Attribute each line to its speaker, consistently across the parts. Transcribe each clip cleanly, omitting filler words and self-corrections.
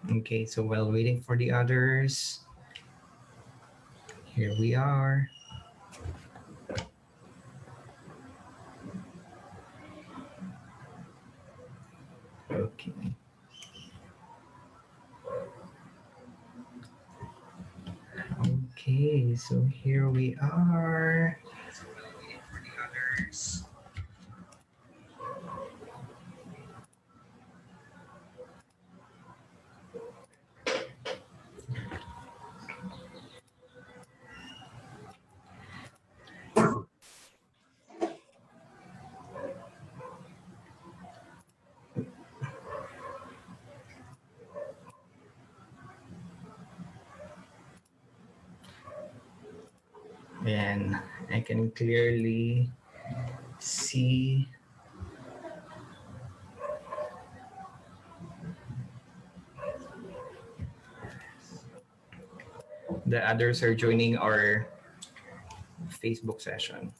Speaker 1: Okay, so while waiting for the others, here we are. Okay. Okay, so here we are. So while waiting for the others. And I can clearly see the others are joining our Facebook session.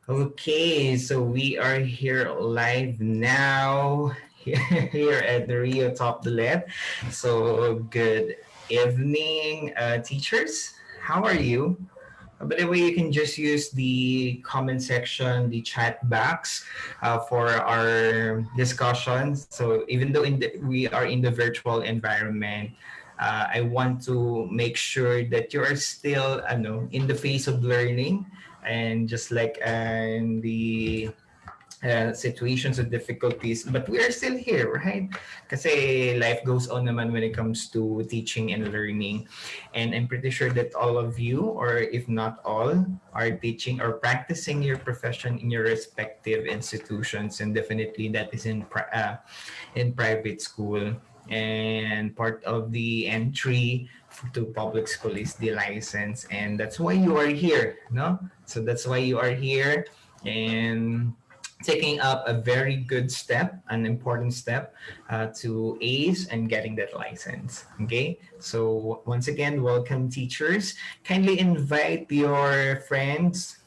Speaker 1: Okay, so we are here live now here at the REO Top the Lab. So good evening, teachers. How are you? By the way, you can just use the comment section, the chat box for our discussions. So even though we are in the virtual environment, I want to make sure that you are still in the phase of learning. And just like in the situations of difficulties, but we are still here, right? Kasi life goes on naman when it comes to teaching and learning. And I'm pretty sure that all of you, or if not all, are teaching or practicing your profession in your respective institutions. And definitely that is in private school. And part of the entry to public school is the license. And that's why you are here, no? So that's why you are here. And taking up a very good step, an important step to ace and getting that license. Okay, so once again, welcome teachers. Kindly invite your friends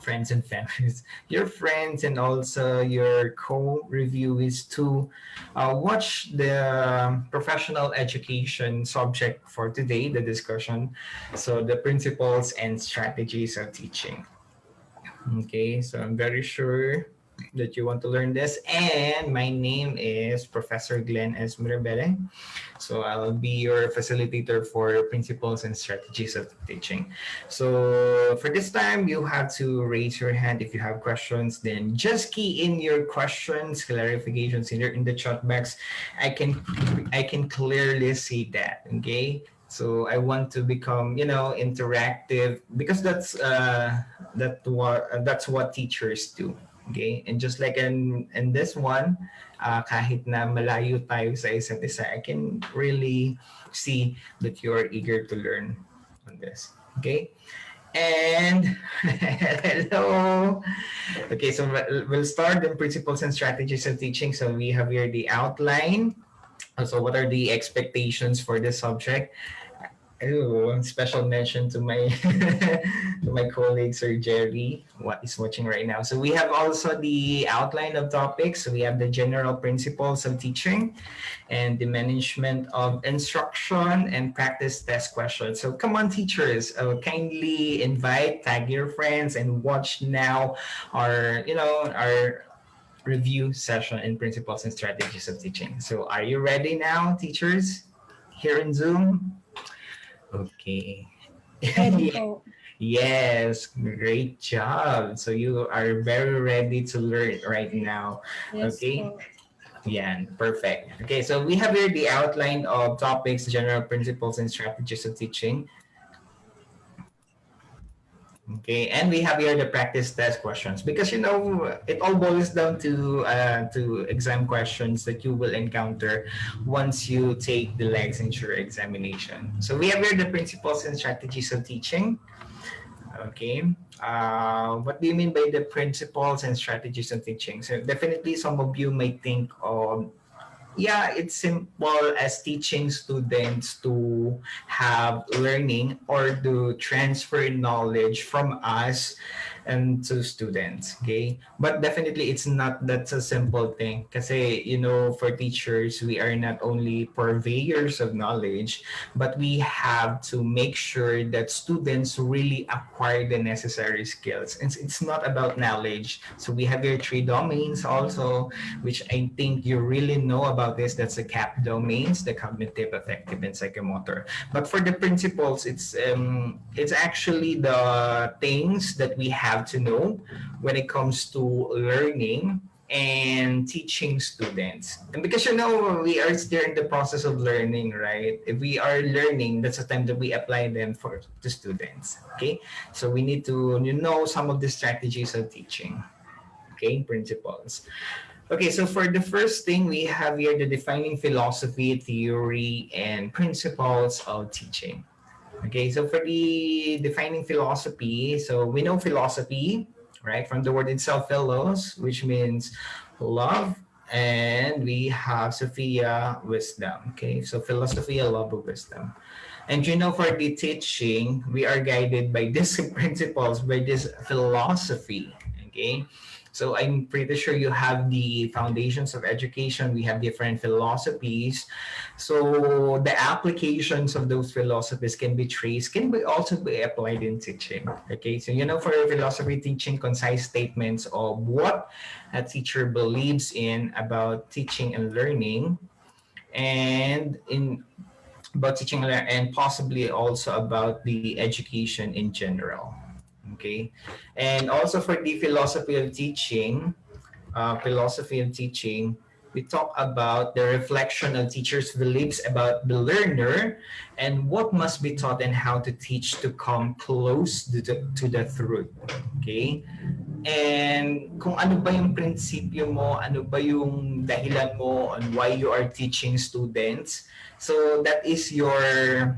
Speaker 1: and families, your friends and also your co-reviewees to watch the professional education subject for today, the discussion. So the principles and strategies of teaching. Okay, so I'm very sure that you want to learn this. And my name is Professor Glen Mirabete. So I'll be your facilitator for principles and strategies of teaching. So for this time, you have to raise your hand if you have questions. Then just key in your questions, clarifications in the chat box. I can clearly see that. Okay. So I want to become, interactive because that's what teachers do. Okay? And just like in this one, kahit na malayo tayo sa isa't isa, I can really see that you're eager to learn on this. Okay? And hello. Okay, so we'll start the principles and strategies of teaching. So we have here the outline. So what are the expectations for this subject? Oh, special mention to my to my colleague Sir Jerry, what is watching right now. So we have also the outline of topics. So we have the general principles of teaching, and the management of instruction and practice test questions. So come on, teachers, kindly invite, tag your friends, and watch now our review session in principles and strategies of teaching. So are you ready now, teachers? Here in Zoom? Okay.
Speaker 2: Ready
Speaker 1: Yeah.
Speaker 2: po.
Speaker 1: Yes, great job. So you are very ready to learn right now.
Speaker 2: Yes
Speaker 1: Okay.
Speaker 2: po.
Speaker 1: Yeah, perfect. Okay, so we have here the outline of topics, general principles, and strategies of teaching. Okay, and we have here the practice test questions because it all boils down to exam questions that you will encounter once you take the licensure examination. So we have here the principles and strategies of teaching. Okay. What do you mean by the principles and strategies of teaching? So definitely some of you might think of, yeah, it's simple as teaching students to have learning or to transfer knowledge from us and to students. Okay, but definitely it's not that's a simple thing. Kasi for teachers, we are not only purveyors of knowledge, but we have to make sure that students really acquire the necessary skills. It's not about knowledge. So we have your three domains also, which I think you really know about this. That's the CAP domains, the cognitive, affective, and psychomotor. But for the principles, it's actually the things that we have to know when it comes to learning and teaching students. And because we are still in the process of learning, right? If we are learning, that's the time that we apply them for to students. Okay, so we need to some of the strategies of teaching. Okay, principles. Okay, so for the first thing, we have here the defining philosophy, theory, and principles of teaching. Okay, so for the defining philosophy, so we know philosophy, right, from the word itself, philos, which means love, and we have Sophia, wisdom. Okay, so philosophy, love of wisdom. And for the teaching, we are guided by these principles, by this philosophy. Okay. So I'm pretty sure you have the foundations of education. We have different philosophies. So the applications of those philosophies can be traced, can be also be applied in teaching. Okay. So for philosophy teaching, concise statements of what a teacher believes in about teaching and learning, and in about teaching and possibly also about the education in general. Okay, and also for the philosophy of teaching, we talk about the reflection of teachers' beliefs about the learner and what must be taught and how to teach to come close to the truth. Okay, and kung ano ba yung prinsipyo mo, ano ba yung dahilan mo on why you are teaching students. So that is your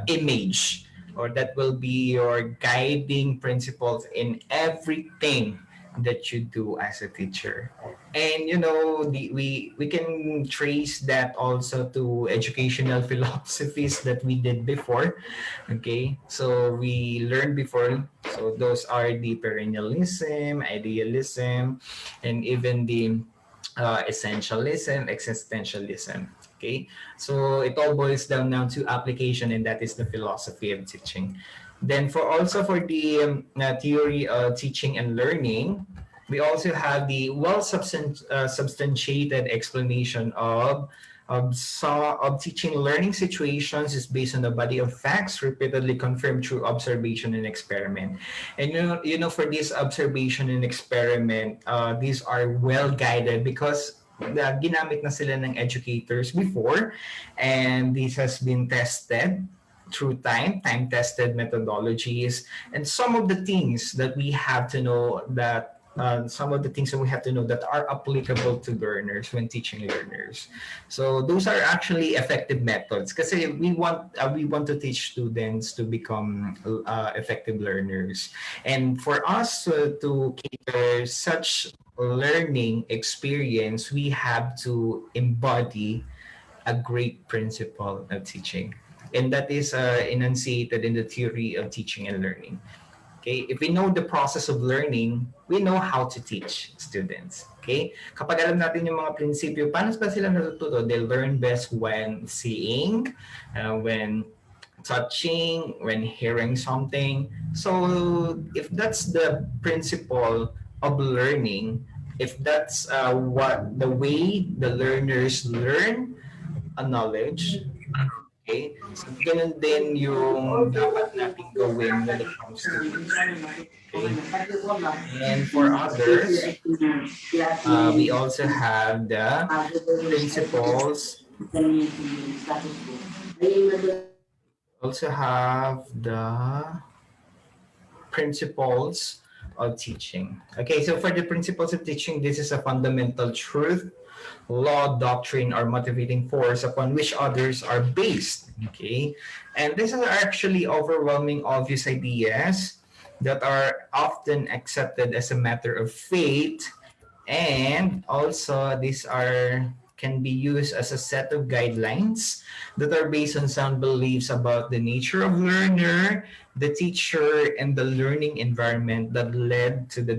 Speaker 1: image, or that will be your guiding principles in everything that you do as a teacher. And we can trace that also to educational philosophies that we did before. Okay, so we learned before. So those are the perennialism, idealism, and even the essentialism, existentialism. Okay, so it all boils down now to application, and that is the philosophy of teaching. Then for the theory of teaching and learning, we also have the substantiated explanation of teaching learning situations is based on a body of facts repeatedly confirmed through observation and experiment. And for this observation and experiment, these are well guided because ginamit na sila ng educators before, and this has been tested through time tested methodologies, and some of the things that we have to know that some of the things that we have to know that are applicable to learners when teaching learners. So those are actually effective methods because we want to teach students to become effective learners, and for us to cater such learning experience, we have to embody a great principle of teaching. And that is enunciated in the theory of teaching and learning. Okay, if we know the process of learning, we know how to teach students. Okay, kapag alam natin yung mga prinsipyo, paano ba sila natututo? They learn best when seeing, when touching, when hearing something. So if that's the principle of learning, if that's what the way the learners learn a knowledge, okay, so ganun din yung dapat nating gawin when it comes to teaching. Okay, and for others, we also have the principles. We also have the principles of teaching. Okay, so for the principles of teaching, this is a fundamental truth, law, doctrine, or motivating force upon which others are based. Okay, and this is actually overwhelming obvious ideas that are often accepted as a matter of faith, and also these are can be used as a set of guidelines that are based on sound beliefs about the nature of learner, the teacher, and the learning environment that led to the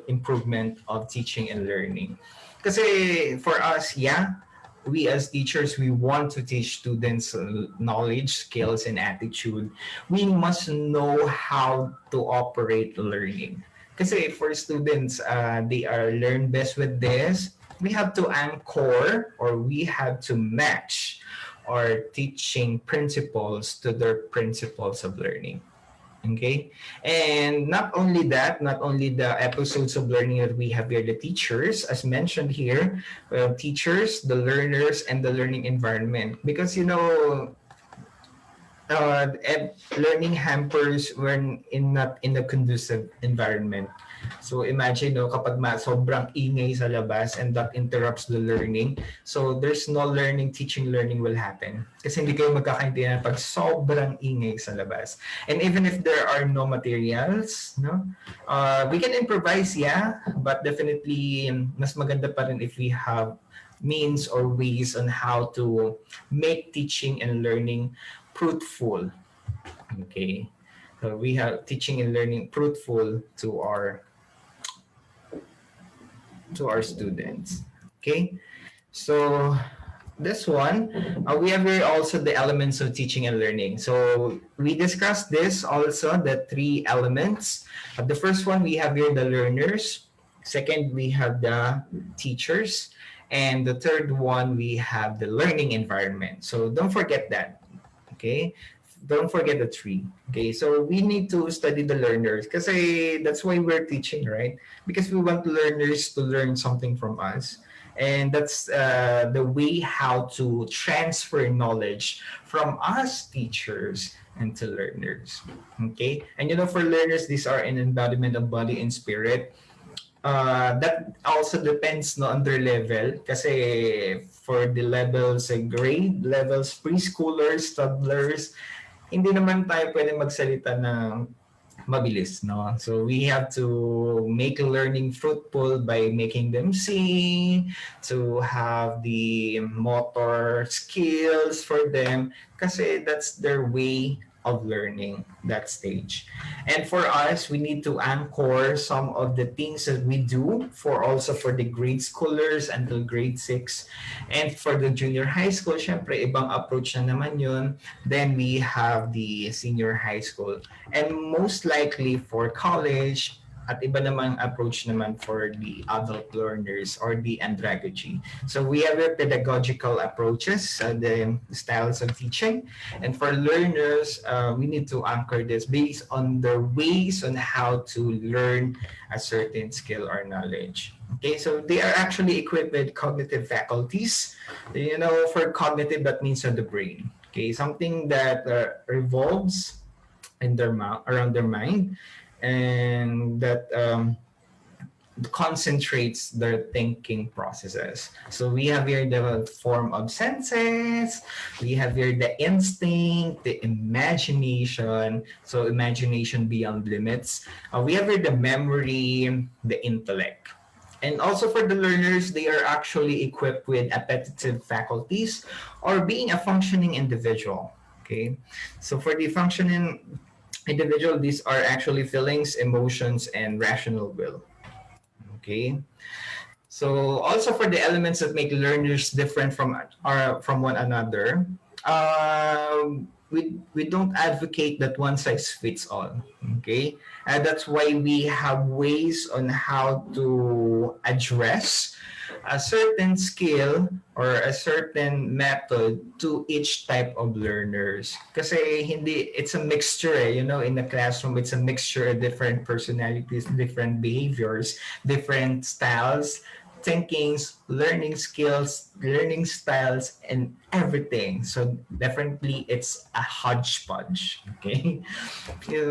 Speaker 1: improvement of teaching and learning. Kasi for us, yeah, we as teachers, we want to teach students knowledge, skills, and attitude. We must know how to operate learning. Kasi for students, they are learn best with this. We have to anchor or we have to match our teaching principles to their principles of learning. Okay. And not only that, not only the episodes of learning that we have here, the teachers, as mentioned here, teachers, the learners, and the learning environment. Because, learning hampers when not in a conducive environment. So imagine no kapag sobrang ingay sa labas and that interrupts the learning. So there's no learning, teaching, learning will happen. Kasi hindi kayo magkakaintindihan pag sobrang ingay sa labas. And even if there are no materials, no, we can improvise, yeah, but definitely mas maganda pa rin if we have means or ways on how to make teaching and learning fruitful. Okay. So we have teaching and learning fruitful to our students. Okay. So this one, we have here also the elements of teaching and learning. So we discussed this also, the three elements. The first one, we have here the learners. Second, we have the teachers. And the third one, we have the learning environment. So don't forget that. Okay. Don't forget the three. Okay, so we need to study the learners because that's why we're teaching, right? Because we want learners to learn something from us. And that's the way how to transfer knowledge from us teachers and to learners. Okay, and for learners, these are an embodiment of body and spirit. That also depends no, on their level. Kasi for the levels, grade levels, preschoolers, toddlers, hindi naman tayo pwede magsalita ng mabilis, no? So we have to make learning fruitful by making them see, to have the motor skills for them, kasi that's their way of learning that stage. And for us, we need to anchor some of the things that we do for the grade schoolers until grade 6. And for the junior high school, syempre, ibang approach na naman yun. Then we have the senior high school. And most likely for college, at iba namang approach naman for the adult learners or the andragogy. So we have the pedagogical approaches, the styles of teaching. And for learners, we need to anchor this based on the ways on how to learn a certain skill or knowledge. Okay, so they are actually equipped with cognitive faculties. For cognitive, that means on the brain. Okay, something that revolves in around their mind, and that concentrates their thinking processes. So we have here the form of senses, we have here the instinct, the imagination, so imagination beyond limits. We have here the memory, the intellect. And also for the learners, they are actually equipped with appetitive faculties or being a functioning individual. Okay, so for the functioning individual, these are actually feelings, emotions, and rational will. Okay. So also for the elements that make learners different from one another, we don't advocate that one size fits all. Okay, and that's why we have ways on how to address a certain skill or a certain method to each type of learners. Kasi it's a mixture in the classroom, it's a mixture of different personalities, different behaviors, different styles, thinkings, learning skills, learning styles, and everything. So definitely it's a hodgepodge. Okay.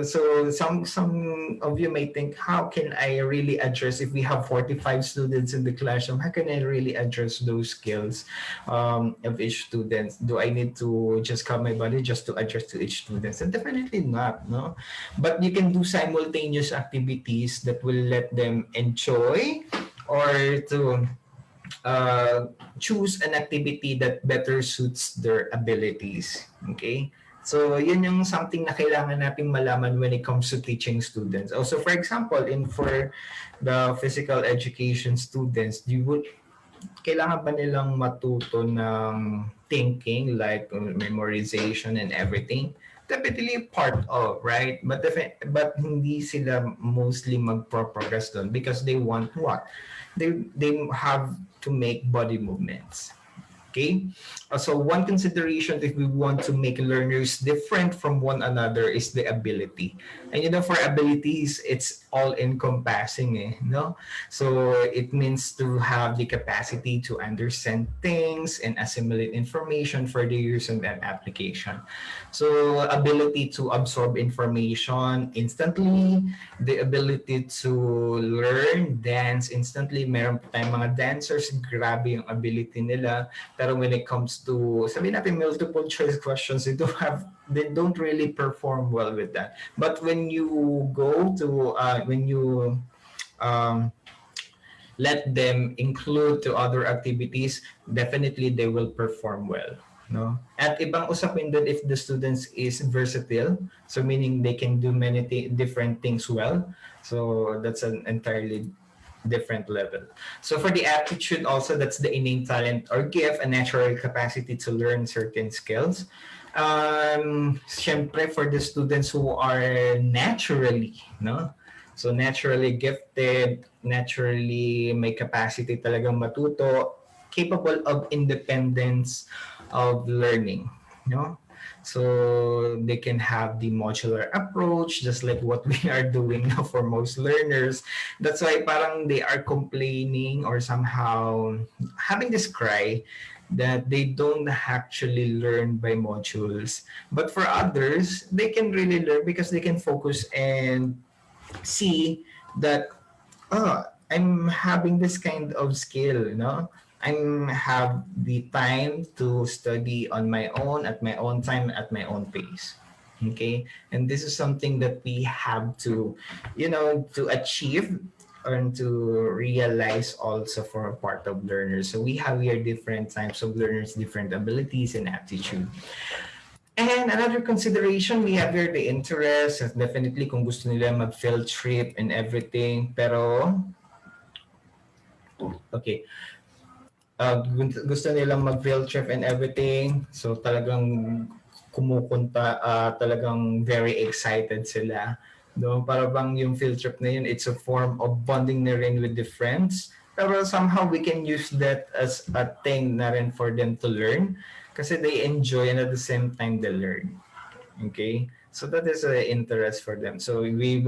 Speaker 1: So some of you may think, how can I really address if we have 45 students in the classroom? How can I really address those skills of each student? Do I need to just calm my body just to address to each student? And definitely not, no. But you can do simultaneous activities that will let them enjoy or to uh, choose an activity that better suits their abilities. Okay? So, yun yung something na kailangan nating malaman when it comes to teaching students. Also, for example, in for the physical education students, you would kailangan ba nilang matuto ng thinking like memorization and everything? Definitely part of, right? But hindi sila mostly magpro-progress doon because they want what? They have to make body movements. Okay? So one consideration if we want to make learners different from one another is the ability. And you know, for abilities, it's all encompassing, no? So it means to have the capacity to understand things and assimilate information for the use and then application. So ability to absorb information instantly, the ability to learn, dance instantly. Meron pa tayong mga dancers, grabe yung ability nila. Pero when it comes to, sabihin natin multiple choice questions, they don't really perform well with that. But when you go to, when you um, let them include to other activities, definitely they will perform well. No? At ibang usapin din if the students is versatile, so meaning they can do many different things well. So that's an entirely different level. So for the aptitude also, that's the innate talent or gift, a natural capacity to learn certain skills. Syempre for the students who are naturally, no? So naturally gifted, naturally may capacity talagang matuto, capable of independence of learning, no? So they can have the modular approach, just like what we are doing now for most learners. That's why parang they are complaining or somehow having this cry that they don't actually learn by modules. But for others, they can really learn because they can focus and see that, oh, I'm having this kind of skill, you know. I'm have the time to study on my own at my own time at my own pace. Okay, and this is something that we have to, you know, to achieve and to realize also for a part of learners. So we have here different types of learners, different abilities and aptitude. And another consideration, we have here the interest. Definitely kung gusto nila mag-field trip and everything. Pero, okay, gusto nilang mag-field trip and everything. So talagang kumukunta, talagang very excited sila. No, para bang yung field trip na yun, it's a form of bonding na rin with the friends. Pero somehow we can use that as a thing na rin for them to learn kasi they enjoy and at the same time they learn. Okay, so that is an interest for them. So we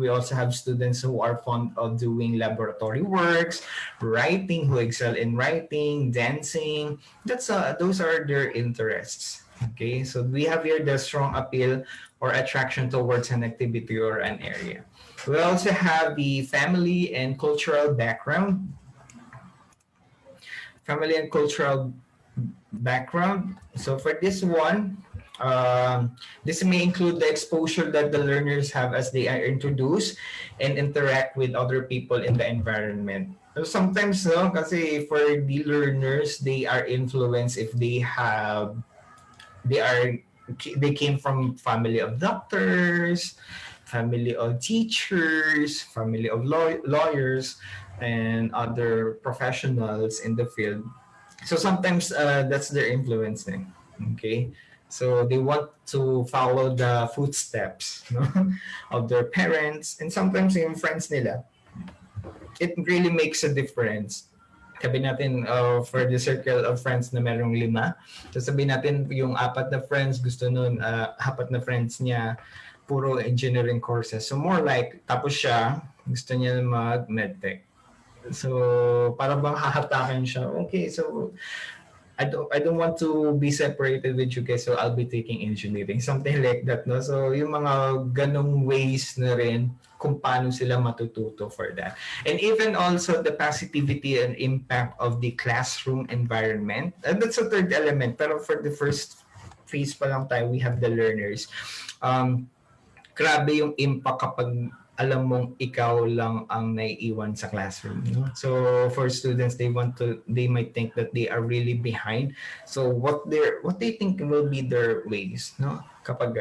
Speaker 1: also have students who are fond of doing laboratory works, writing, who excel in writing, dancing. That's those are their interests. Okay, so we have here the strong appeal or attraction towards an activity or an area. We also have the family and cultural background. Family and cultural background. So for this one, this may include the exposure that the learners have as they are introduced and interact with other people in the environment. So sometimes, no, kasi for the learners, they are influenced if they are, they came from family of doctors, family of teachers, family of lawyers, and other professionals in the field. So sometimes that's their influence, okay? So they want to follow the footsteps, no? Of their parents and sometimes yung friends nila. It really makes a difference. Sabi natin, for the circle of friends na merong 5, so sabi natin yung 4 na friends gusto nun, 4 na friends niya puro engineering courses. So more like, tapos siya, gusto niya mag-medtech. So, para bang hahatakin siya. Okay, so I don't want to be separated with you guys, so I'll be taking engineering. Something like that, no? So, yung mga ganong ways na rin kung paano sila matututo for that. And even also the positivity and impact of the classroom environment. And that's a third element. Pero for the first phase pa lang tayo, we have the learners. Grabe yung impact kapag alam mong ikaw lang ang naiiwan sa classroom, no? So for students, they might think that they are really behind. So what they think will be their ways, no? Kapag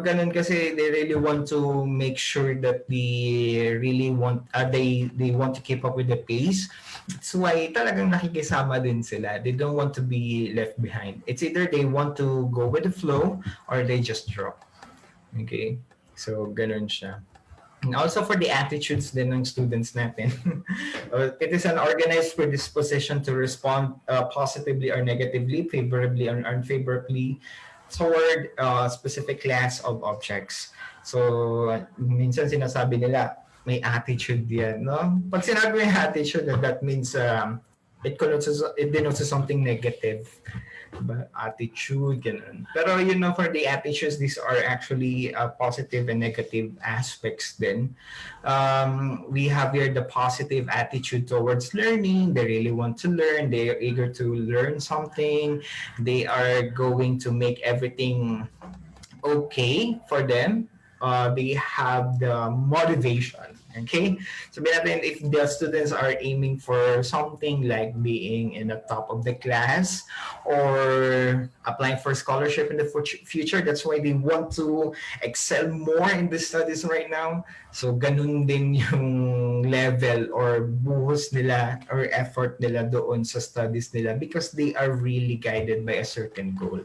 Speaker 1: ganun kasi they really want to make sure that they want to keep up with the pace. That's why talagang nakikisama din sila. They don't want to be left behind. It's either they want to go with the flow or they just drop. Okay? So ganun siya. And also for the attitudes din ng students natin. It is an organized predisposition to respond positively or negatively, favorably or unfavorably toward a specific class of objects. So, minsan sinasabi nila, may attitude yan, no? Pag sinabi may attitude, that means it denotes something negative. Diba? Attitude, ganun. Pero for the attitudes, these are actually positive and negative aspects then. We have here the positive attitude towards learning. They really want to learn. They are eager to learn something. They are going to make everything okay for them. They have the motivation. Okay, so natin if the students are aiming for something like being in the top of the class or applying for scholarship in the future, that's why they want to excel more in the studies right now. So ganun din yung level or buhos nila or effort nila doon sa studies nila because they are really guided by a certain goal.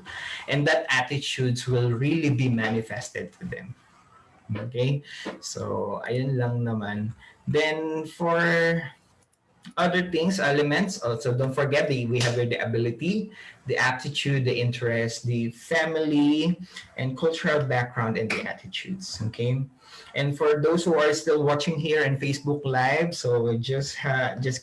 Speaker 1: And that attitudes will really be manifested to them. Okay? So, ayun lang naman. Then, for other things, elements, also don't forget we have the ability, the aptitude, the interest, the family, and cultural background and the attitudes. Okay? And for those who are still watching here in Facebook Live, so just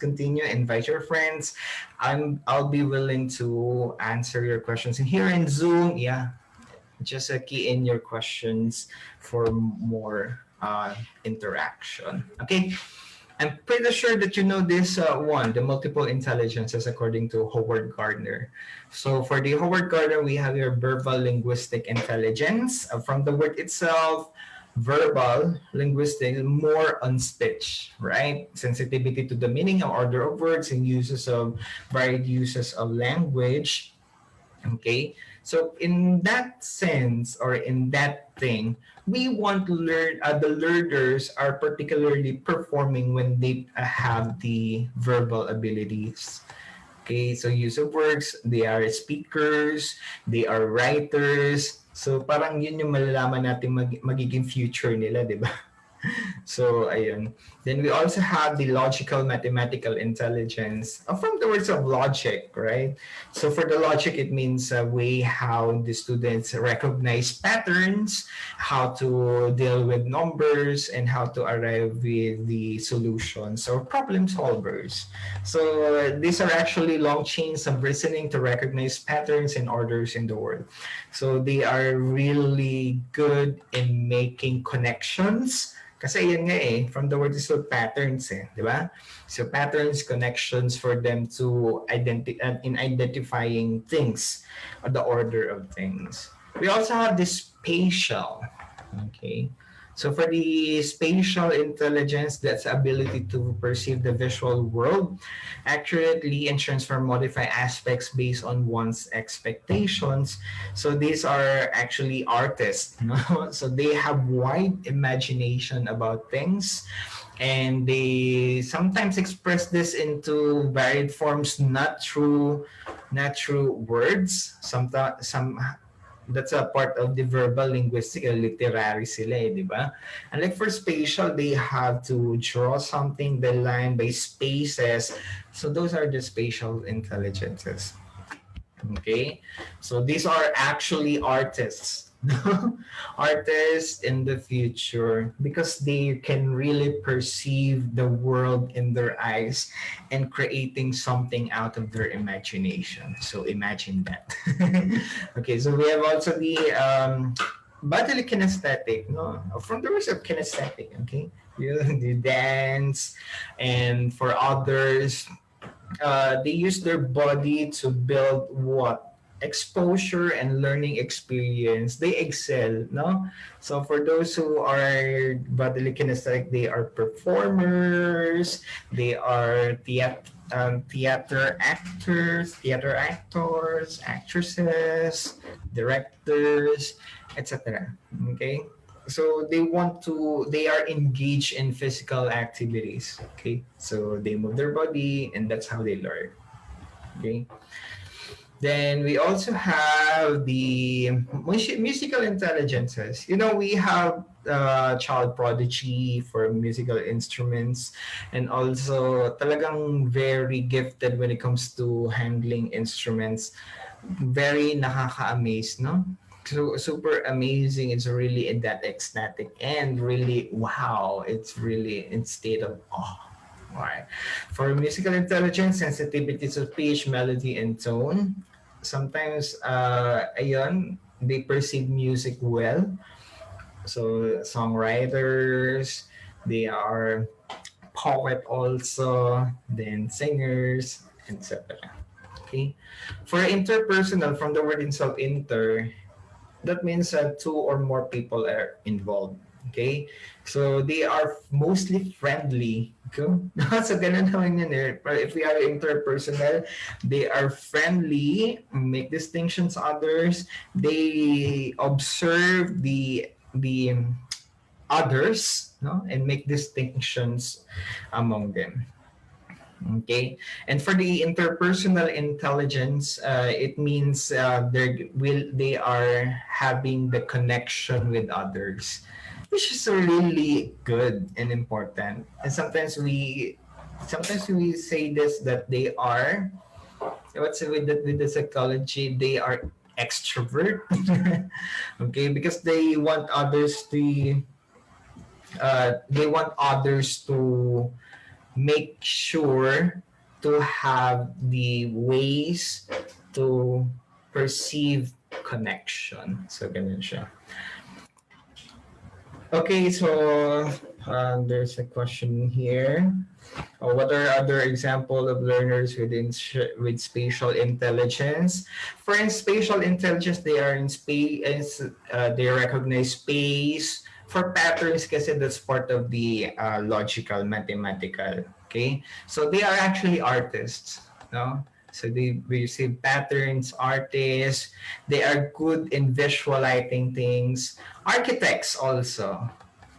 Speaker 1: continue, invite your friends. I'll be willing to answer your questions. And here in Zoom, yeah, just key in your questions for more interaction. Okay, I'm pretty sure that you know this one, the multiple intelligences according to Howard Gardner. So for the Howard Gardner, we have your verbal linguistic intelligence. From the word itself, verbal, linguistic, more on speech, right? Sensitivity to the meaning and order of words and varied uses of language. Okay, so in that sense or in that thing, we want to learn. The learners are particularly performing when they have the verbal abilities. Okay, so use of words, they are speakers, they are writers. So parang yun yung malalaman natin magiging future nila, di ba? So, ayun. Then we also have the logical mathematical intelligence from the words of logic, right? So for the logic, it means a way how the students recognize patterns, how to deal with numbers, and how to arrive with the solutions or problem solvers. So these are actually long chains of reasoning to recognize patterns and orders in the world. So they are really good in making connections. Kasi yun nga from the word is so patterns di ba? So patterns, connections for them to in identifying things, or the order of things. We also have the spatial, okay? So for the spatial intelligence, that's the ability to perceive the visual world accurately and transform modify aspects based on one's expectations. So these are actually artists, no? So they have wide imagination about things and they sometimes express this into varied forms, not through words. Some that's a part of the verbal linguistic literary sila di ba? And like for spatial, they have to draw something, the line by spaces. So those are the spatial intelligences. Okay, so these are actually artists. Artists in the future because they can really perceive the world in their eyes and creating something out of their imagination. So imagine that. Okay, so we have also the bodily kinesthetic, no? From the words of kinesthetic, okay? You dance, and for others, they use their body to build what? exposure and learning experience, they excel, no? So for those who are bodily kinesthetic, they are performers, they are theater actors, actresses, directors, etc. Okay, so they are engaged in physical activities. Okay, so they move their body, and that's how they learn. Okay, then we also have the musical intelligences. You know, we have child prodigy for musical instruments, and also talagang very gifted when it comes to handling instruments. Very nakaka-amaze, no? So super amazing. It's really in that ecstatic and really wow. It's really in state of awe. Alright. For musical intelligence, sensitivity to pitch, melody, and tone. Sometimes, ayun, they perceive music well. So, songwriters, they are poet also, then singers, etc. Okay. For interpersonal, from the word itself, inter, that means two or more people are involved. Okay? So they are mostly friendly. Okay? So ganun naman yun eh. But if we are interpersonal, they are friendly, make distinctions others, they observe the others, no, and make distinctions among them. Okay, and for the interpersonal intelligence, it means they are having the connection with others, which is really good and important. And sometimes we say this that they are, what's it with the psychology, they are extrovert. Okay, because they want others to make sure to have the ways to perceive connection. So, ganun siya. Okay, so there's a question here. What are other example of learners with spatial intelligence? For in spatial intelligence, they are in space. They recognize space. For patterns, kasi that's part of the logical, mathematical. Okay, so they are actually artists. No, so they receive patterns, artists. They are good in visualizing things. Architects also,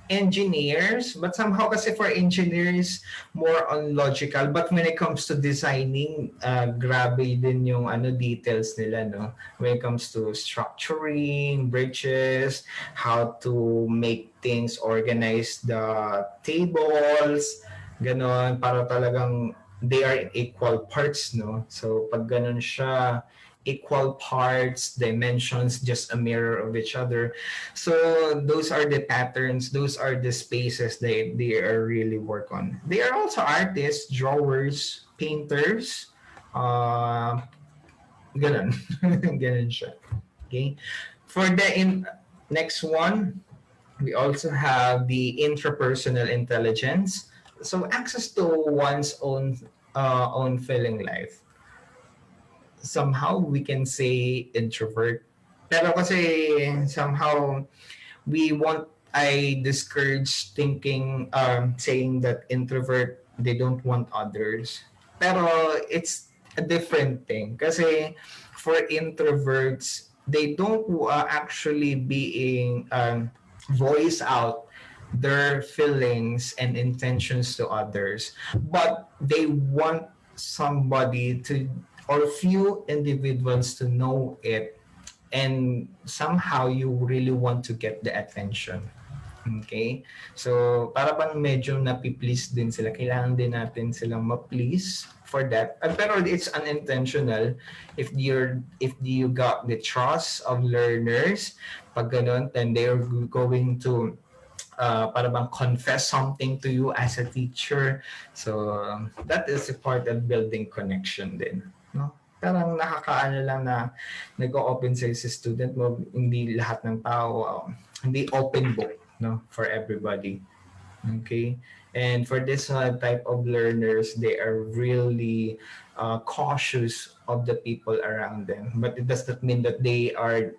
Speaker 1: engineers, but somehow kasi for engineers, more on logical. But when it comes to designing, grabe din yung details nila, no? When it comes to structuring, bridges, how to make things, organize the tables, ganon, para talagang they are in equal parts, no? So pag ganon siya, equal parts, dimensions, just a mirror of each other. So those are the patterns, those are the spaces they are really work on. They are also artists, drawers, painters, uh, ganun. Ganun siya. Okay. For the next one, we also have the intrapersonal intelligence. So access to one's own feeling life. Somehow we can say introvert. Pero kasi somehow we want I discourage thinking saying that introvert they don't want others. Pero it's a different thing kasi for introverts they don't actually being voice out their feelings and intentions to others, but they want somebody to or few individuals to know it, and somehow you really want to get the attention. Okay? So, para bang medyo napi-please din sila. Kailangan din natin silang ma-please for that. Pero it's unintentional. If you got the trust of learners, pag ganun, then they're going to para bang confess something to you as a teacher. So, that is a part of building connection din. No? Parang nakakaano lang na nag-open sa'yo si student mo, hindi lahat ng tao, hindi open book, no, for everybody. Okay? And for this type of learners, they are really cautious of the people around them. But it does not mean that they are,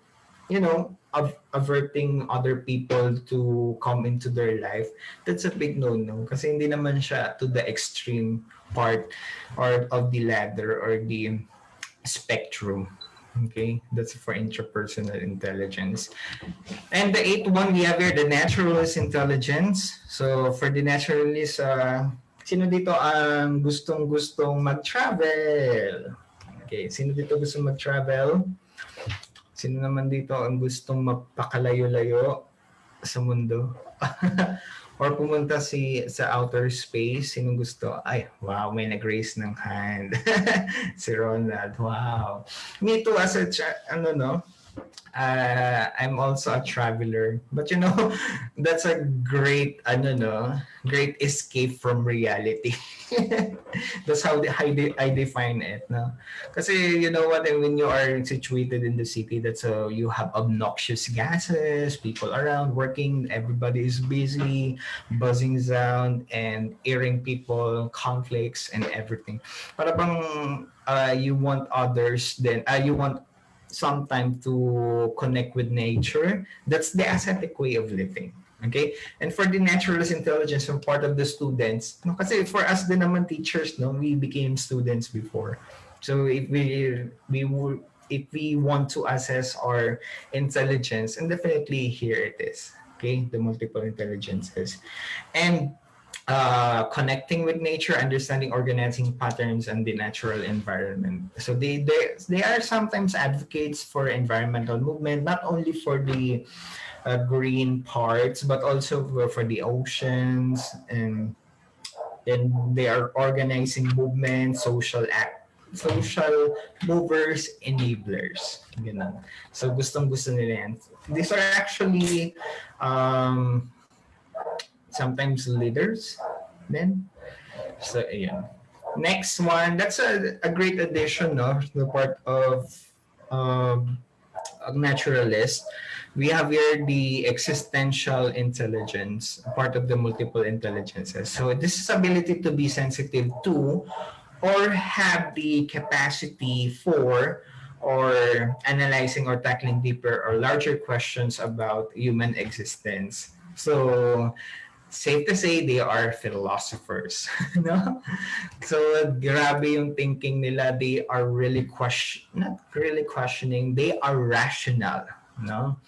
Speaker 1: averting other people to come into their life. That's a big no-no. Kasi hindi naman siya to the extreme part or of the ladder or the spectrum. Okay, that's for interpersonal intelligence. And the eighth one we have here, the naturalist intelligence. So for the naturalist, sino dito ang gustong-gustong mag-travel? Okay, sino dito gusto mag-travel? Sino naman dito ang gustong magpakalayo-layo sa mundo? Or pumunta sa outer space? Sinong gusto? Ay, wow, may nag-raise ng hand. Si Ronald, wow. Me too, as a, I'm also a traveler. But that's a great, great escape from reality. That's how I define it. No? Kasi you know what, when you are situated in the city, that's you have obnoxious gases, people around working, everybody is busy, buzzing sound, and hearing people, conflicts, and everything. Para bang you want others, then you want some time to connect with nature. That's the ascetic way of living. Okay? And for the naturalist intelligence, some part of the students, no, kasi for us din naman teachers, no, we became students before. So if if we want to assess our intelligence, and definitely here it is. Okay, the multiple intelligences. And connecting with nature, understanding organizing patterns and the natural environment. So they are sometimes advocates for environmental movement, not only for the green parts, but also for the oceans, and then they are organizing movements, social movers, enablers. Ganun. So gustong-gusto nila yan. These are actually sometimes leaders then. So ayan. Next one, that's a great addition, no? The part of a naturalist. We have here the existential intelligence, part of the multiple intelligences. So this is ability to be sensitive to or have the capacity for or analyzing or tackling deeper or larger questions about human existence. So safe to say they are philosophers. No? So grabe yung thinking nila. They are really not really questioning, they are rational. No?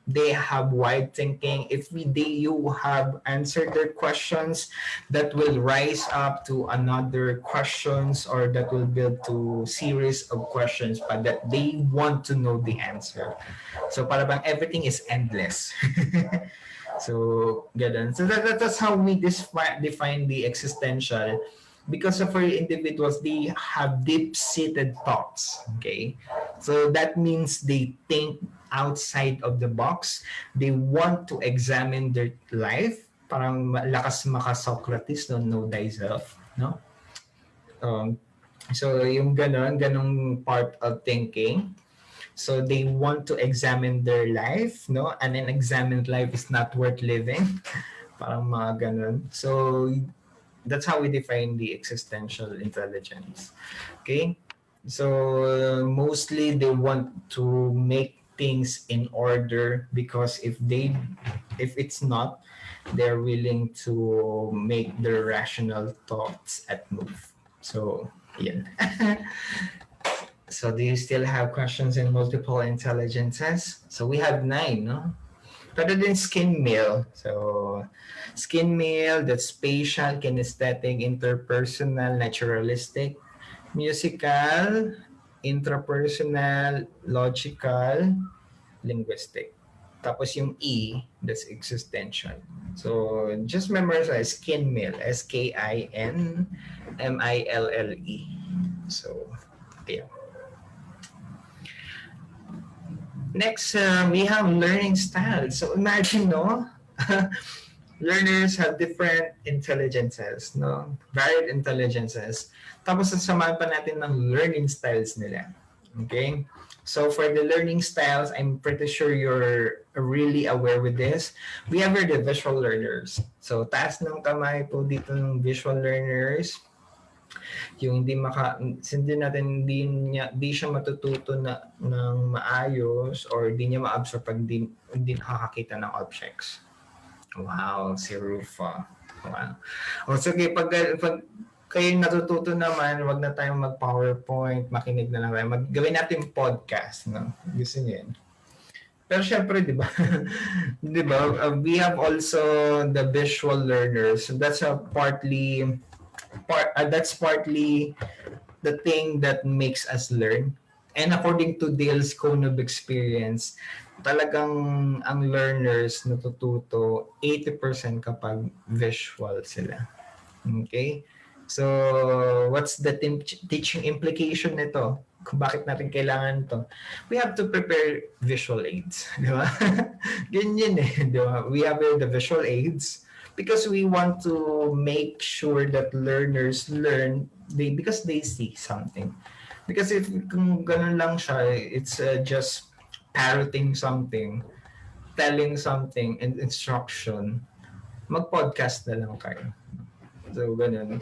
Speaker 1: They have wide thinking. If you have answered their questions, that will rise up to another questions, or that will build to series of questions, but that they want to know the answer. So para bang everything is endless. So ganun. So that's how we define the existential, because for individuals, they have deep-seated thoughts. Okay, so that means they think outside of the box. They want to examine their life. Parang lakas maka Socrates, no, know thyself, no? So yung ganong part of thinking. So they want to examine their life, no? And an examined life is not worth living. Parang mga ganon. So that's how we define the existential intelligence. Okay? So mostly they want to make things in order, because if it's not, they're willing to make their rational thoughts at move. So yeah. So do you still have questions in multiple intelligences? So we have 9, no? Rather than skin male. So skin male, that's spatial, kinesthetic, interpersonal, naturalistic, musical, intrapersonal, logical, linguistic. Tapos yung E, that's existential. So just memorize skin male, SKINMILLE. So yeah. Next, we have learning styles. So imagine, no? Learners have different intelligences, no? Varied intelligences. Tapos sasamahan pa natin ng learning styles nila. Okay? So for the learning styles, I'm pretty sure you're really aware with this. We have here the visual learners. So taas ng kamay po dito ng visual learners. Yung hindi natin di siya matututo na ng maayos or di niya ma-absorb pag di nakakakita ng objects. Wow, si Rufa. Wow. O sige, pag kayo natututo naman, wag na tayong mag-PowerPoint, makinig na lang tayo. Gawin natin podcast, no? Gusto niyo yan. Pero syempre, di ba? Di ba? We have also the visual learners. So that's partly the thing that makes us learn. And according to Dale's cone of experience, talagang ang learners natututo 80% kapag visual sila. Okay? So, what's the teaching implication nito? Kung bakit natin kailangan to? We have to prepare visual aids. Di ba? Ganyan eh. Di ba? We have the visual aids because we want to make sure that learners learn because they see something. Because if kung ganun lang siya, it's just parroting something, telling something, and instruction, mag-podcast na lang kayo. So, ganun.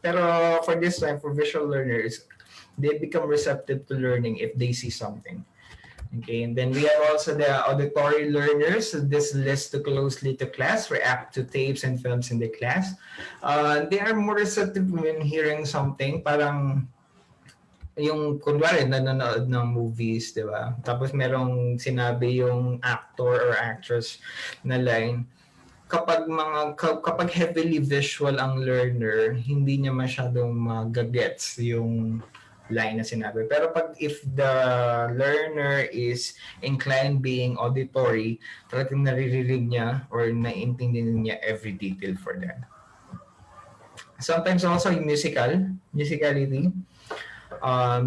Speaker 1: Pero for this time, for visual learners, they become receptive to learning if they see something. Okay, and then we have also the auditory learners. This list too closely to class, react to tapes and films in the class. They are more receptive when hearing something. Parang yung kunwari nanonood ng movies, di ba? Tapos merong sinabi yung actor or actress na line. Kapag heavily visual ang learner, hindi niya masyadong magagets yung line na sinabi. Pero if the learner is inclined being auditory, talagang naririnig niya or naiintindihan niya every detail for them. Sometimes also yung musicality,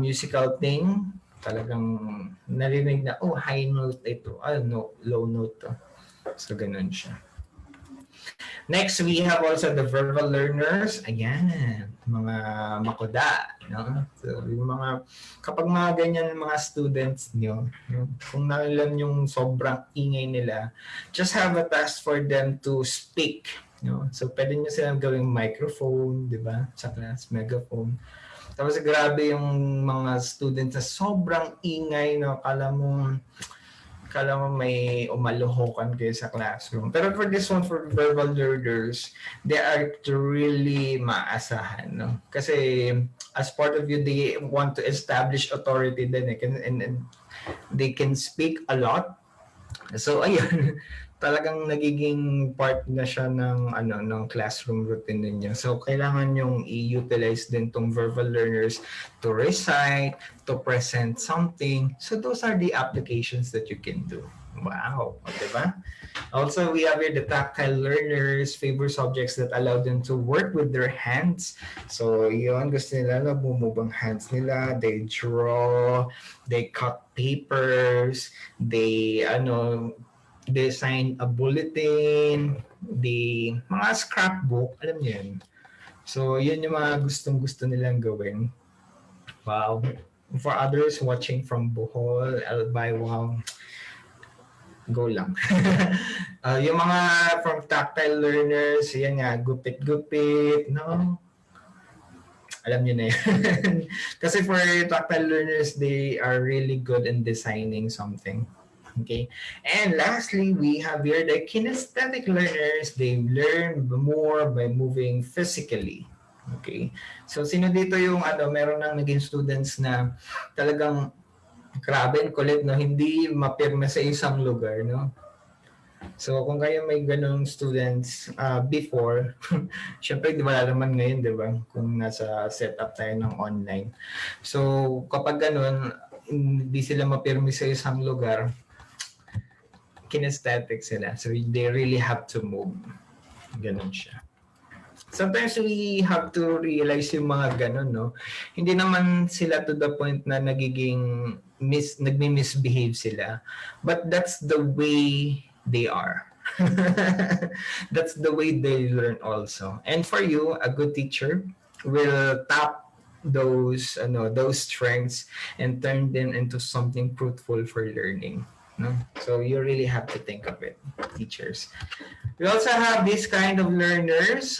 Speaker 1: musical thing, talagang narinig na, oh, high note ito, no, low note to. So, ganun siya. Next, we have also the verbal learners. Ayan, mga makuda. No? So, yung kapag mga ganyan mga students nyo, kung nailan yung sobrang ingay nila, just have a task for them to speak. No? So, pwede nyo silang gawing microphone, di ba? Sa class, megaphone. Tapos, grabe yung mga students na sobrang ingay, no? Kala mo may umaluhokan kayo sa classroom. Pero for this one, for verbal learners, they are really maasahan. No? Kasi as part of you, they want to establish authority din. And they can speak a lot. So, ayun. Talagang nagiging part na siya ng classroom routine ninyo. So kailangan yung i-utilize din tong verbal learners to recite, to present something. So those are the applications that you can do. Wow, diba? Also, we have here the tactile learners, favor subjects that allow them to work with their hands. So, yun, gusto nila na bumove ang hands nila. They draw, they cut papers, they sign a bulletin, mga scrapbook, alam niyo yun. So, yun yung mga gustong-gusto nilang gawin. Wow. For others watching from Bohol, Albay, wow. Go lang. Yung mga from tactile learners, yan nga, gupit-gupit, no? Alam niyo na yan. Kasi for tactile learners, they are really good in designing something. Okay. And lastly, we have here the kinesthetic learners. They learn more by moving physically. Okay. So, sino dito yung meron nang naging students na talagang grabe and kulit, no? Hindi mapirma sa isang lugar, no? So, kung kayo may ganong students before, syempre, di ba naman ngayon, di ba? Kung nasa setup tayo ng online. So, kapag ganon, hindi sila mapirma sa isang lugar, kinesthetic sila. So, they really have to move. Ganon siya. Sometimes we have to realize yung mga ganon, no? Hindi naman sila to the point na nagmi-misbehave sila. But that's the way they are. That's the way they learn also. And for you, a good teacher will tap those strengths and turn them into something fruitful for learning. No? So you really have to think of it, teachers. We also have this kind of learners,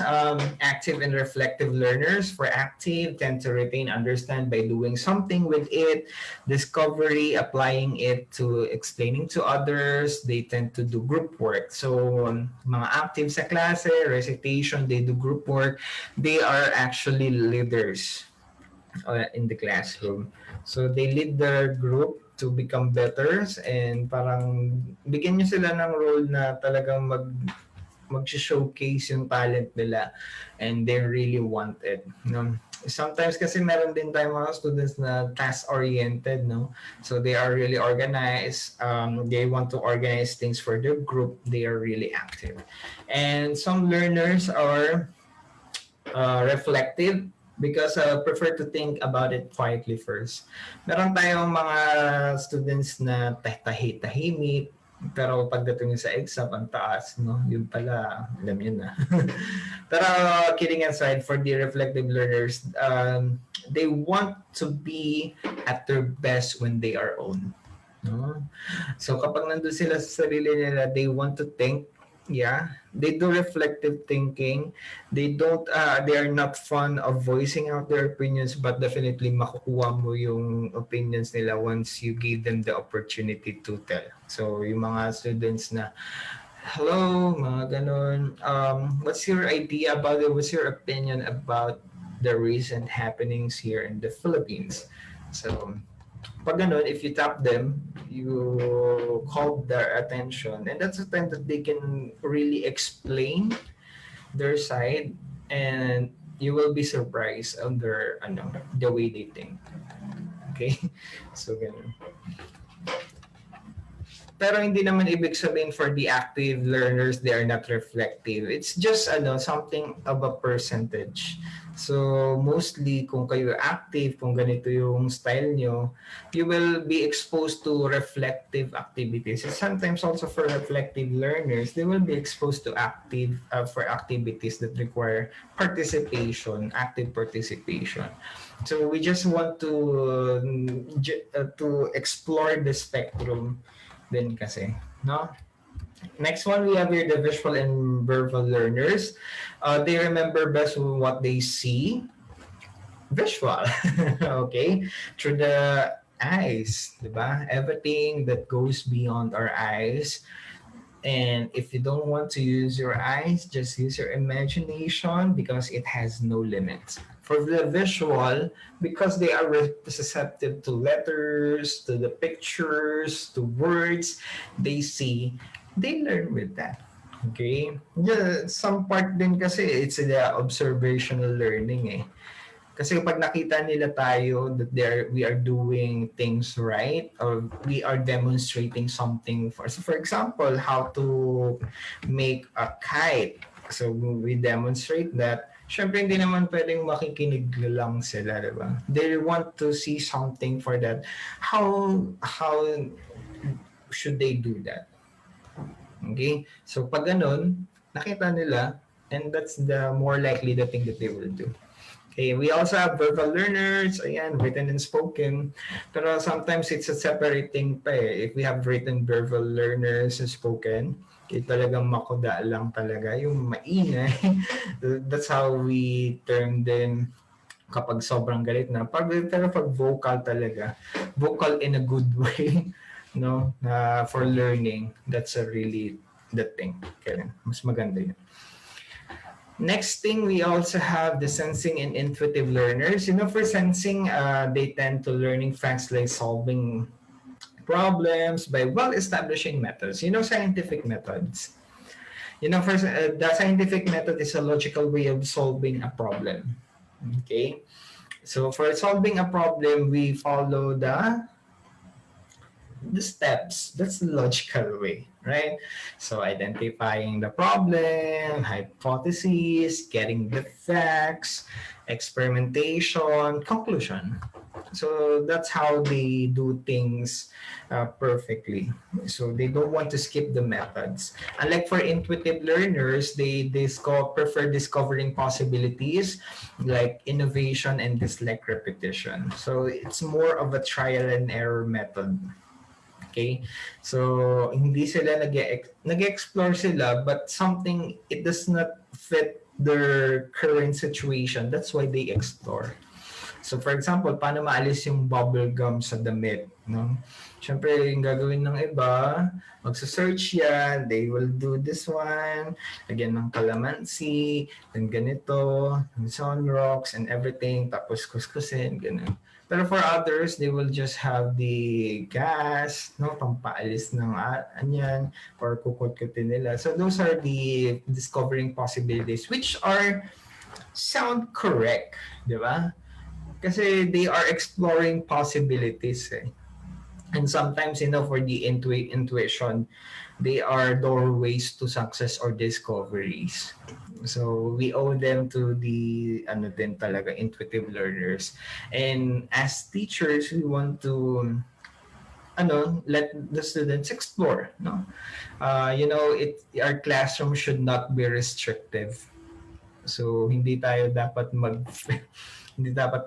Speaker 1: active and reflective learners. For active, tend to retain, understand by doing something with it, discovery, applying it to explaining to others. They tend to do group work. So, mga active sa klase, recitation, they do group work. They are actually leaders in the classroom. So they lead their group to become better and parang bigyan nyo sila ng role na talagang mag-showcase yung talent nila and they really want it. No? Sometimes kasi meron din tayong mga students na task-oriented, no? So they are really organized. They want to organize things for their group. They are really active. And some learners are reflective because prefer to think about it quietly first. Meron tayong mga students na tahimik, pero pagdating sa exam, ang taas, no? Yun pala, alam yun na. Pero kidding aside, for the reflective learners, they want to be at their best when they are own. No? So kapag nandun sila sa sarili nila, they want to think. Yeah, they do reflective thinking. They are not fond of voicing out their opinions, but definitely makukuha mo yung opinions nila once you give them the opportunity to tell. So yung mga students na, hello, mga ganon, what's your idea about it? What's your opinion about the recent happenings here in the Philippines? So pag ganun, if you tap them, you call their attention, and that's the time that they can really explain their side, and you will be surprised on their the way they think. Okay, so ganun. Pero hindi naman ibig sabihin for the active learners they are not reflective. It's just something of a percentage. So mostly kung kayo active, kung ganito yung style nyo, you will be exposed to reflective activities. And sometimes also for reflective learners, they will be exposed to for activities that require participation, active participation. So we just want to explore the spectrum din kasi, no? Next one, we have here the visual and verbal learners. They remember best what they see. Visual, okay? Through the eyes, diba? Everything that goes beyond our eyes. And if you don't want to use your eyes, just use your imagination because it has no limits. For the visual, because they are receptive to letters, to the pictures, to words they see, they learn with that. Okay? Yeah, some part din kasi it's the observational learning eh. Kasi pag nakita nila tayo that we are doing things right or we are demonstrating something for example, how to make a kite. So we demonstrate that. Syempre hindi naman pwedeng makikinig lang sila, di ba? They want to see something for that. How should they do that? Okay? So pag ganun, nakita nila, and that's the more likely the thing that they will do. Okay, we also have verbal learners, ayan, written and spoken. Pero sometimes it's a separating pa eh. If we have written verbal learners and spoken, talagang makuda lang talaga, yung maingay. That's how we term them kapag sobrang galit na. Pero pag vocal talaga, vocal in a good way, no? For learning, that's a really the thing. Okay, mas maganda yun. Next thing, we also have the sensing and intuitive learners. For sensing, they tend to learning facts like solving problems by well-establishing methods. Scientific methods. First, the scientific method is a logical way of solving a problem. Okay? So for solving a problem, we follow the steps. That's the logical way, right? So identifying the problem, hypotheses, getting the facts, experimentation, conclusion. So that's how they do things perfectly. So they don't want to skip the methods. Unlike for intuitive learners, they prefer discovering possibilities like innovation and dislike repetition. So it's more of a trial and error method. Okay? So, hindi sila nag-explore sila, but something, it does not fit their current situation. That's why they explore. So for example, paano maalis yung bubble gum sa damit, no? Siyempre, yung gagawin ng iba, magsa-search yan, they will do this one, lagyan ng calamansi, then ganito, and sunrocks and everything, tapos kuskusin, ganun. Pero for others, they will just have the gas, no, pampaalis ng anyan, or kukut-kutin nila. So those are the discovering possibilities, which are sound correct, di ba? Kasi they are exploring possibilities eh. And sometimes, for the intuition, they are doorways to success or discoveries. So we owe them to the din talaga intuitive learners. And as teachers, we want to let the students explore, no? Our classroom should not be restrictive. So hindi dapat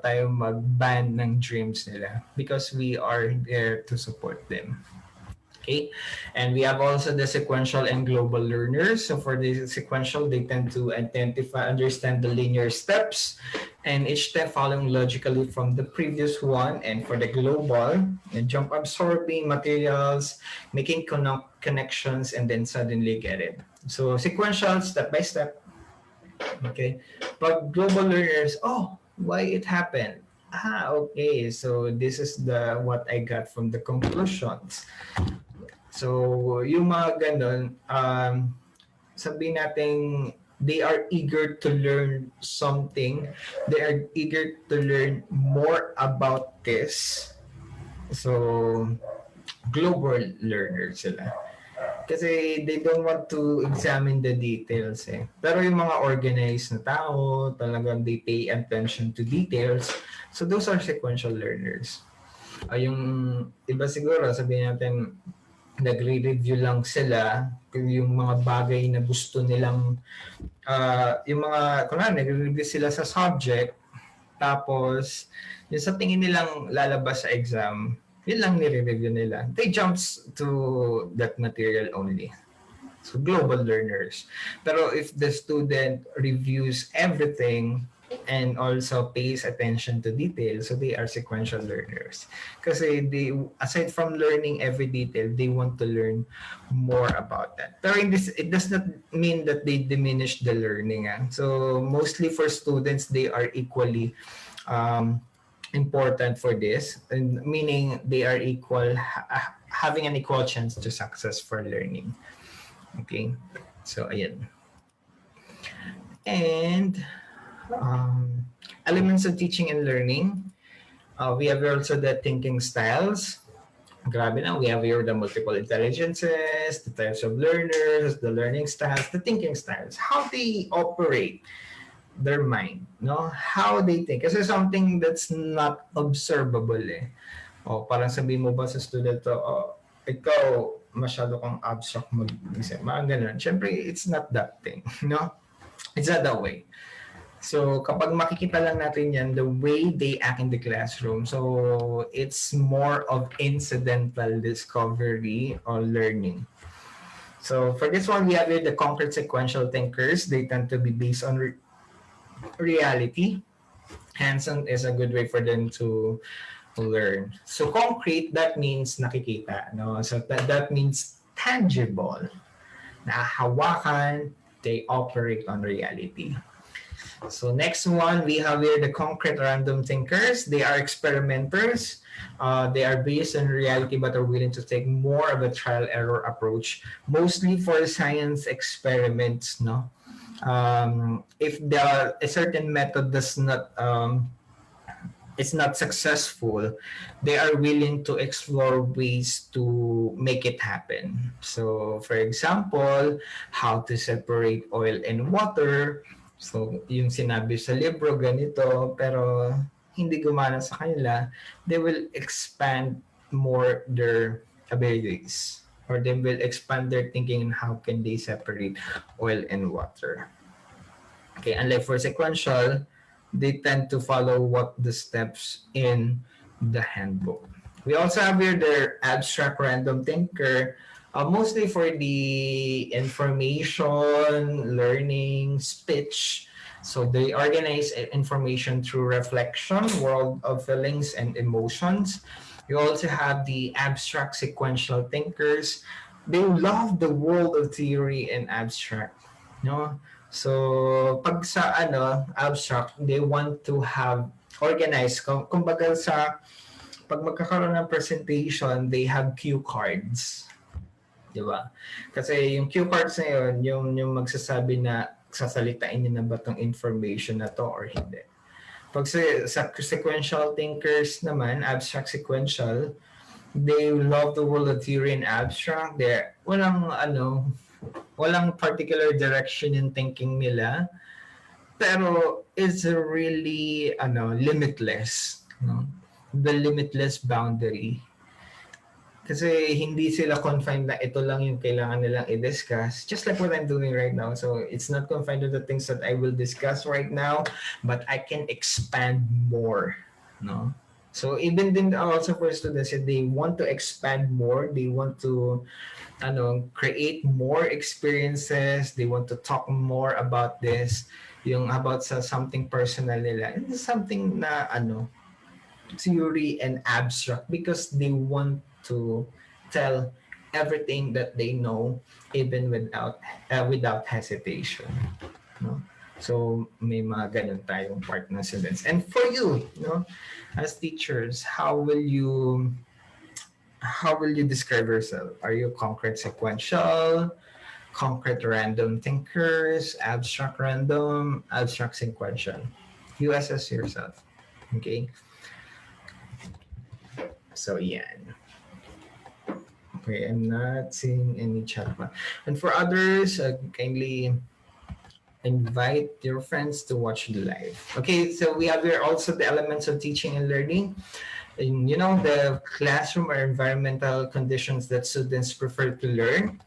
Speaker 1: tayo mag-ban ng dreams nila because we are there to support them. Okay? And we have also the sequential and global learners. So for the sequential, they tend to understand the linear steps, and each step following logically from the previous one. And for the global, jump absorbing materials, making connections, and then suddenly get it. So sequential, step by step. Okay. But global learners, why it happened? Okay. So this is the what I got from the conclusions. So yung mga ganun, sabihin natin, they are eager to learn something. They are eager to learn more about this. So global learners sila. Kasi they don't want to examine the details eh. Pero yung mga organized na tao, talagang they pay attention to details. So those are sequential learners. Yung iba siguro, sabihin natin, nagre-review lang sila yung mga bagay na gusto nilang, yung mga, kunwari, nagre-review sila sa subject, tapos, yung sa tingin nilang lalabas sa exam, yun lang nire-review nila. They jumps to that material only. So, global learners. Pero if the student reviews everything and also pays attention to details, so they are sequential learners. Kasi they, aside from learning every detail, they want to learn more about that. Pero it does not mean that they diminish the learning. So, mostly for students, they are equally important for this, and meaning they are having an equal chance to success for learning. Okay, so ayan. And elements of teaching and learning. We have also the thinking styles. Grabe na, we have here the multiple intelligences, the types of learners, the learning styles, the thinking styles, how they operate their mind, no? How they think. Kasi something that's not observable eh. Parang sabihin mo ba sa student to, ikaw, masyado kang abstract mag-isip. Mga ganun. Siyempre, it's not that thing, no? It's not that way. So, kapag makikita lang natin yan, the way they act in the classroom, so it's more of incidental discovery or learning. So, for this one, we have here the concrete sequential thinkers. They tend to be based on reality. Hands-on is a good way for them to learn. So concrete, that means nakikita, no? So that means tangible. Nahahawakan, they operate on reality. So next one, we have here the concrete random thinkers. They are experimenters. They are based on reality but are willing to take more of a trial error approach, mostly for science experiments, no? If a certain method does not is not successful, they are willing to explore ways to make it happen. So, for example, how to separate oil and water. So, yung sinabi sa libro, ganito, pero hindi gumana sa kanila, they will expand more their abilities, or they will expand their thinking on how can they separate oil and water. Okay, unlike for sequential, they tend to follow what the steps in the handbook. We also have here the abstract random thinker, mostly for the information, learning, speech. So they organize information through reflection, world of feelings and emotions. You also have the abstract sequential thinkers. They love the world of theory and abstract. No? So pag sa abstract, they want to have organized. Kumbaga sa pag magkakaroon ng presentation, they have cue cards. Di ba? Kasi yung cue cards na yun, yung magsasabi na sasalitain niyo na ba tong information na to or hindi. Pag sa sequential thinkers naman, abstract sequential, they love the world of theory and abstract. Walang particular direction in thinking nila, pero it's really limitless, no? The limitless boundary. Kasi hindi sila confined na ito lang yung kailangan nilang i-discuss. Just like what I'm doing right now. So it's not confined to the things that I will discuss right now, but I can expand more. No? So even then also for students, if they want to expand more, they want to create more experiences, they want to talk more about this, yung about sa something personal nila. It's something na theory and abstract because they want to tell everything that they know even without hesitation, no? So may mga ganun tayong part ng students. And for you, as teachers, how will you describe yourself? Are you concrete sequential, concrete random thinkers, abstract random, abstract sequential? You assess yourself. Okay? So, yan. Okay, I'm not seeing any chat. And for others, kindly invite your friends to watch the live. Okay, so we have here also the elements of teaching and learning. And, the classroom or environmental conditions that students prefer to learn.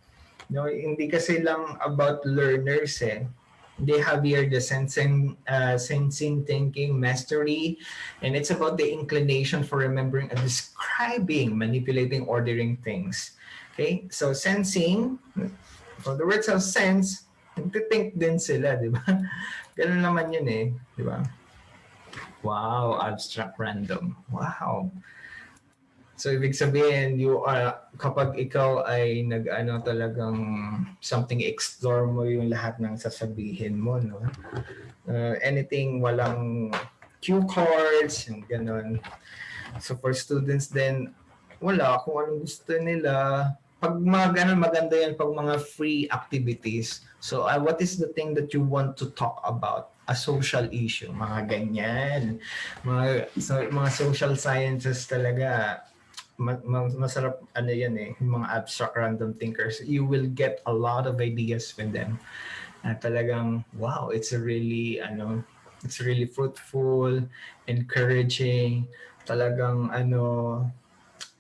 Speaker 1: Hindi kasi lang about learners eh. They have here the sensing, thinking, mastery, and it's about the inclination for remembering and describing, manipulating, ordering things. Okay, so sensing, so the words of sense, nagtitink din sila, di ba? Ganun naman yun eh, di ba? Wow, abstract random. Wow. So, ibig sabihin, kapag ikaw ay talagang something explore mo yung lahat ng sasabihin mo, no? Anything walang cue cards, yung ganun. So, for students then, wala kung anong gusto nila. Pag mga ganun, maganda yan pag mga free activities. So, what is the thing that you want to talk about? A social issue, mga ganyan. Mga social sciences talaga, masarap yan eh, yung mga abstract random thinkers. You will get a lot of ideas with them. Talagang, wow, it's really fruitful, encouraging, talagang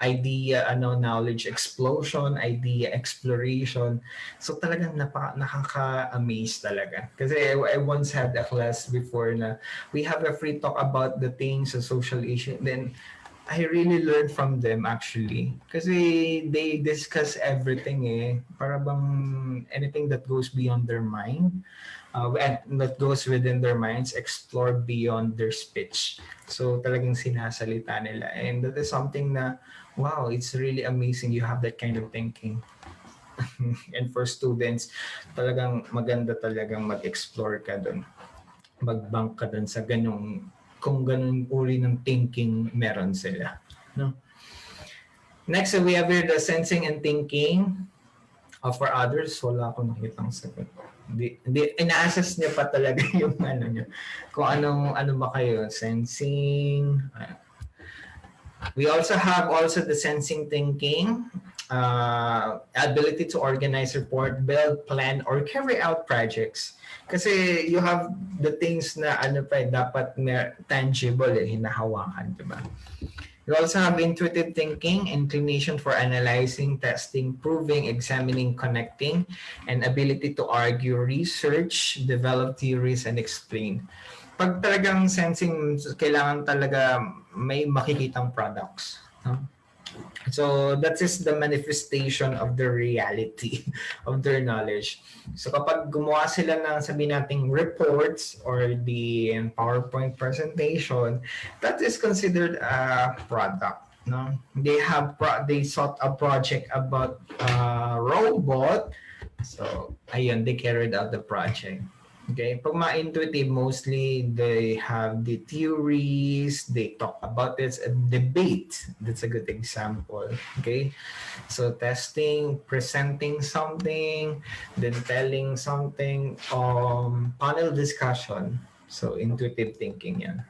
Speaker 1: idea, knowledge explosion, idea exploration. So talagang nakaka-amaze talaga. Kasi I once had a class before na we have a free talk about the things, the social issue. Then I really learned from them actually. Kasi they discuss everything eh. Para bang anything that goes beyond their mind. And that goes within their minds, explore beyond their speech. So talagang sinasalita nila. And that is something na, wow, it's really amazing you have that kind of thinking. And for students, talagang maganda talagang mag-explore ka dun. Mag-bank ka dun sa kung ganun uri ng thinking meron sila. No? Next, we have here the sensing and thinking. For others, wala akong nakitang sagot. Ina-assess niya pa talaga yung niyo. Kung ano ba kayo, sensing. We also have the sensing thinking, ability to organize, report, build, plan, or carry out projects. Kasi you have the things na dapat tangible hinahawakan, diba? You also have intuitive thinking, inclination for analyzing, testing, proving, examining, connecting, and ability to argue, research, develop theories, and explain. Pag talagang sensing, kailangan talaga may makikitang products. No? So that is the manifestation of the reality of their knowledge. So kapag gumawa sila ng sabi nating reports or the PowerPoint presentation, that is considered a product. No, they sought a project about a robot. So ayun, they carried out the project. Okay, pag ma-intuitive, mostly they have the theories, they talk about it, a debate. That's a good example. Okay, so testing, presenting something, then telling something, panel discussion. So intuitive thinking yan.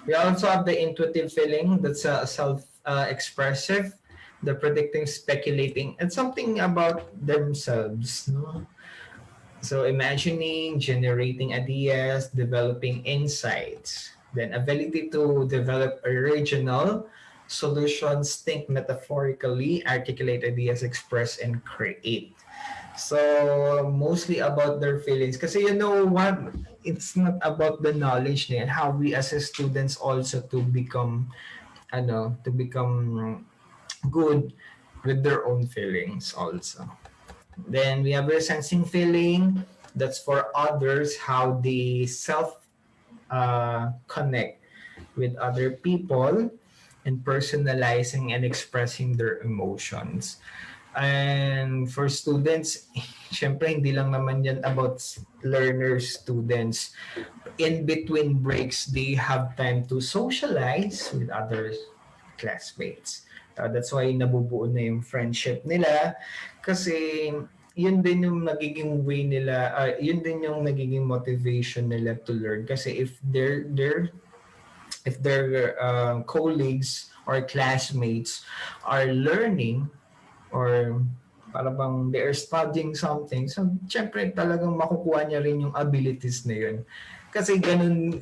Speaker 1: We also have the intuitive feeling, that's self-expressive, the predicting, speculating, and something about themselves. No? So imagining, generating ideas, developing insights, then ability to develop original solutions, think metaphorically, articulate ideas, express, and create. So mostly about their feelings. Kasi you know what? It's not about the knowledge and how we as students also to become to become good with their own feelings also. Then we have sensing feeling. That's for others, how they self connect with other people and personalizing and expressing their emotions. And for students, syempre hindi lang naman yan about learners, students. In between breaks, they have time to socialize with other classmates. That's why nabubuo na yung friendship nila kasi yun din yung nagiging way nila, yun din yung nagiging motivation nila to learn kasi if their colleagues or classmates are learning or para bang they are studying something, so syempre talagang makukuha niya rin yung abilities na yun. Kasi ganun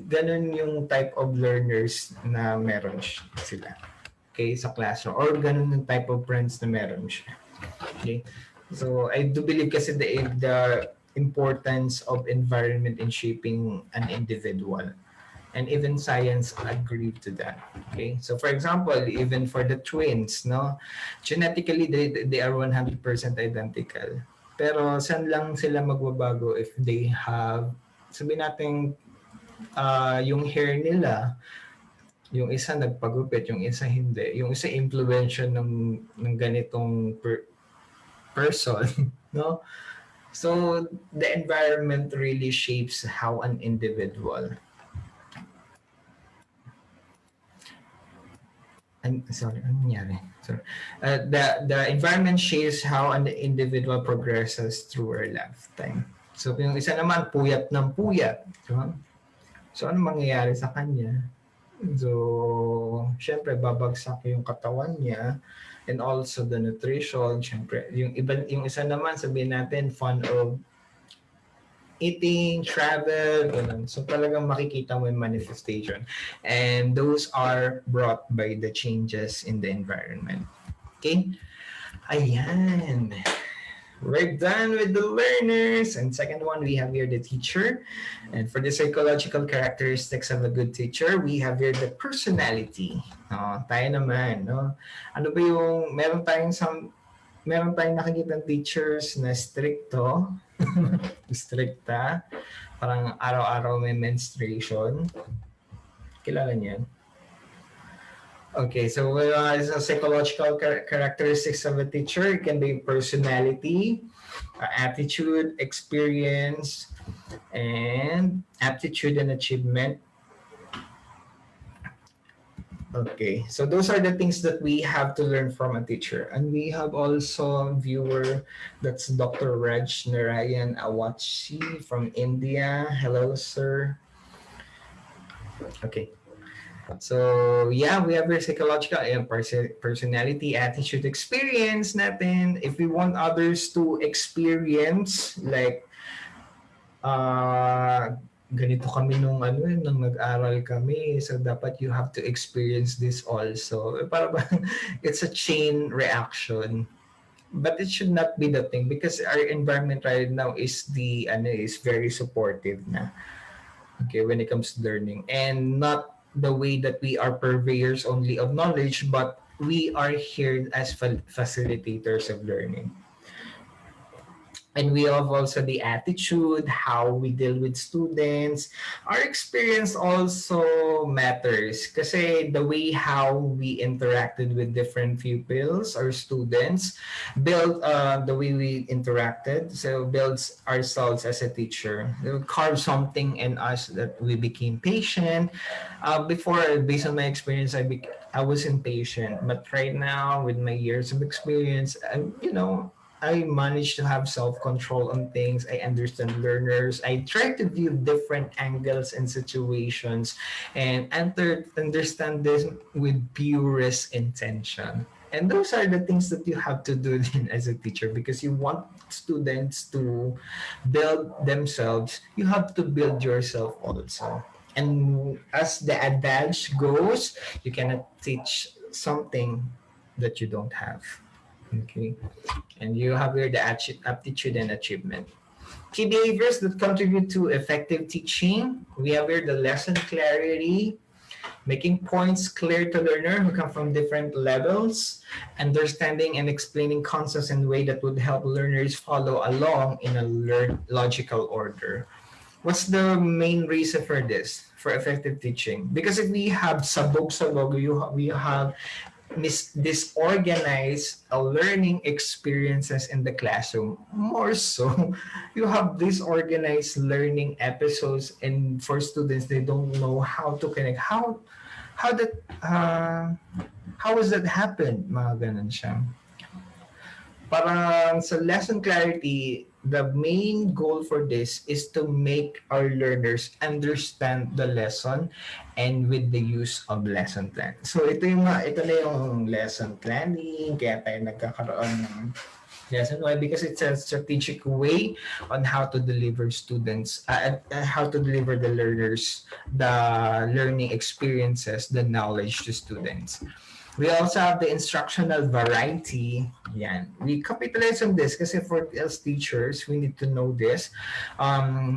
Speaker 1: yung type of learners na meron sila. Okay, sa classroom. Or ganun yung type of friends na meron siya. Okay? So, I do believe kasi the importance of environment in shaping an individual. And even science agreed to that. Okay, so for example, even for the twins, no, genetically they are 100% identical. Pero saan lang sila magbabago if they have, sabi natin, yung hair nila, yung isa nagpagupit, yung isa hindi. Yung isa influential ng ganitong person, no? So the environment really shapes how an individual. Sorry, ano nangyari? Sorry. The environment shapes how an individual progresses through her lifetime. So yung isa naman, puyat ng puyat. Diba? So ano mangyayari sa kanya? So, syempre, babagsak yung katawan niya and also the nutrition. Syempre, yung isa naman, sabihin natin, fun of eating, travel, ganun. So talagang makikita mo yung manifestation. And those are brought by the changes in the environment. Okay? Ayan. We're done with the learners. And second one, we have here the teacher. And for the psychological characteristics of a good teacher, we have here the personality. Tayo naman, no? Ano ba yung, meron tayong nakikita teachers na stricto, stricta, parang araw-araw may menstruation. Kilala niyan? Okay, so psychological characteristics of a teacher can be personality, attitude, experience, and aptitude and achievement. Okay, so those are the things that we have to learn from a teacher. And we have also a viewer, that's Dr. Raj Narayan Awachi from India. Hello, sir. Okay. So, yeah, we have your psychological personality, attitude, experience natin. If we want others to experience, like, ganito kami nung nag-aral kami, so dapat you have to experience this also. Para bang it's a chain reaction. But it should not be the thing because our environment right now is is very supportive na. Okay, when it comes to learning and not the way that we are purveyors only of knowledge, but we are here as facilitators of learning. And we have also the attitude, how we deal with students. Our experience also matters kasi the way how we interacted with different pupils or students build the way we interacted, so builds ourselves as a teacher. It will carve something in us that we became patient. Before, based on my experience, I was impatient, but right now with my years of experience, I manage to have self-control on things. I understand learners. I try to view different angles and situations and understand this with purest intention. And those are the things that you have to do then as a teacher, because you want students to build themselves. You have to build yourself also. And as the adage goes, you cannot teach something that you don't have. Okay. And you have here the aptitude and achievement. Key behaviors that contribute to effective teaching. We have here the lesson clarity, making points clear to learner who come from different levels, understanding and explaining concepts in a way that would help learners follow along in a logical order. What's the main reason for this? For effective teaching? Because if we have sabog-sabog, we have disorganized learning experiences in the classroom. More so, you have disorganized learning episodes, and for students, they don't know how to connect. How that how was that happen? Mga ganun siya. Parang sa lesson clarity, the main goal for this is to make our learners understand the lesson and with the use of lesson plan. So ito na yung lesson planning, kaya tayo nagkakaroon ng lesson. Why? Because it's a strategic way on how to deliver how to deliver the learners the learning experiences, the knowledge to students. We also have the instructional variety. Yan. We capitalize on this kasi for us teachers, we need to know this.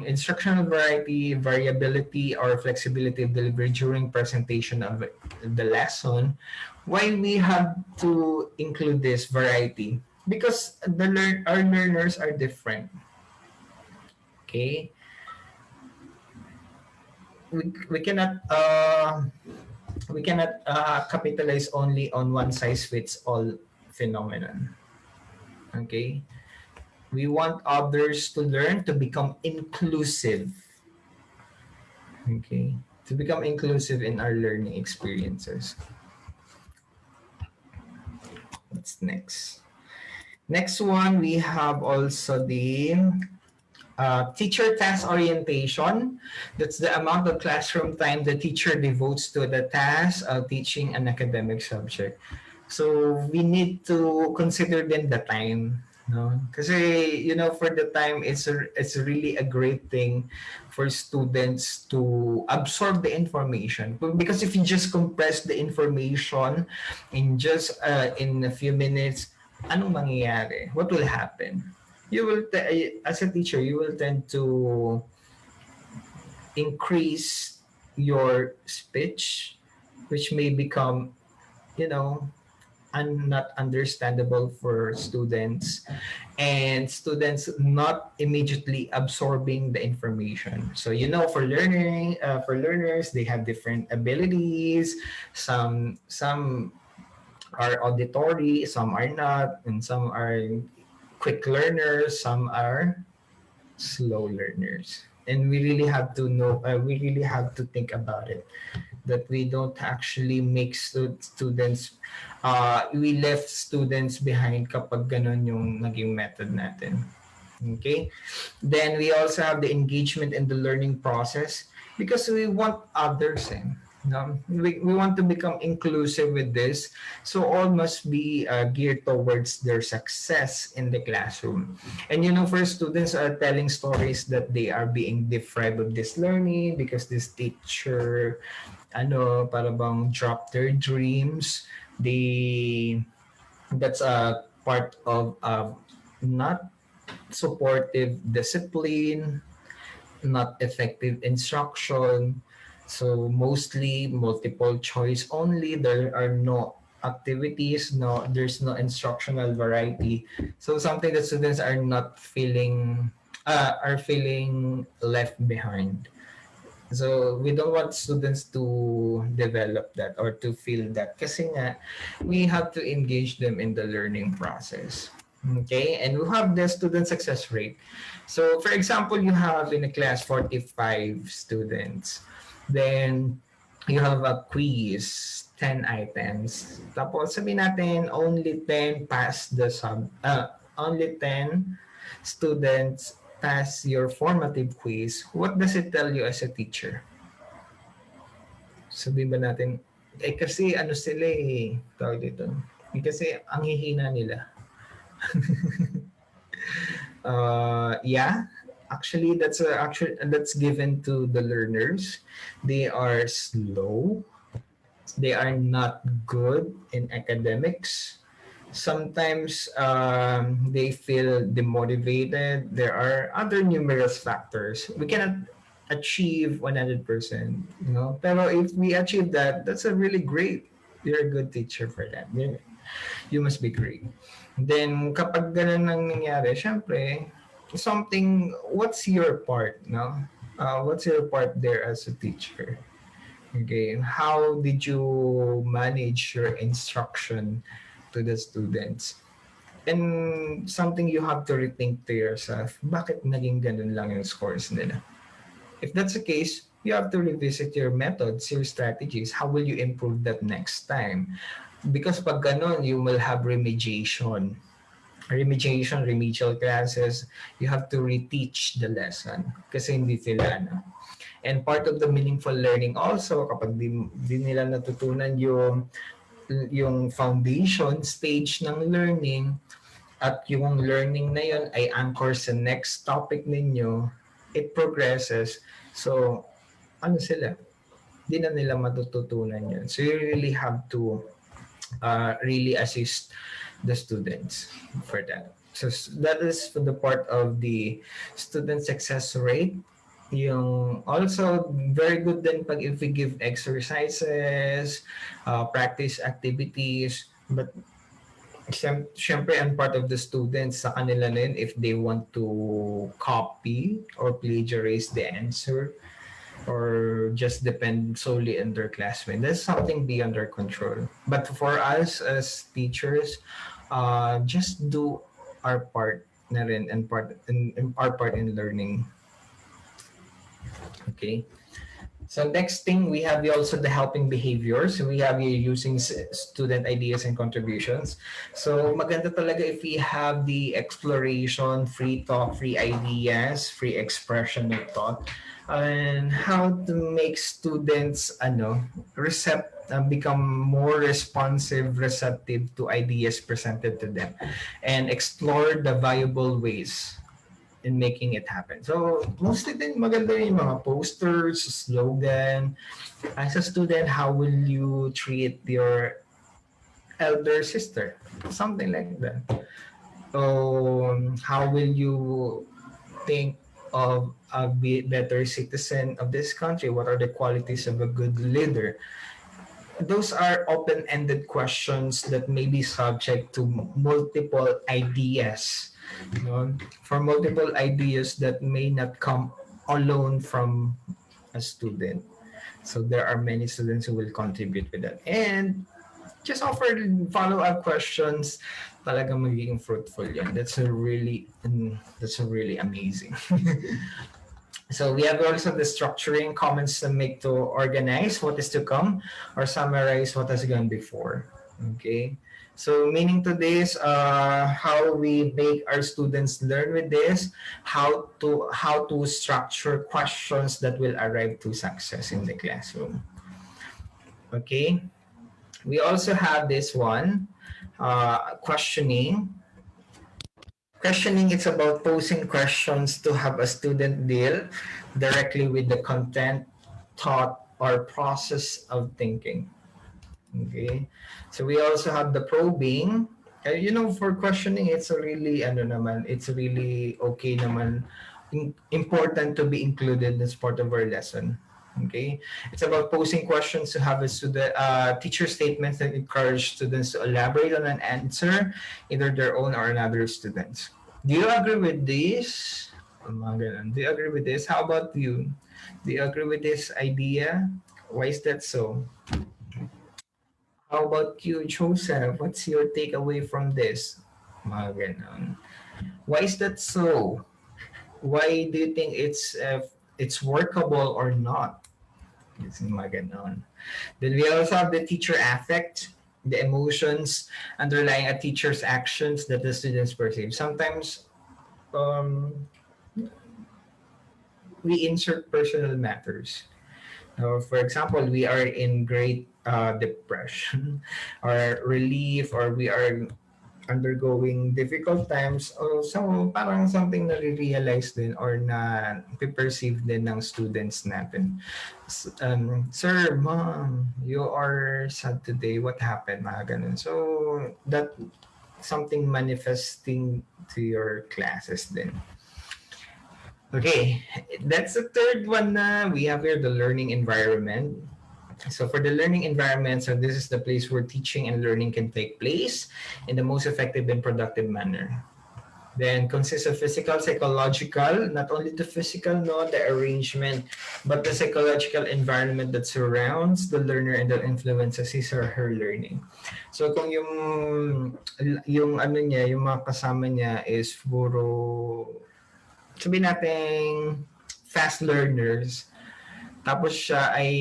Speaker 1: Instructional variety, variability, or flexibility of delivery during presentation of the lesson. Why we have to include this variety? Because our learners are different. Okay? We cannot capitalize only on one size fits all phenomenon. Okay, we want others to learn to become inclusive. Okay, to become inclusive in our learning experiences. What's next? Next one, we have also the teacher task orientation. That's the amount of classroom time the teacher devotes to the task of teaching an academic subject. So we need to consider then the time. No? Kasi, for the time, it's really a great thing for students to absorb the information. Because if you just compress the information in just in a few minutes, anong mangyayari? What will happen? As a teacher, you will tend to increase your speech, which may become, you know, not understandable for students, and students not immediately absorbing the information. So for learners, they have different abilities. Some are auditory, some are not, and some are quick learners, some are slow learners. And we really have to know, we really have to think about it, that we don't actually make students, we left students behind kapag ganun yung naging method natin. Okay? Then we also have the engagement in the learning process, because we want others, we want to become inclusive with this. So all must be geared towards their success in the classroom. And for students are telling stories that they are being deprived of this learning because this teacher, para bang drop their dreams. That's a part of not supportive discipline, not effective instruction. So mostly multiple choice only. There are no activities, there's no instructional variety. So something that students are not feeling are feeling left behind. So we don't want students to develop that or to feel that kasi nga we have to engage them in the learning process. Okay, and we have the student success rate. So for example, you have in a class 45 students. Then you have a quiz, 10 items. Tapos sabihin natin only 10 pass the only 10 students pass your formative quiz. What does it tell you as a teacher? Sabihin ba natin, kasi ano sila tawag dito. Kasi ang hihina nila. Yeah, actually that's given to the learners. They are slow. They are not good in academics. Sometimes they feel demotivated. There are other numerous factors. We cannot achieve 100%, Pero if we achieve that, that's a really great. You're a good teacher for that. You must be great. Then kapag ganun ang nangyari, syempre, what's your part, no? What's your part there as a teacher? Okay, how did you manage your instruction to the students? And something you have to rethink to yourself, bakit naging ganun lang yung scores nila? If that's the case, you have to revisit your methods, your strategies. How will you improve that next time? Because pag ganun, you will have remedial classes. You have to reteach the lesson kasi hindi sila And part of the meaningful learning also, kapag di nila natutunan yung foundation stage ng learning at yung learning na yun ay anchor sa next topic ninyo, it progresses. So, ano sila? Di na nila matututunan yun. So, you really have to really assist the students for that. So, that is for the part of the student success rate. Yung also very good din pag if we give exercises, practice activities, but syempre and part of the students sa kanila na yun if they want to copy or plagiarize the answer or just depend solely on their classmate. That's something beyond our control. But for us as teachers, just do our part na rin and our part in learning. Okay. So next thing, we have also the helping behavior. So we have you using student ideas and contributions. So maganda talaga if we have the exploration, free talk, free ideas, free expression of thought, and how to make students become more responsive, receptive to ideas presented to them, and explore the viable ways in making it happen. So, mostly din maganda yung mga posters, slogan. As a student, how will you treat your elder sister? Something like that. So, how will you think of a better citizen of this country? What are the qualities of a good leader? Those are open-ended questions that may be subject to multiple ideas. For multiple ideas that may not come alone from a student. So there are many students who will contribute with that. And just offer follow-up questions. Talagang magiging fruitful yan. That's a really amazing. So we have also the structuring comments to make to organize what is to come or summarize what has gone before. Okay. So meaning to this, how we make our students learn with this, how to structure questions that will arrive to success in the classroom. Okay. We also have this one, questioning. Questioning, it's about posing questions to have a student deal directly with the content, thought, or process of thinking. Okay. So we also have the probing. For questioning, it's it's really okay naman, important to be included as part of our lesson. Okay, it's about posing questions to have a student teacher statements that encourage students to elaborate on an answer, either their own or another students. Do you agree with this? Mga ganun. Do you agree with this? How about you? Do you agree with this idea? Why is that so? How about you, Joseph? What's your takeaway from this? Mga ganun. Why is that so? Why do you think it's workable or not? It's mga ganon. Then we also have the teacher affect, the emotions underlying a teacher's actions that the students perceive. Sometimes um, we insert personal matters. For example, we are in great depression or relief, or we are undergoing difficult times. So parang something na realize din or na perceive din ng students natin. Sir, ma'am, you are sad today. What happened? Mga ganun. So that something manifesting to your classes din. Okay, that's the third one na we have here, the learning environment. So for the learning environment, so this is the place where teaching and learning can take place in the most effective and productive manner. Then consists of physical, psychological, not only the physical, no, the arrangement, but the psychological environment that surrounds the learner and that influences his or her learning. So kung yung ano niya, yung mga kasama niya is puro, sabihin natin, fast learners, tapos siya ay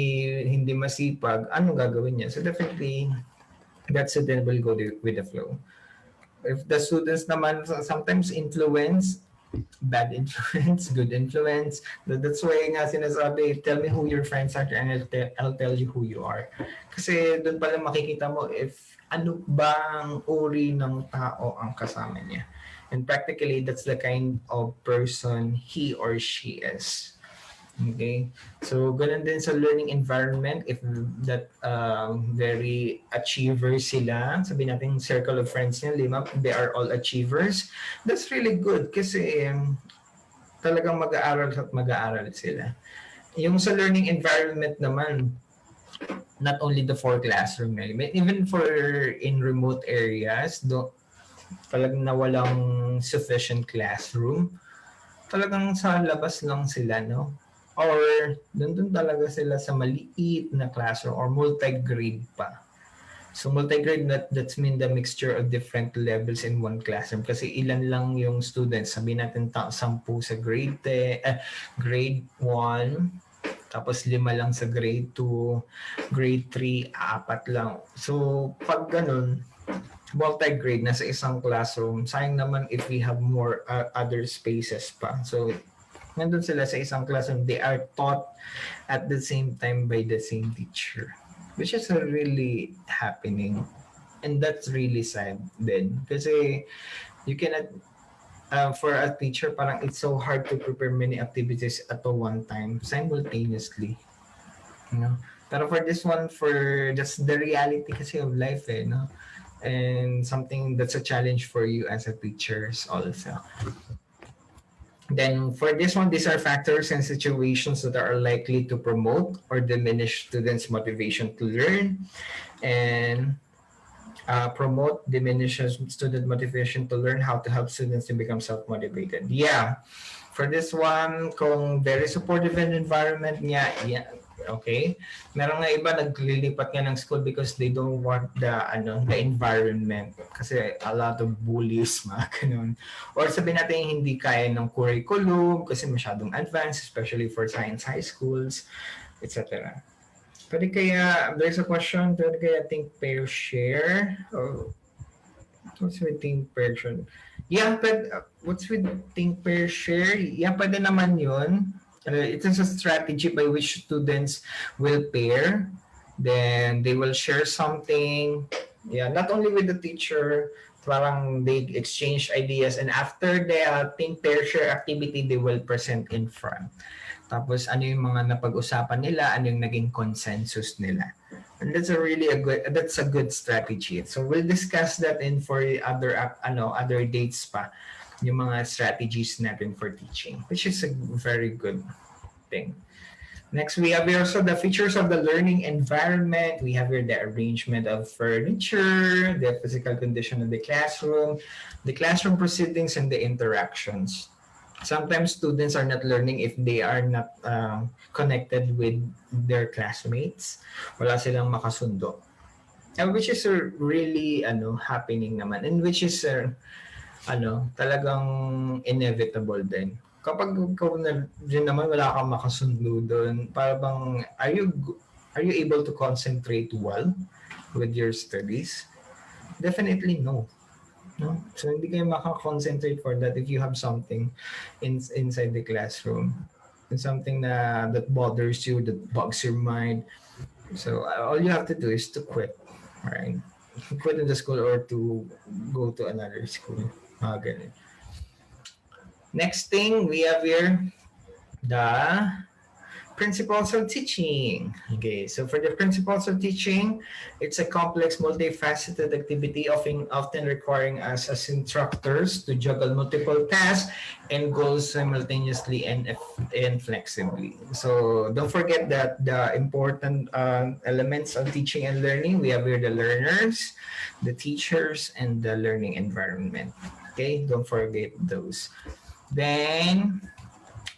Speaker 1: hindi masipag, anong gagawin niya? So definitely, that student will go with the flow. If the students naman sometimes influence, bad influence, good influence, that's why nga sinasabi, tell me who your friends are and I'll tell you who you are. Kasi doon pala makikita mo if ano bang uri ng tao ang kasama niya. And practically, that's the kind of person he or she is. Okay, so ganun din sa learning environment. If that very achievers sila, sabi natin circle of friends niya, lima, they are all achievers, that's really good kasi talagang mag-aaral at mag-aaral sila. Yung sa learning environment naman, not only the four classroom, even for in remote areas, talagang nawalang sufficient classroom, talagang sa labas lang sila, no? Or doon talaga sila sa maliit na classroom or multi-grade pa. So multi-grade, that's mean the mixture of different levels in one classroom. Kasi ilan lang yung students. Sabihin natin 10 sa grade 1, tapos 5 lang sa grade 2, grade 3, 4 lang. So pag ganun, multi-grade na sa isang classroom, sayang naman if we have more other spaces pa. So nandun sila sa isang classroom, they are taught at the same time by the same teacher, which is really happening, and that's really sad then kasi you cannot for a teacher, parang it's so hard to prepare many activities at one time simultaneously, you know. Pero for this one, for just the reality kasi of life, no, and something that's a challenge for you as a teachers also. Then for this one, these are factors and situations that are likely to promote or diminish students' motivation to learn, and promote diminishes student motivation to learn, how to help students to become self-motivated. Yeah, for this one, kung very supportive an environment niya, yeah, okay. Meron nga iba naglilipat nga ng school because they don't want the environment kasi a lot of bullies, mga ganun. Or sabihin natin hindi kaya ng curriculum kasi masyadong advanced, especially for science high schools, etc. Pwede kaya, there's a question, pwede kaya think, pair, share? Or what's with think, pair, share? Yeah, but what's with think, pair, share? Yeah, pwede naman yun. It is a strategy by which students will pair, then they will share something. Yeah, not only with the teacher, parang they exchange ideas, and after the think, pair, share activity, they will present in front. Tapos ano yung mga napag-usapan nila, ano yung naging consensus nila. And that's a good strategy. So we'll discuss that in for other dates pa, yung mga strategies natin for teaching, which is a very good thing. Next, we have here also the features of the learning environment. We have here the arrangement of furniture, the physical condition of the classroom proceedings, and the interactions. Sometimes students are not learning if they are not connected with their classmates. Wala silang makasundo. Which is really happening naman, and which is talagang inevitable din. Kapag ikaw na din naman wala kang makasundo doon, para bang are you able to concentrate well with your studies? Definitely no. No? So hindi kayo makakoncentrate for that if you have something inside the classroom. And something that bothers you, that bugs your mind. So all you have to do is to quit, right? Quit in the school or to go to another school. Ganun. Next thing we have here, the principles of teaching. Okay, so for the principles of teaching, it's a complex, multifaceted activity often requiring us as instructors to juggle multiple tasks and goals simultaneously and flexibly. So don't forget that the important elements of teaching and learning, we have here the learners, the teachers, and the learning environment. Okay, don't forget those. Then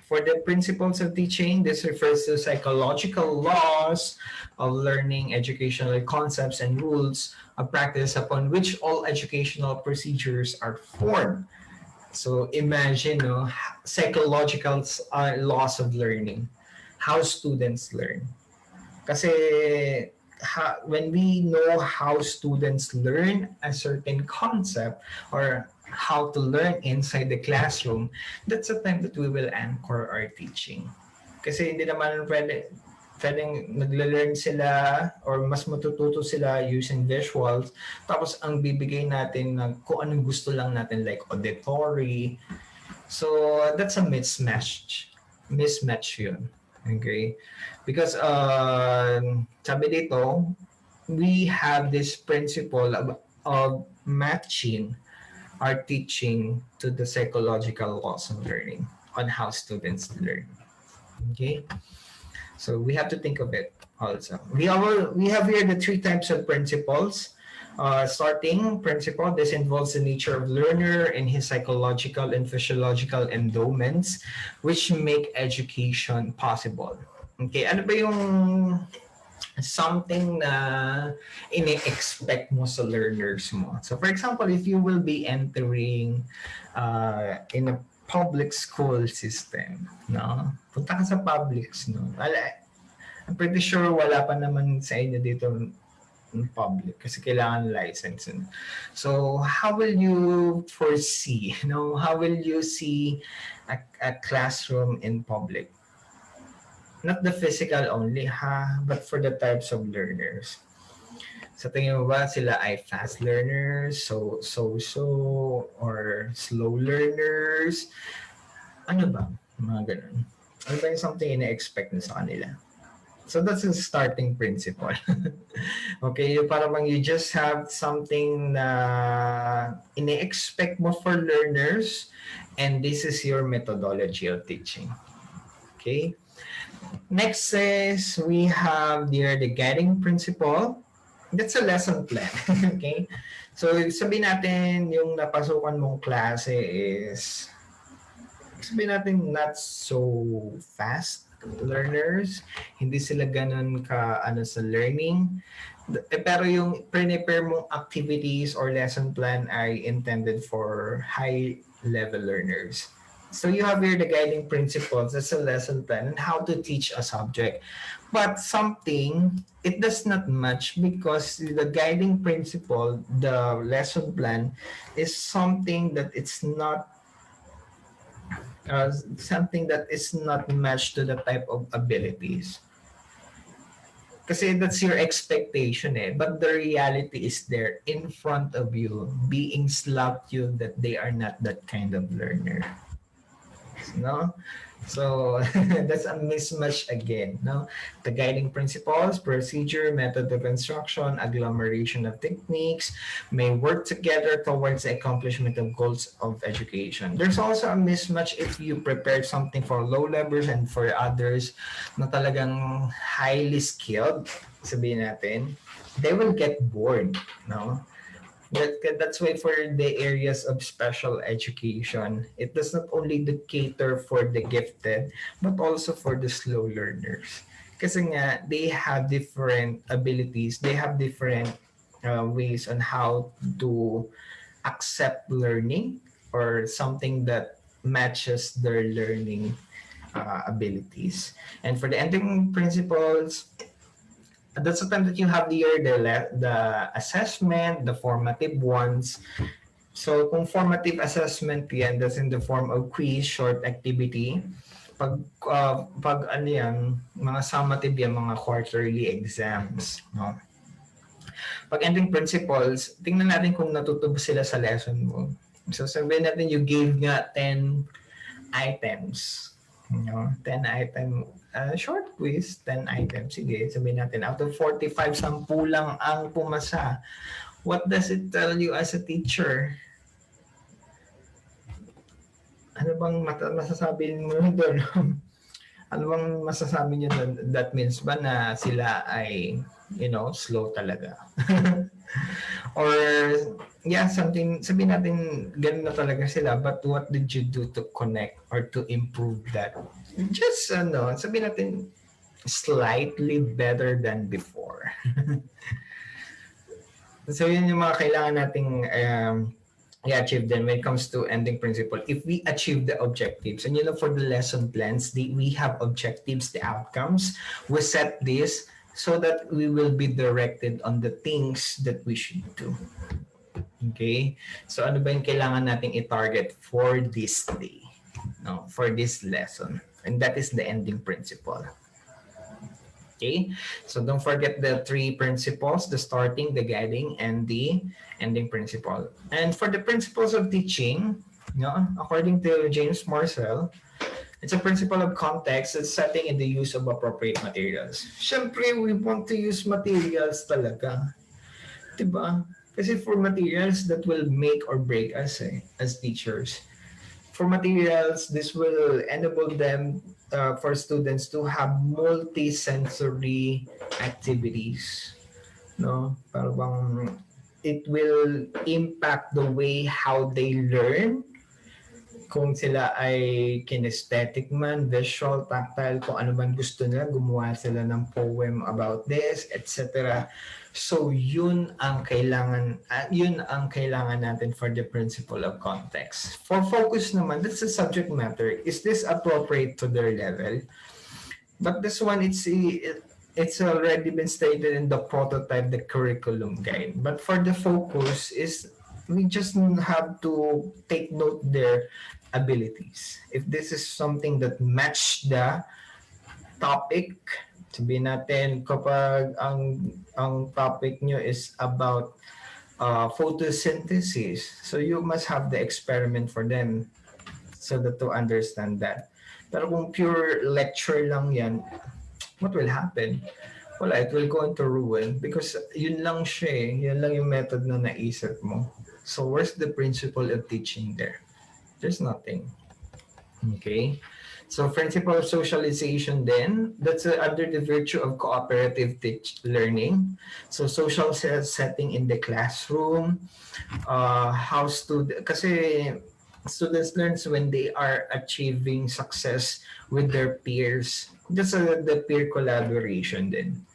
Speaker 1: for the principles of teaching, this refers to psychological laws of learning, educational concepts, and rules of practice upon which all educational procedures are formed. So imagine psychological laws of learning, how students learn. Kasi when we know how students learn a certain concept or how to learn inside the classroom, that's the time that we will anchor our teaching. Kasi hindi naman pwedeng nagle-learn sila or mas matututo sila using visuals, tapos ang bibigay natin ng kung anong gusto lang natin like auditory. So that's a mismatch. Mismatch yun. Okay? Because sabi dito, we have this principle of matching our teaching to the psychological laws of learning on how students learn. Okay? So we have to think of it also. We have here the three types of principles. Starting principle, this involves the nature of learner and his psychological and physiological endowments which make education possible. Okay, ano ba yung something na ini-expect mo sa learners mo? So for example, if you will be entering in a public school system, no? Punta ka sa public, no? I'm pretty sure wala pa naman sa inyo dito in public kasi kailangan license. So how will you foresee, how will you see a classroom in public? Not the physical only, but for the types of learners. Sa tingin mo ba sila ay fast learners, so or slow learners? Ano ba? Mga ganun. Ano ba yung something ina-expect na sa kanila? So that's the starting principle. Okay, para bang you just have something na ina-expect mo for learners and this is your methodology of teaching. Okay? Next is we have here the guiding principle. That's a lesson plan. Okay? So sabihin natin yung napasukan mong klase is sabihin natin not so fast learners, hindi sila ganun ka sa learning. Pero yung prepare mong activities or lesson plan ay intended for high level learners. So you have here the guiding principles, that's a lesson plan and how to teach a subject. But something, it does not match because the guiding principle, the lesson plan, is something that it's not something that is not matched to the type of abilities. Kasi that's your expectation but the reality is there in front of you, being slapped you that they are not that kind of learner. No? So that's a mismatch again. No, the guiding principles, procedure, method of instruction, agglomeration of techniques may work together towards the accomplishment of goals of education. There's also a mismatch if you prepare something for low levels and for others na talagang highly skilled, sabihin natin, they will get bored. No, that's why for the areas of special education, it does not only cater for the gifted, but also for the slow learners. Kasi nga, they have different abilities, they have different ways on how to accept learning or something that matches their learning abilities. And for the ending principles, that's the time that you have the assessment, the formative ones. So kung formative assessment yan, that's in the form of quiz, short activity. Pag ano yan, mga summative yan, mga quarterly exams. No? Pag ending principles, tingnan natin kung natuto ba sila sa lesson mo. So sabihin natin you gave nga 10 items. No? 10 item short quiz, 10 items. Sige, sabihin natin out of 45, 10 lang ang pumasa. What does it tell you as a teacher? Ano bang masasabi mo doon? Ano bang masasabi niyo doon? That means ba na sila ay, slow talaga? Or, yeah, something, sabihin natin, ganun na talaga sila, but what did you do to connect or to improve that? Just, sabihin natin, slightly better than before. So, yun yung mga kailangan nating i-achieve then when it comes to ending principle. If we achieve the objectives, and for the lesson plans, we have objectives, the outcomes. We set this so that we will be directed on the things that we should do. Okay? So ano ba yung kailangan nating i-target for this day? No, for this lesson. And that is the ending principle. Okay? So don't forget the three principles, the starting, the guiding, and the ending principle. And for the principles of teaching, according to James Marcel, it's a principle of context, it's setting and the use of appropriate materials. Siyempre, we want to use materials talaga. Diba? Kasi for materials that will make or break us as teachers. For materials, this will enable them for students to have multi-sensory activities. No? Parang it will impact the way how they learn. Kung sila ay kinesthetic man, visual, tactile, kung ano man gusto nila, gumawa sila ng poem about this, etc. So yun ang kailangan natin for the principle of context. For focus naman, that's the subject matter. Is this appropriate to their level? But this one, it's already been stated in the prototype, the curriculum guide. But for the focus is we just have to take note their abilities. If this is something that match the topic, sabihin natin kapag ang topic nyo is about photosynthesis, so you must have the experiment for them so that to understand that. Pero kung pure lecture lang yan, what will happen? Wala, it will go into ruin because yun lang siya yun lang yung method na naisip mo. So where's the principle of teaching there? There's nothing. Okay? So principle of socialization then, that's under the virtue of cooperative learning. So social setting in the classroom, kasi students learn when they are achieving success with their peers. That's the peer collaboration then.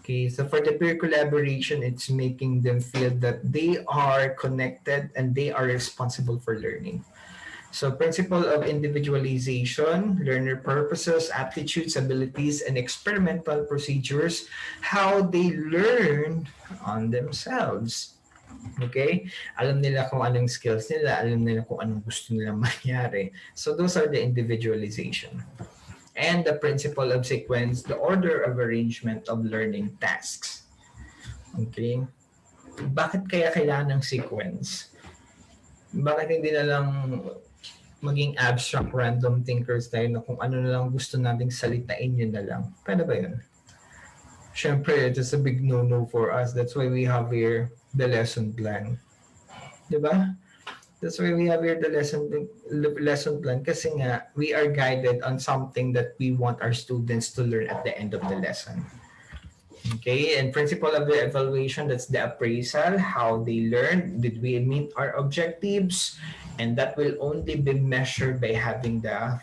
Speaker 1: Okay, so for the peer collaboration, it's making them feel that they are connected and they are responsible for learning. So principle of individualization, learner purposes, aptitudes, abilities, and experimental procedures, how they learn on themselves. Okay? Alam nila kung anong skills nila, alam nila kung anong gusto nila mangyari. So those are the individualization. And the principle of sequence, the order of arrangement of learning tasks. Okay? Bakit kaya kailangan ng sequence? Bakit hindi na lang maging abstract random thinkers tayo na kung ano na lang gusto nating salitain yun na lang. Pwede ba yun? Siyempre, it is a big no-no for us. That's why we have here the lesson plan. Diba? That's why we have here the lesson plan kasi nga we are guided on something that we want our students to learn at the end of the lesson. Okay, and principle of the evaluation, that's the appraisal, how they learn, did we meet our objectives, and that will only be measured by having the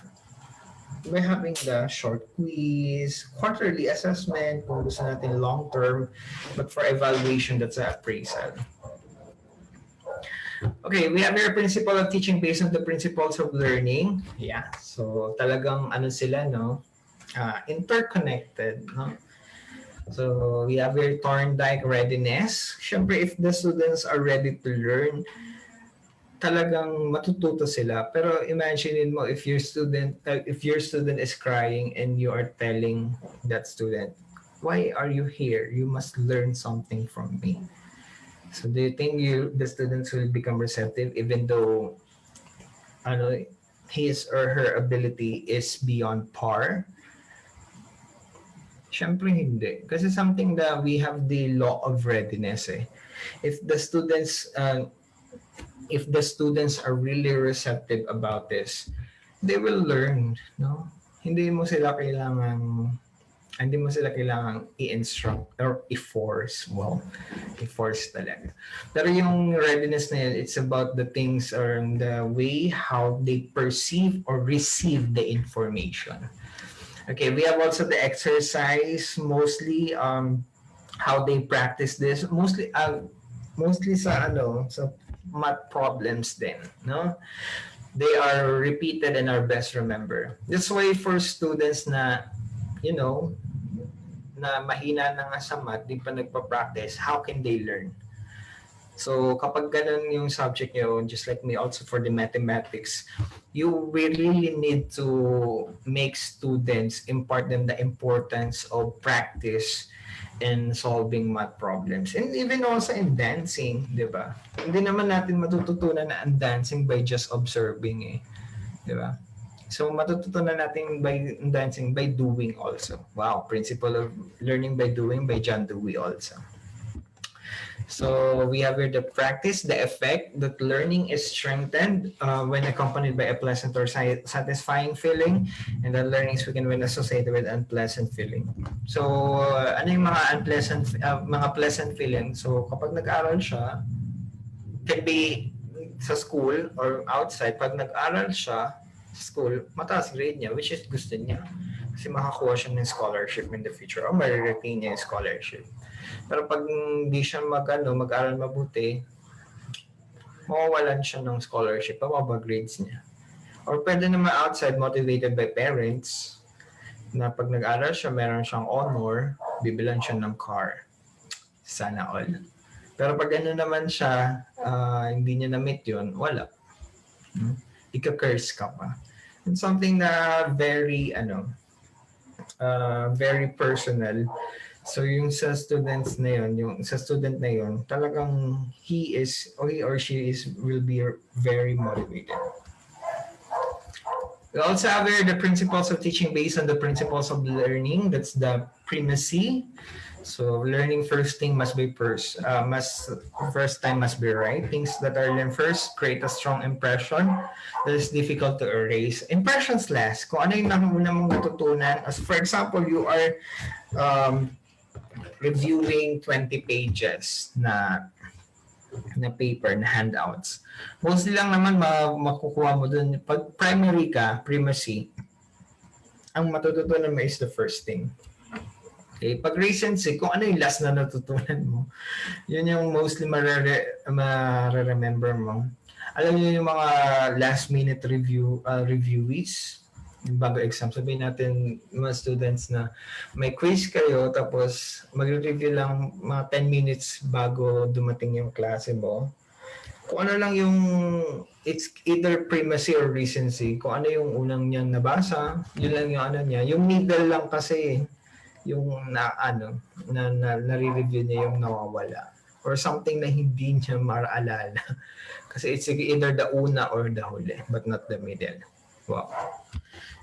Speaker 1: short quiz, quarterly assessment, kung gusto natin long term, but for evaluation, that's the appraisal. Okay, we have your principle of teaching based on the principles of learning. Yeah, so talagang ano sila, no? Interconnected, no? So we have your Thorndike readiness. Siyempre, if the students are ready to learn, talagang matututo sila. Pero imagine mo if your student is crying and you are telling that student, why are you here? You must learn something from me. So do you think the students will become receptive even though his or her ability is beyond par? Siyempre hindi. Kasi something that we have the law of readiness eh. If the students are really receptive about this, they will learn, no? Hindi mo sila kailangan i-instruct or i-force. Well, i-force talaga. Pero yung readiness na yun, it's about the things or the way how they perceive or receive the information. Okay, we have also the exercise, mostly how they practice this, mostly sa math problems din, no? They are repeated and are best remember. That's why for students na na mahina na nga sa math, di pa nagpa-practice, how can they learn? So kapag ganun yung subject nyo, just like me also for the mathematics, you really need to make students impart them the importance of practice in solving math problems. And even also in dancing, di ba? Hindi naman natin matututunan na ang dancing by just observing eh. Di ba? So matututunan natin by dancing by doing also. Wow, principle of learning by doing by John Dewey also. So we have here the practice, the effect that learning is strengthened when accompanied by a pleasant or satisfying feeling, and that learning is weakened when associated with unpleasant feeling. So ano yung mga pleasant feeling? So kapag nag-aral siya, can be sa school or outside, pag nag-aral siya sa school, mataas grade niya, which is gusto niya. Kasi makakuha siya ng scholarship in the future or ma-retain niya yung scholarship. Pero pag hindi siya mag-aral mabuti, mawawalan siya ng scholarship, mababa grades niya. Or pwede naman outside, motivated by parents, na pag nag-aral siya, meron siyang honor, bibilan siya ng car. Sana all. Pero pag naman siya, hindi niya na-meet yun, wala. Ika-curse ka pa. It's something na very personal. So yung sa students na yun, talagang he or she will be very motivated. We also have here the principles of teaching based on the principles of learning. That's the primacy. So learning first time must be right. Things that are learned first create a strong impression that is difficult to erase. Impressions last. Kung ano yung una mong natutunan. As for example, you are reviewing 20 pages na paper, na handouts. Mostly lang naman makukuha mo dun. Pag primacy, ang matututunan mo is the first thing. Okay, pag recency, kung ano yung last na natutunan mo, yun yung mostly remember mo. Alam niyo yung mga last minute reviewees, bago exam, sabihin natin mga students na may quiz kayo tapos magre-review lang mga 10 minutes bago dumating yung klase mo. Kung ano lang yung, it's either primacy or recency, kung ano yung unang niyang nabasa, yun lang yung niya. Yung middle lang kasi, yung na-review niya yung nawawala. or something na hindi niya maalala. Kasi it's either the una or the huli, but not the middle. Wow.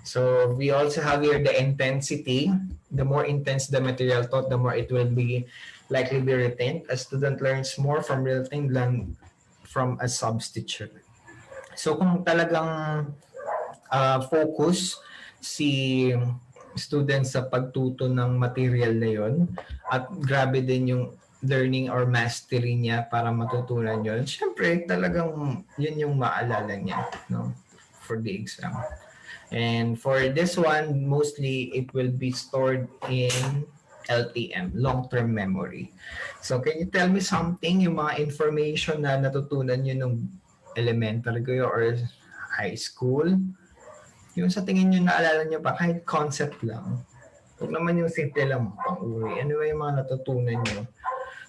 Speaker 1: So we also have here the intensity. The more intense the material taught, the more it will be likely be retained. A student learns more from real thing than from a substitute. So kung talagang focus si student sa pagtuto ng material na yon at grabe din yung learning or mastery niya para matutunan yon, syempre talagang yun yung maalala niya, no, for the exam. And for this one, mostly it will be stored in LTM, long-term memory. So can you tell me something, yung mga information na natutunan nyo nung elementary kayo or high school? Yung sa tingin nyo naalala nyo pa, kahit concept lang. Huwag naman yung simple lang pang-uri. Ano ba yung mga natutunan nyo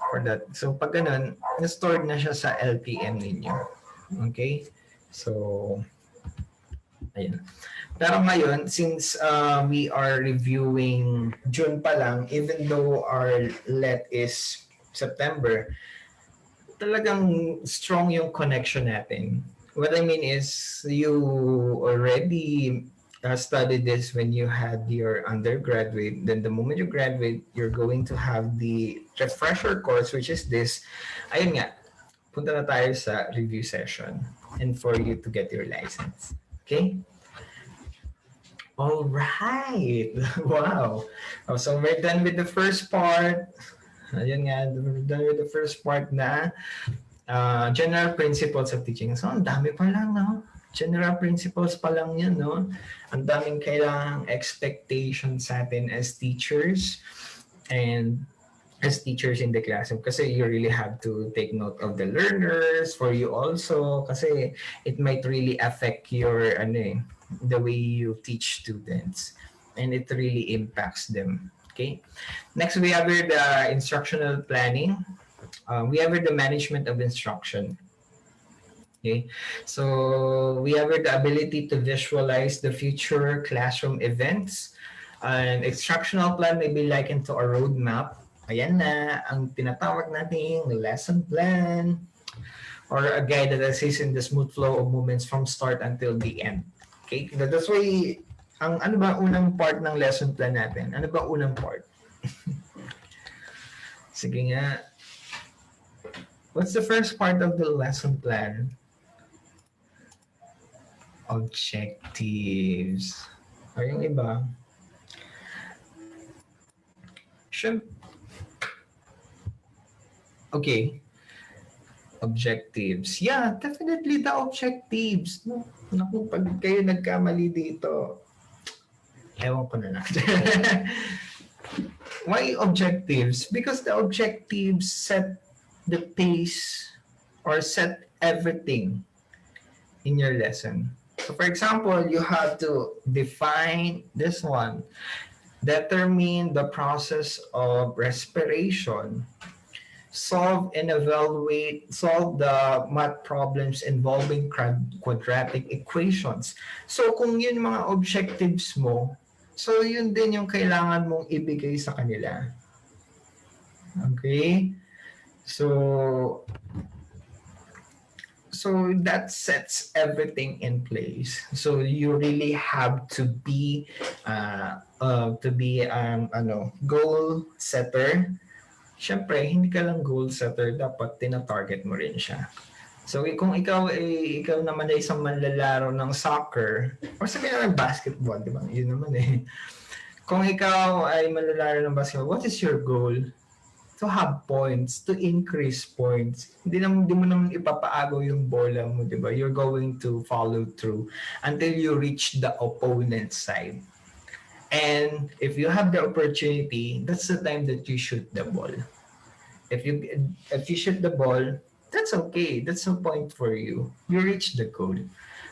Speaker 1: for that? So pag ganun, na-stored na siya sa LTM ninyo. Okay? So, ayun. Pero ngayon, since we are reviewing June pa lang, even though our let is September, talagang strong yung connection natin. What I mean is, you already studied this when you had your undergraduate. Then the moment you graduate, you're going to have the refresher course, which is this. Ayun nga, punta na tayo sa review session and for you to get your license. Okay? All right. Wow. Oh, so we're done with the first part. Ayun nga, we're done with the first part na general principles of teaching. So, ang dami pa lang, no? General principles pa lang yun, no? Ang daming kailangang expectations sa atin as teachers and as teachers in the classroom kasi you really have to take note of the learners for you also kasi it might really affect your the way you teach students and it really impacts them. Okay, next we have here the instructional planning. We have here the management of instruction. Okay, so we have here the ability to visualize the future classroom events. An instructional plan may be likened to a roadmap. Ayan na ang tinatawag nating lesson plan or a guide that assists in the smooth flow of movements from start until the end. Okay? That's why, ano ba unang part ng lesson plan natin? Ano ba unang part? Sige nga. What's the first part of the lesson plan? Objectives. O yung iba? Okay. Objectives. Yeah, definitely the objectives. No? Naku, pag kayo nagkamali dito, ewan ko na lang. Why objectives? Because the objectives set the pace or set everything in your lesson. So for example, you have to define this one. Determine the process of respiration. Solve and evaluate, solve the math problems involving quadratic equations. So kung yun mga objectives mo, so yun din yung kailangan mong ibigay sa kanila. Okay? So that sets everything in place. So you really have to be goal setter. Siyempre, hindi ka lang goal setter, dapat tina-target mo rin siya. So kung ikaw naman ay isang manlalaro ng soccer or sabihin naman basketball, di ba? Yun naman eh. Kung ikaw ay manlalaro ng basketball, what is your goal? To have points, to increase points. Hindi mo naman ipapaagaw yung bola mo, di ba? You're going to follow through until you reach the opponent's side. And if you have the opportunity, that's the time that you shoot the ball. If you shoot the ball, that's okay. That's a point for you. You reach the goal.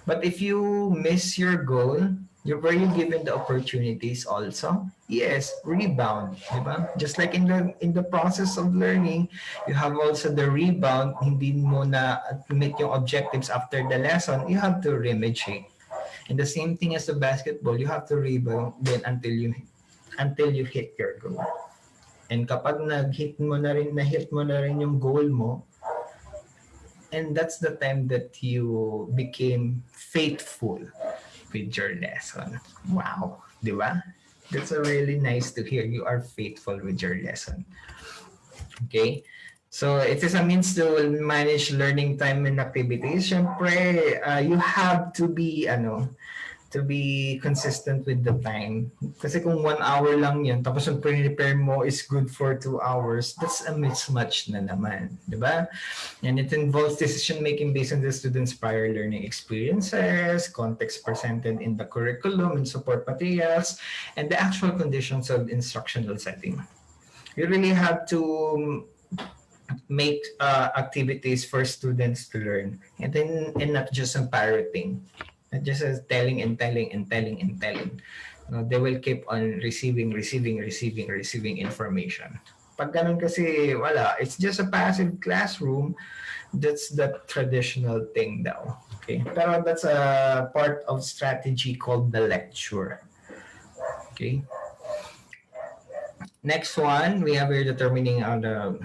Speaker 1: But if you miss your goal, were you given the opportunities also? Yes, rebound, diba? Just like in the process of learning, you have also the rebound. Hindi mo na meet yung objectives after the lesson, you have to remediate. And the same thing as the basketball, you have to rebound then until you hit your goal. And kapag na-hit mo na rin yung goal mo, and that's the time that you became faithful with your lesson. Wow, di ba? That's a really nice to hear. You are faithful with your lesson. Okay? So, it is a means to manage learning time and activities. Siyempre, you have to be consistent with the time. Kasi kung 1 hour lang yan, tapos yung prepare mo is good for 2 hours, that's a mismatch na naman. Di ba? And it involves decision making based on the student's prior learning experiences, context presented in the curriculum and support materials, and the actual conditions of instructional setting. You really have to make activities for students to learn, and not just a parroting, not just as telling and telling and telling and telling. No, they will keep on receiving information. Pag ganun kasi, wala. It's just a passive classroom. That's the traditional thing daw. Okay? Pero that's a part of strategy called the lecture. Okay? Next one, we have here determining the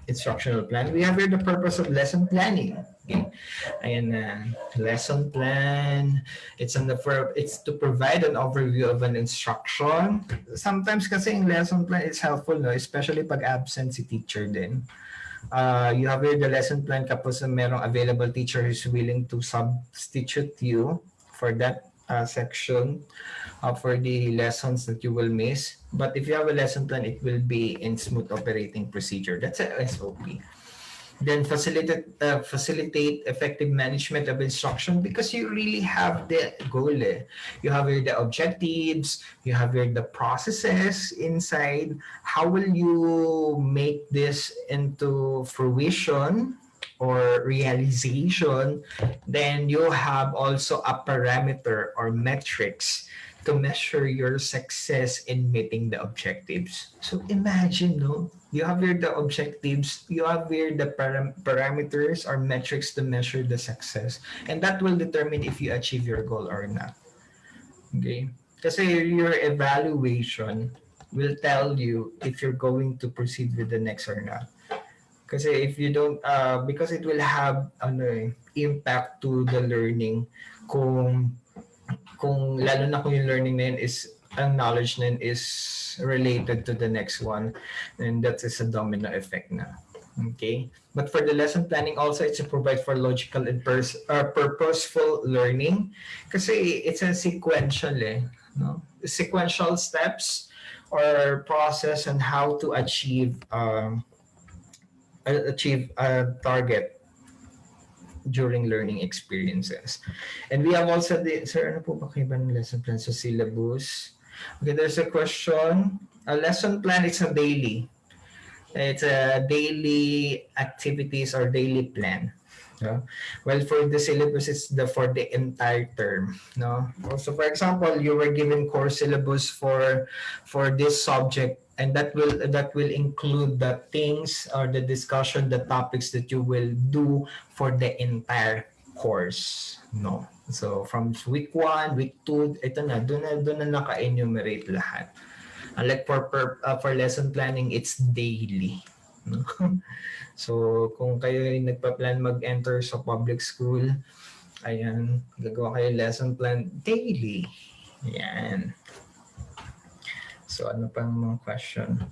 Speaker 1: instructional plan. We have here the purpose of lesson planning. Okay. Ayan na, lesson plan. It's to provide an overview of an instruction. Sometimes kasi in lesson plan, it's helpful, no? Especially pag absent si teacher din. You have here the lesson plan kapos merong available teacher who's willing to substitute you for that section for the lessons that you will miss. But if you have a lesson plan, it will be in smooth operating procedure. That's a SOP. Then facilitate effective management of instruction because you really have the goal. You have here the objectives, you have here the processes inside. How will you make this into fruition or realization? Then you have also a parameter or metrics to measure your success in meeting the objectives. So imagine, no? You have here the objectives, you have here the parameters or metrics to measure the success. And that will determine if you achieve your goal or not. Okay? Kasi your evaluation will tell you if you're going to proceed with the next or not. Kasi if you don't, because it will have impact to the learning kung lalo na kung yung learning na yun is ang knowledge na yun is related to the next one, and that is a domino effect na. Okay? But for the lesson planning also, it's to provide for logical and purposeful learning kasi it's a sequential no? Sequential steps or process on how to achieve a target during learning experiences. And we have also sir, ano po ba kayo ba ng lesson plan sa syllabus? Okay, there's a question. A lesson plan is a daily. It's a daily activities or daily plan. No? Well, for the syllabus, it's for the entire term. No. So, for example, you were given core syllabus for this subject, and that will include the things or the discussion, the topics that you will do for the entire course. No. So, from week 1, week 2, ito na, doon na naka-enumerate lahat. Unlike for lesson planning, it's daily. No? So, kung kayo ay nagpa-plan mag-enter sa public school, ayan, gagawa kayo lesson plan daily. Ayan. So, ano pang mga question?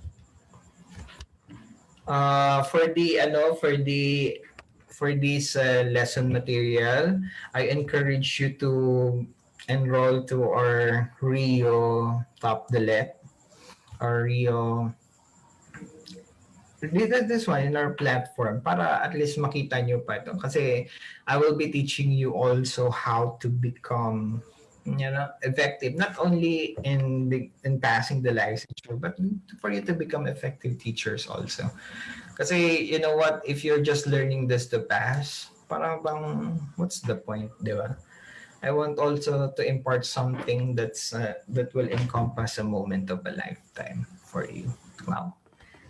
Speaker 1: For this lesson material, I encourage you to enroll to our REO Top the Let, our REO this one in our platform para at least makita nyo pa ito. Kasi I will be teaching you also how to become effective, not only in passing the licensure, but for you to become effective teachers also. Kasi you know what, if you're just learning this to pass, parang bang, what's the point, di ba? I want also to impart something that will encompass a moment of a lifetime for you. Wow.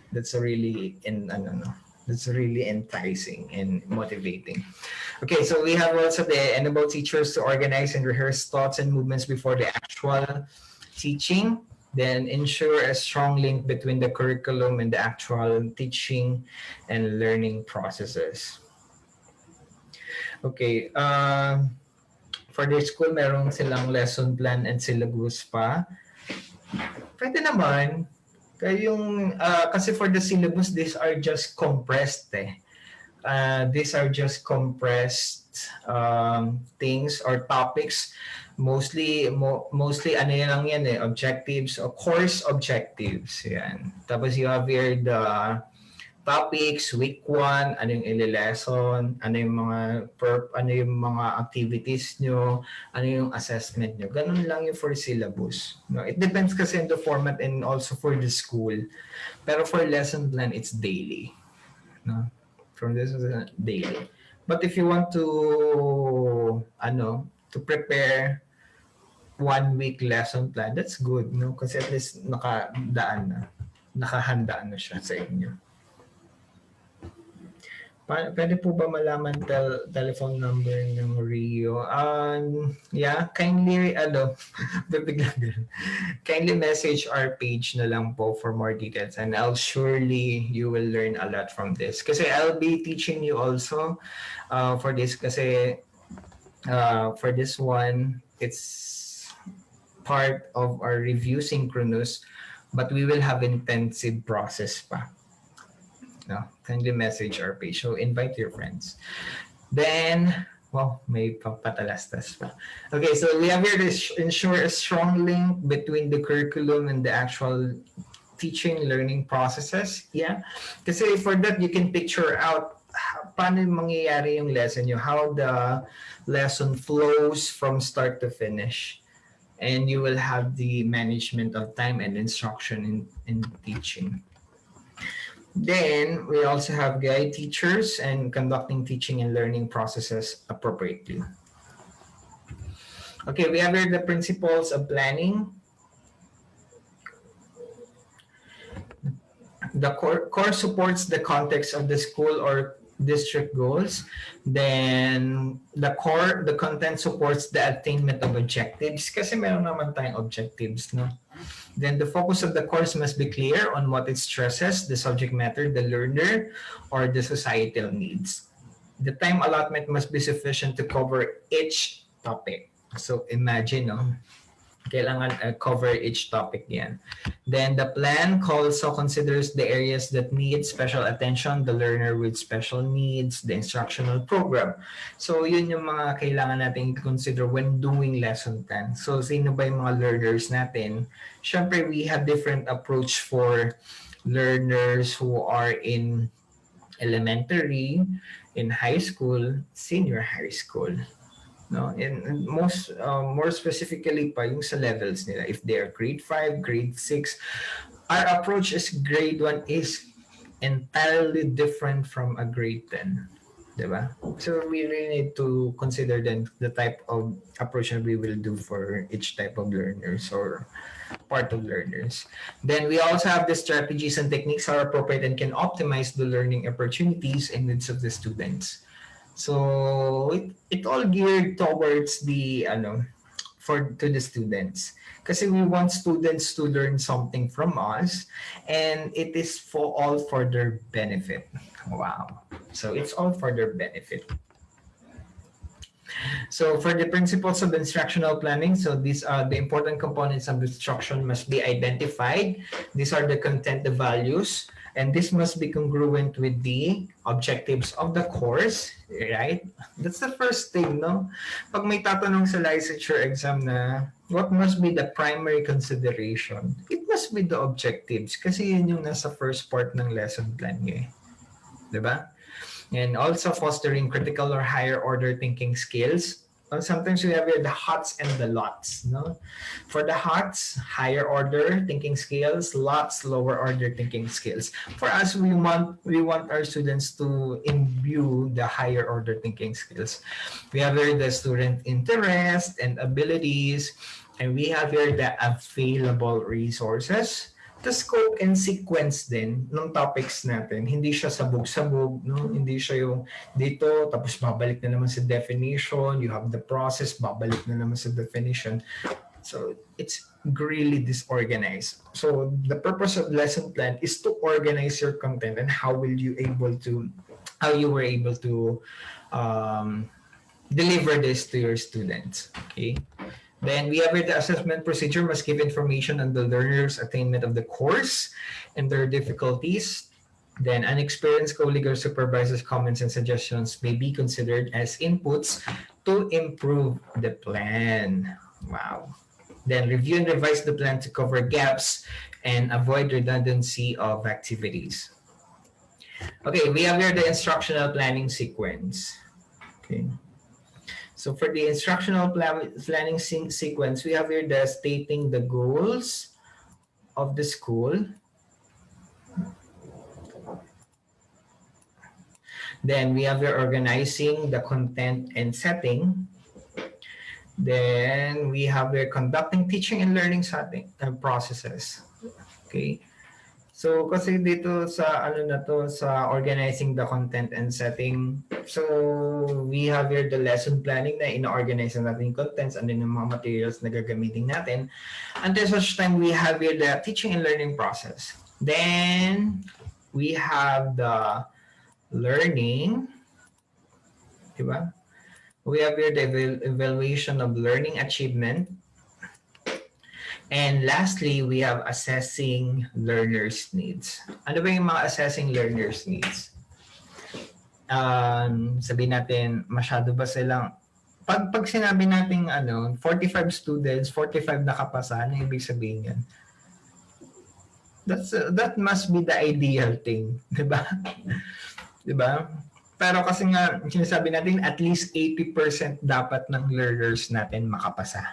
Speaker 1: That's really that's really enticing and motivating. Okay, so we have also the enable teachers to organize and rehearse thoughts and movements before the actual teaching. Then ensure a strong link between the curriculum and the actual teaching and learning processes. Okay, for their school, meron silang lesson plan and syllabus pa. Pwede naman. Kaya yung, kasi for the syllabus, these are just compressed eh. These are just compressed things or topics. Mostly ano yan lang yan eh, objectives or course objectives. Yan. Tapos you have here the topics, week 1, ano yung ile-lesson, ano yung mga activities nyo, ano yung assessment nyo. Ganun lang yung for syllabus. No? It depends kasi on the format and also for the school. Pero for lesson plan, it's daily. No? From this is daily. But if you want to prepare 1 week lesson plan, that's good, no? Kasi at least nakahanda na siya sa inyo. Pwede po ba malaman telephone number ng REO? Yeah, kindly, kindly message our page na lang po for more details and surely you will learn a lot from this. Kasi I'll be teaching you also for this kasi for this one, it's part of our review synchronous, but we will have intensive process pa. No, kindly message our page. So invite your friends. Then, may patalastas pa. Okay, so we have here to ensure a strong link between the curriculum and the actual teaching learning processes. Yeah, kasi for that you can picture out paano mangyayari yung lesson nyo, how the lesson flows from start to finish. And you will have the management of time and instruction in teaching. Then, we also have guide teachers and conducting teaching and learning processes appropriately. Okay, we have here the principles of planning. The core supports the context of the school or district goals. Then, the content supports the attainment of objectives. Kasi meron naman tayong objectives, no? Then the focus of the course must be clear on what it stresses, the subject matter, the learner, or the societal needs. The time allotment must be sufficient to cover each topic. So imagine, no? Kailangan cover each topic yan. Then the plan also considers the areas that need special attention, the learner with special needs, the instructional program. So yun yung mga kailangan natin consider when doing lesson plan. So sino ba yung mga learners natin? Siyempre, we have different approach for learners who are in elementary, in high school, senior high school. No, and more specifically pa yung sa levels nila, if they are grade 5, grade 6, our approach is grade 1 is entirely different from a grade 10, diba? So we really need to consider then the type of approach that we will do for each type of learners or part of learners. Then we also have the strategies and techniques are appropriate and can optimize the learning opportunities and needs of the students. So it all geared towards the to the students. Kasi we want students to learn something from us and it is all for their benefit. Wow. So it's all for their benefit. So for the principles of instructional planning, so these are the important components of instruction must be identified. These are the content, the values, and this must be congruent with the objectives of the course, right? That's the first thing, no? Pag may tatanong sa licensure exam na, what must be the primary consideration? It must be the objectives kasi yun yung nasa first part ng lesson plan nyo eh. Diba? And also fostering critical or higher order thinking skills. Sometimes we have here the hots and the lots. No, for the hots, higher order thinking skills. Lots, lower order thinking skills. For us, we want our students to imbue the higher order thinking skills. We have here the student interest and abilities, and we have here the available resources. The scope and sequence din ng topics natin. Hindi siya sabog-sabog, no? Hindi siya yung dito, tapos babalik na naman sa definition, you have the process, babalik na naman sa definition. So, it's really disorganized. So the purpose of lesson plan is to organize your content and how you were able to um, deliver this to your students. Okay. Then we have here the assessment procedure must give information on the learner's attainment of the course and their difficulties. Then unexperienced colleague or supervisor's comments and suggestions may be considered as inputs to improve the plan. Wow. Then review and revise the plan to cover gaps and avoid redundancy of activities. Okay, we have here the instructional planning sequence. Okay. So for the planning sequence, we have here the stating the goals of the school. Then we have here organizing the content and setting. Then we have here conducting teaching and learning setting processes. Okay. So kasi dito sa ano na to sa organizing the content and setting. So we have here the lesson planning na ino-organize natin yung contents and then yung mga materials na gagamitin natin. Until such time we have here the teaching and learning process. Then we have the learning, diba? We have here the evaluation of learning achievement. And lastly, we have assessing learners' needs. Ano ba yung mga assessing learners' needs? Sabihin natin, masyado ba silang... Pag sinabi natin 45 students, 45 nakapasa, ano ibig sabihin yan? That must be the ideal thing. Diba? Diba? Pero kasi nga, sinasabi natin, at least 80% dapat ng learners natin makapasa.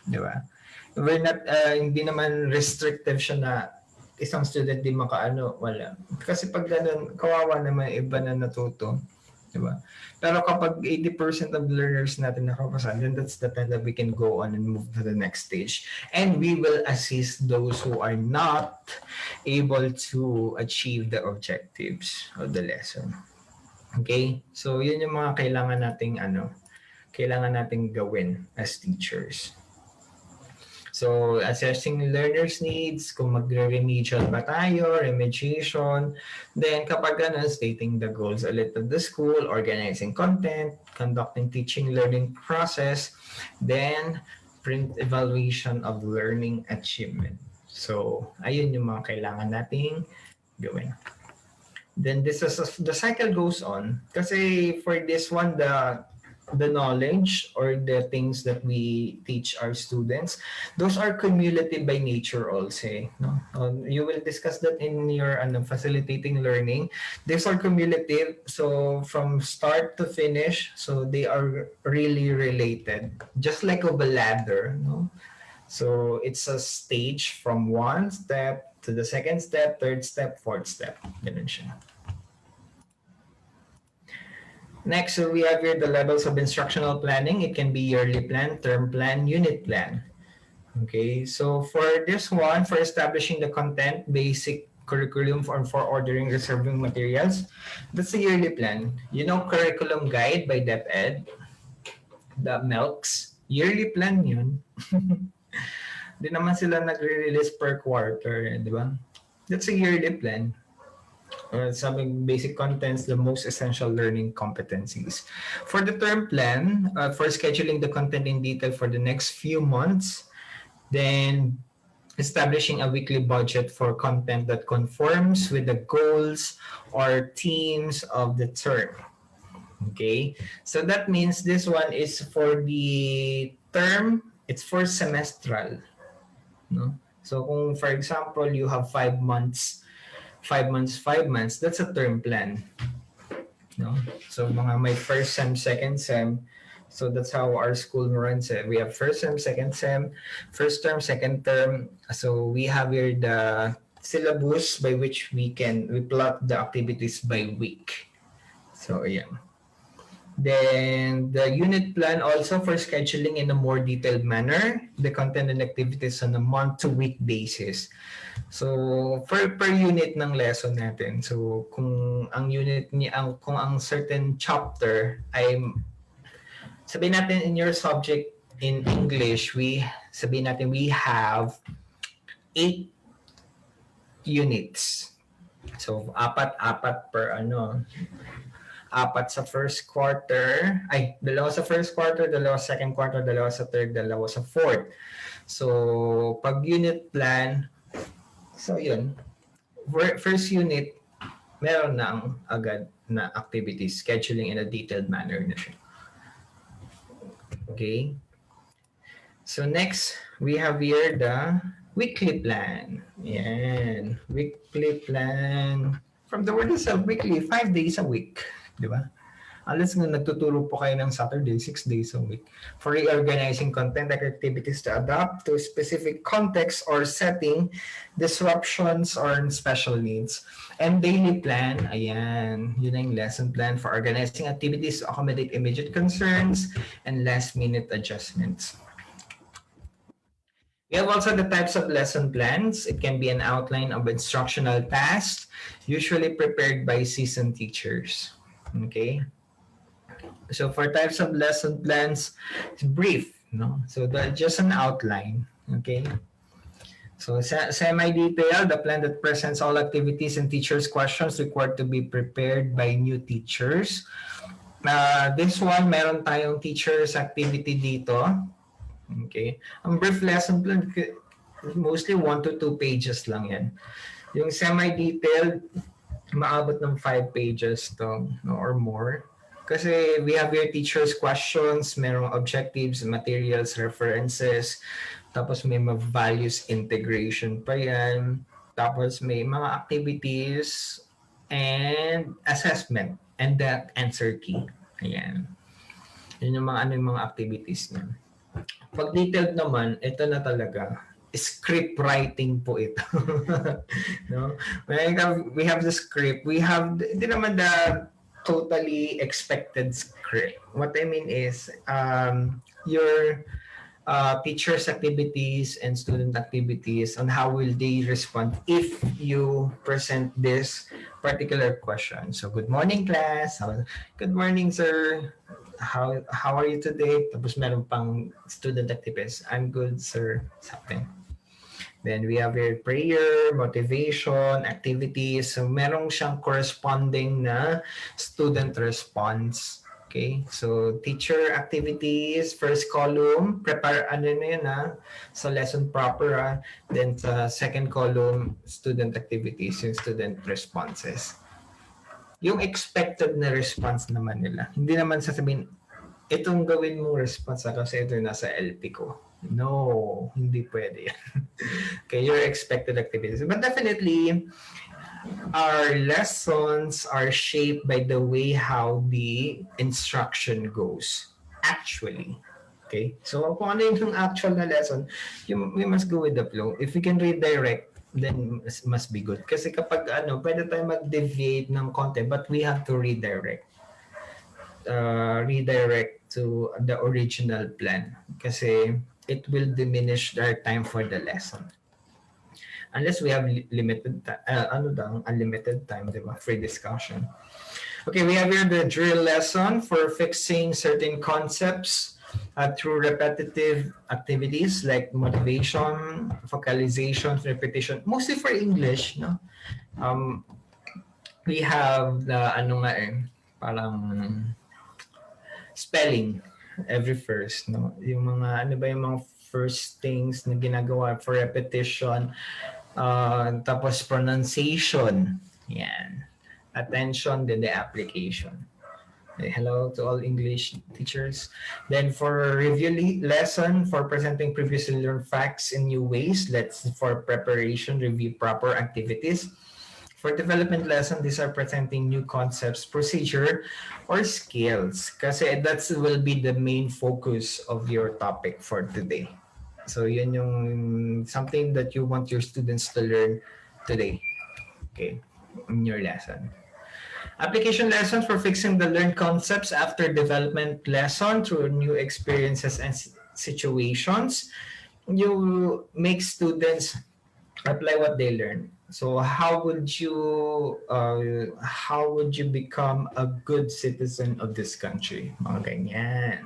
Speaker 1: Diba? We're not, hindi naman restrictive siya na isang student di makaano, wala. Kasi pag ganun, kawawa naman iba na natuto. Diba? Pero kapag 80% of learners natin nakapasa, then that's the time that we can go on and move to the next stage. And we will assist those who are not able to achieve the objectives of the lesson. Okay? So, yun yung mga kailangan nating gawin as teachers. So, assessing learners' needs, kung magre-remedial ba tayo, remediation. Then, kapag stating the goals ulit of the school, organizing content, conducting teaching learning process, then print evaluation of learning achievement. So, ayun yung mga kailangan nating gawin. Then, the cycle goes on. Kasi for this one, the knowledge or the things that we teach our students, those are cumulative by nature also. No? You will discuss that in your facilitating learning. These are cumulative, so from start to finish, so they are really related. Just like of a ladder. No? So it's a stage from one step to the second step, third step, fourth step. Ganun siya. Next, so we have here the levels of instructional planning. It can be yearly plan, term plan, unit plan. Okay, so for this one, for establishing the content, basic curriculum for ordering, reserving materials, that's a yearly plan. You know, curriculum guide by DepEd, the MELCS, yearly plan yun. Di naman sila nagre-release per quarter, di ba? That's a yearly plan. Some basic contents, the most essential learning competencies. For the term plan, for scheduling the content in detail for the next few months, then establishing a weekly budget for content that conforms with the goals or themes of the term. Okay, so that means this one is for the term, it's for semestral. No? So kung for example, you have 5 months, 5 months, that's a term plan. No? So mga may first sem, second sem, so that's how our school runs it. We have first sem, second sem, first term, second term. So we have here the syllabus by which we plot the activities by week. So yeah. Then the unit plan also for scheduling in a more detailed manner the content and activities on a month-to-week basis. So per unit ng lesson natin. So kung ang unit niya kung ang certain chapter ay sabihin natin in your subject in English, sabihin natin, we have 8 units. So, apat-apat per apat sa first quarter, dalawa sa first quarter, dalawa sa second quarter, dalawa sa third, dalawa sa fourth. So, pag unit plan, so yun, first unit, meron na agad na activities, scheduling in a detailed manner na siya. Okay? So next, we have here the weekly plan. Yan. Weekly plan. From the word itself, weekly, 5 days a week. Di ba? Unless nga nagtuturo po kayo ng Saturday, 6 days a week. For reorganizing content like activities to adapt to specific context or setting, disruptions or special needs. And daily plan, ayan, yun ang lesson plan for organizing activities to accommodate immediate concerns and last-minute adjustments. We have also the types of lesson plans. It can be an outline of instructional tasks, usually prepared by seasoned teachers. Okay? So for types of lesson plans, it's brief, no? So just an outline, okay? So semi-detailed, the plan that presents all activities and teachers' questions required to be prepared by new teachers. This one, meron tayong teachers' activity dito. Okay? Ang brief lesson plan, mostly 1 to 2 pages lang yan. Yung semi-detailed, maabot ng 5 pages to, no, or more. Kasi we have your teacher's questions, merong objectives, materials, references, tapos may values integration pa yan, tapos may mga activities and assessment and that answer key. Ayan. Yun yung yung mga activities niya. Pag detailed naman, ito na talaga. Script writing po ito. No? We have the script. We have, hindi naman the totally expected script. What I mean is, your teachers' activities and student activities on how will they respond if you present this particular question. So, good morning, class. Good morning, sir. How are you today? Tapos meron pang student activities. I'm good, sir. Something. Then we have your prayer, motivation, activities. So merong siyang corresponding na student response. Okay? So teacher activities, first column, prepare ano na yun sa lesson proper. Then sa second column, student activities, yung student responses. Yung expected na response naman nila. Hindi naman sasabihin, itong gawin mong response kasi ito yung nasa LP ko. No, hindi pwede yan. Okay, your expected activities. But definitely, our lessons are shaped by the way how the instruction goes. Actually. Okay? So, kung ano yung actual na lesson, we must go with the flow. If we can redirect, then must be good. Kasi kapag pwede tayo mag-deviate ng content, but we have to redirect. Redirect to the original plan. Kasi it will diminish our time for the lesson. Unless we have unlimited time, diba? Free discussion. Okay, we have here the drill lesson for fixing certain concepts through repetitive activities like motivation, focalization, repetition. Mostly for English, no? We have the parang spelling every first, no? Yung mga yung mga first things na ginagawa for repetition, tapos pronunciation, yan. Attention, then the application. Hello to all English teachers. Then for review lesson, for presenting previously learned facts in new ways, for preparation, review proper activities. For development lesson, these are presenting new concepts, procedure, or skills. Kasi that will be the main focus of your topic for today. So yun yung something that you want your students to learn today. Okay, in your lesson. Application lessons for fixing the learned concepts after development lesson through new experiences and situations. You make students apply what they learn. So how would you become a good citizen of this country? Mga ganyan.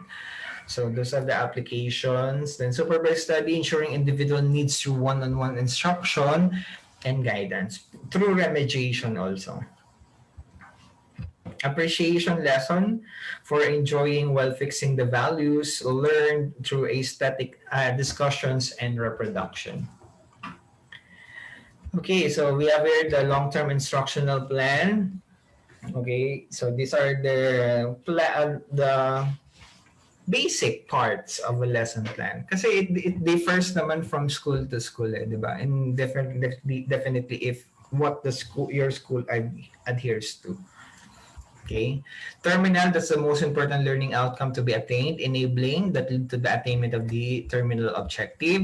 Speaker 1: So those are the applications. Then supervised study, ensuring individual needs through one-on-one instruction and guidance. Through remediation also. Appreciation lesson for enjoying while fixing the values learned through aesthetic discussions and reproduction. Okay, so we have here the long-term instructional plan. Okay, so these are the basic parts of a lesson plan. Kasi it differs naman from school to school, eh, di ba? And definitely if what the school your school adheres to. Okay. Terminal, that's the most important learning outcome to be attained, enabling that lead to the attainment of the terminal objective.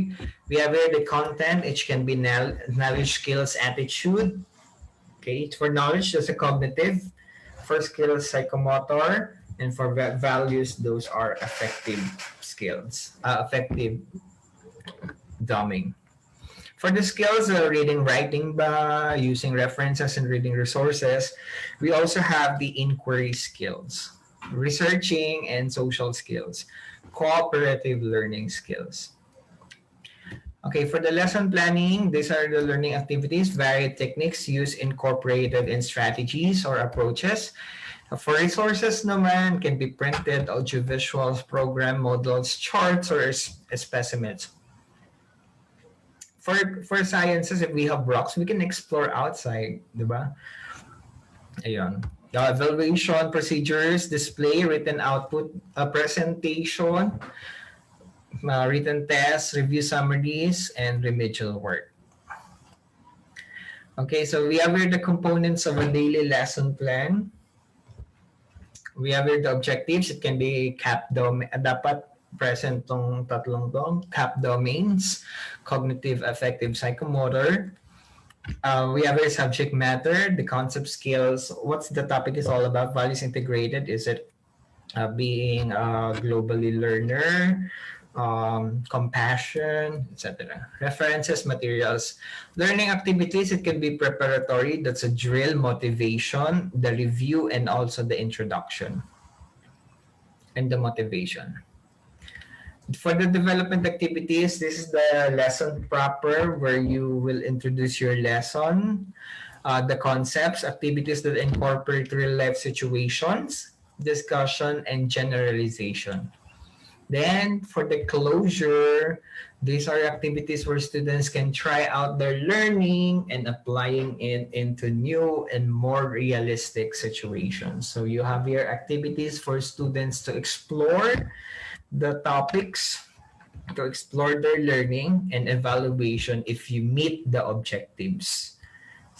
Speaker 1: We have here the content, which can be knowledge, skills, attitude. Okay. For knowledge, that's a cognitive. For skills, psychomotor. And for values, those are affective skills, affective dumbing. For the skills, reading, writing ba, using references and reading resources, we also have the inquiry skills, researching and social skills, cooperative learning skills. Okay, for the lesson planning, these are the learning activities, varied techniques used incorporated in strategies or approaches. For resources naman, can be printed, audiovisuals, program models, charts, or specimens. For sciences, if we have rocks, we can explore outside, di ba? Ayun. Evaluation procedures, display, written output, presentation, written tests, review summaries, and remedial work. Okay, so we have here the components of a daily lesson plan. We have here the objectives. It can be dapat present tong tatlong tong cap domains, cognitive, affective, psychomotor. We have our subject matter, the concept, skills, what's the topic is all about, values integrated, is it being a globally learner, compassion, etc. References, materials, learning activities, it can be preparatory, that's a drill, motivation, the review, and also the introduction and the motivation. For the development activities, this is the lesson proper where you will introduce your lesson, the concepts, activities that incorporate real life situations, discussion, and generalization. Then for the closure, these are activities where students can try out their learning and applying it into new and more realistic situations. So you have your activities for students to explore the topics, to explore their learning, and evaluation if you meet the objectives.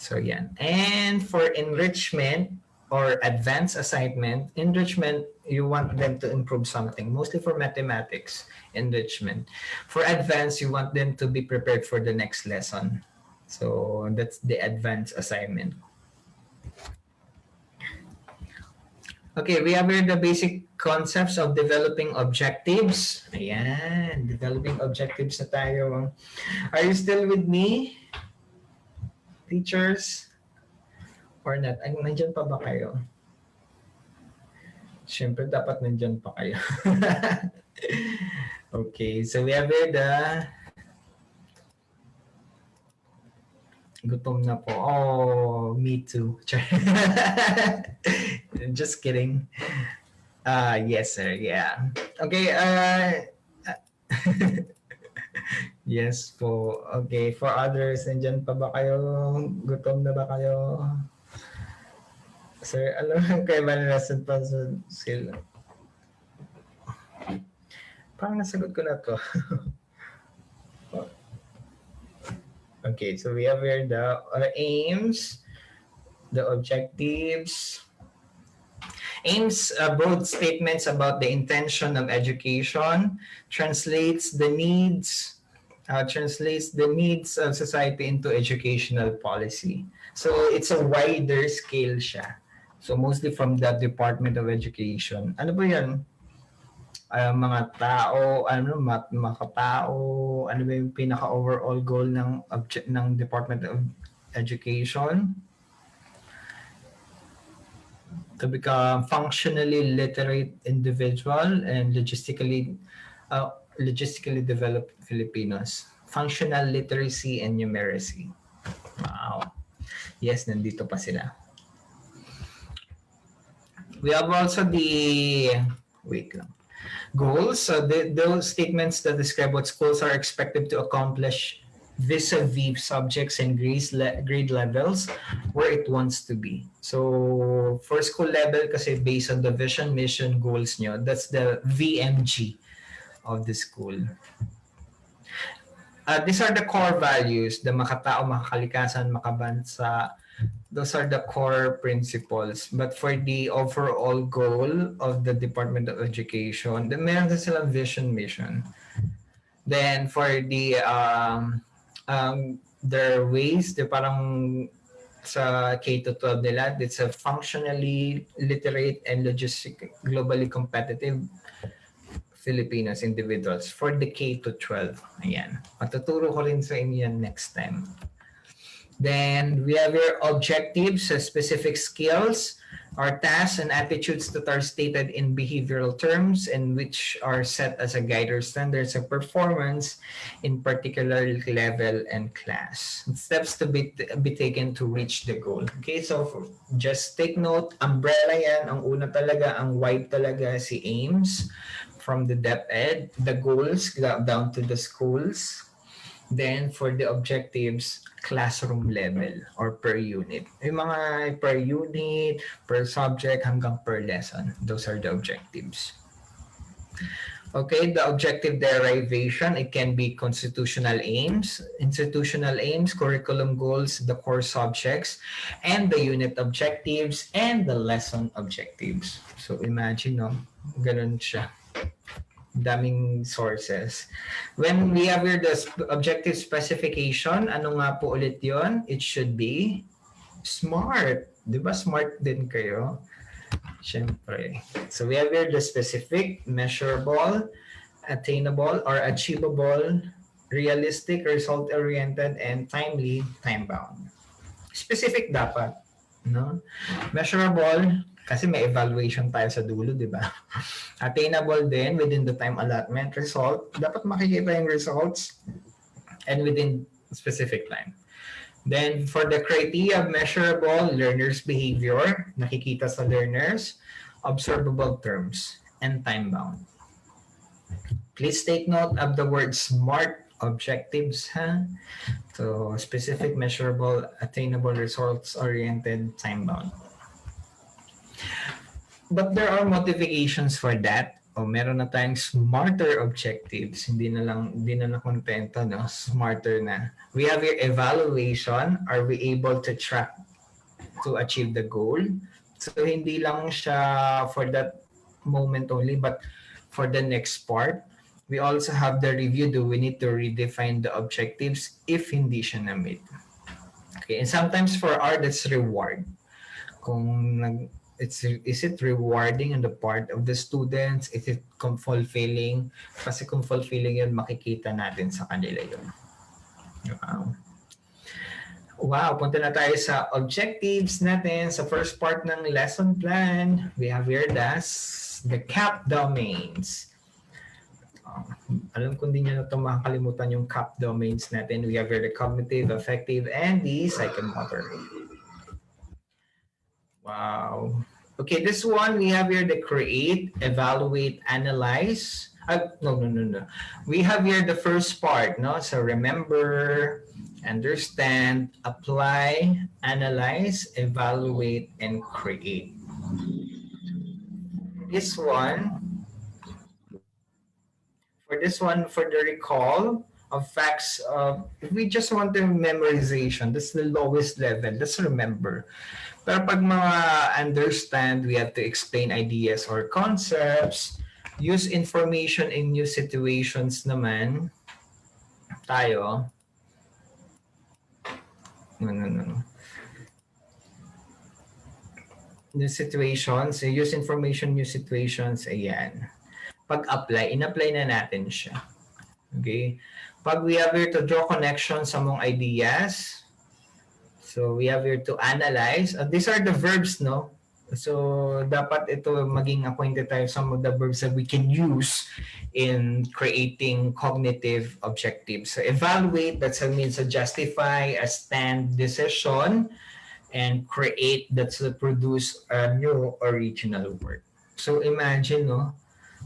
Speaker 1: So yeah. And for enrichment or advanced assignment, enrichment, you want them to improve something, mostly for mathematics, enrichment. For advanced, you want them to be prepared for the next lesson. So that's the advanced assignment. Okay, we have here the basic concepts of developing objectives. Ayan, developing objectives na tayo. Are you still with me, teachers? Or not? Ay, nandyan pa ba kayo? Siyempre, dapat nandyan pa kayo. Okay, so we have here the... Gutom na po. Oh, me too. Just kidding. Yes, sir. Yeah. Okay. Yes po. Okay. For others, nandyan pa ba kayo? Gutom na ba kayo? Sir, alam mo kayo ba nalasan pa sa sila? Parang nasagot ko na to. Okay, so we have here the aims, the objectives. Aims, broad statements about the intention of education, translates the needs of society into educational policy. So it's a wider scale siya. So mostly from the Department of Education. Ano ba yan? Mga tao, mga tao, ano ba yung pinaka-overall goal ng Department of Education? to become functionally literate individual and logistically developed Filipinos. Functional literacy and numeracy. Wow. Yes, nandito pa sila. We have also the wait lang. Goals. So those statements that describe what schools are expected to accomplish vis-a-vis subjects and grade levels where it wants to be. So for school level kasi based on the vision, mission, goals nyo, that's the VMG of the school. These are the core values, the makatao, makakalikasan, makabansa. Those are the core principles. But for the overall goal of the Department of Education, then meron din silang vision, mission. Then for the their ways, the parang sa K-12 nila, it's a functionally literate and globally competitive Filipinos individuals for the K-12. Ayan. Matuturo ko rin sa inyo yan next time. Then we have your objectives, specific skills, or tasks and attitudes that are stated in behavioral terms and which are set as a guide or standards of performance in particular level and class. Steps to be taken to reach the goal. Okay, so just take note, umbrella yan. Ang una talaga, ang wide talaga si aims from the DepEd, the goals down to the schools. Then for the objectives, classroom level or per unit. Yung mga per unit, per subject, hanggang per lesson. Those are the objectives. Okay, the objective derivation, it can be constitutional aims, institutional aims, curriculum goals, the core subjects, and the unit objectives, and the lesson objectives. So imagine, no? Ganun siya. Daming sources. When we have here the objective specification, ano nga po ulit yon? It should be SMART. Di ba SMART din kayo? Siyempre. So we have here the specific, measurable, attainable, or achievable, realistic, result-oriented, and timely, time-bound. Specific dapat. No? Measurable, kasi may evaluation tayo sa dulo, di ba? Attainable din within the time allotment. Result, dapat makikita yung results and within specific time. Then for the criteria, measurable, learners' behavior, nakikita sa learners, observable terms, and time-bound. Please take note of the word SMART objectives. So specific, measurable, attainable, results-oriented, time-bound. But there are modifications for that. O meron na tayong smarter objectives. Hindi na kontento, no? Smarter na. We have your evaluation. Are we able to track to achieve the goal? So hindi lang siya for that moment only, but for the next part. We also have the review. Do we need to redefine the objectives if hindi siya na-meet? Okay, and sometimes for R, that's reward. Is it rewarding on the part of the students? Is it fulfilling? Kasi kung fulfilling yun, makikita natin sa kanila yun. Wow, punta na tayo sa objectives natin. Sa first part ng lesson plan, we have here the CAP domains. Alam ko hindi nyo na ito makakalimutan yung CAP domains natin. We have here the cognitive, affective, and the psychomotor. Wow. Okay, this one we have here the create, evaluate, analyze. No. We have here the first part, no? So remember, understand, apply, analyze, evaluate, and create. This one, for the recall of facts, if we just want the memorization, that's the lowest level. Let's remember. Pero pag mga understand, we have to explain ideas or concepts, use information in new situations naman, tayo. No. New situations, use information, new situations, ayan. Pag-apply, in-apply na natin siya. Okay? Pag we have here to draw connections among ideas, so we have here to analyze. These are the verbs, no? So, dapat ito maging acquainted tayo some of the verbs that we can use in creating cognitive objectives. So, evaluate, that's what means to justify a stand decision, and create, that's to produce a new original work. So, imagine, no?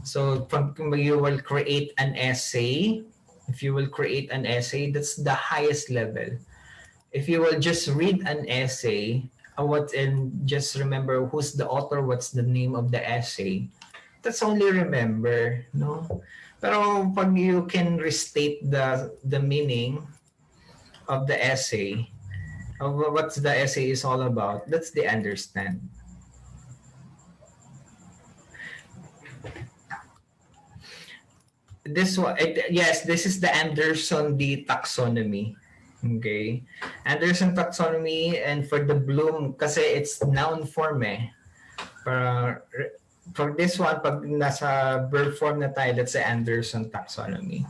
Speaker 1: So, pag you will create an essay, if you will create an essay, that's the highest level. If you will just read an essay, what and just remember who's the author, what's the name of the essay. That's only remember, no? Pero pag you can restate the meaning of the essay, of what the essay is all about, that's the understand. This one, yes, this is the Anderson D taxonomy. Okay. Anderson taxonomy, and for the Bloom, kasi it's noun form eh. Para, for this one, pag nasa verb form na tayo, that's the Anderson taxonomy.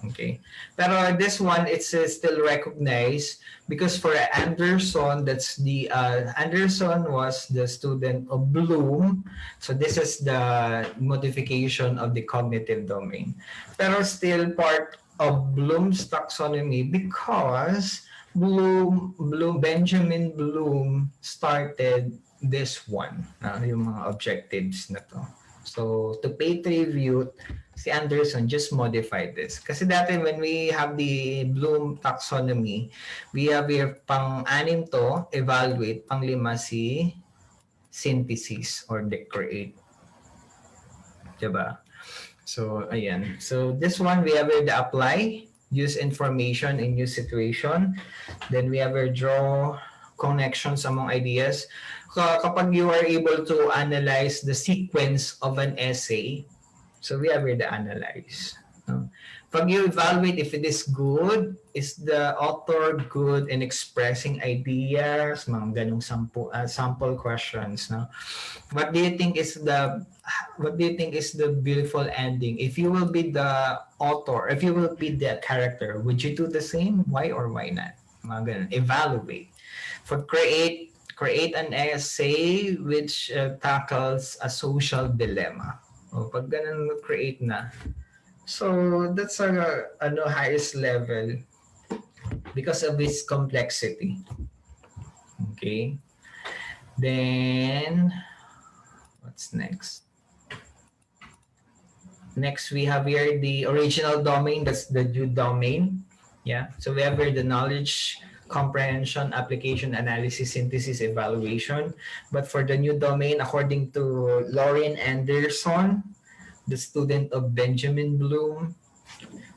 Speaker 1: Okay. Pero this one, it's still recognized because for Anderson, that's the Anderson was the student of Bloom. So this is the modification of the cognitive domain. Pero still part of Bloom's taxonomy because Benjamin Bloom started this one, yung mga objectives na to. So to pay tribute, si Anderson just modified this. Kasi dati when we have the Bloom taxonomy, we have here pang-anim to, evaluate, pang-lima si synthesis or the create. Diba? So, ayan. So, this one, we have here the apply, use information in new situation. Then we have here draw connections among ideas. Kapag you are able to analyze the sequence of an essay, so we have here the analyze. No? Pag you evaluate if it is good, is the author good in expressing ideas, mga ganong sample questions. No? What do you think is the beautiful ending? If you will be the author, if you will be the character, would you do the same? Why or why not? Mga ganon. Evaluate. For create an essay which tackles a social dilemma. O, pag ganun create na. So, that's highest level because of its complexity. Okay. Then, what's next? Next, we have here the original domain. That's the due domain. Yeah. So, we have here the knowledge, comprehension, application, analysis, synthesis, evaluation. But for the new domain, according to Lauren Anderson, the student of Benjamin Bloom,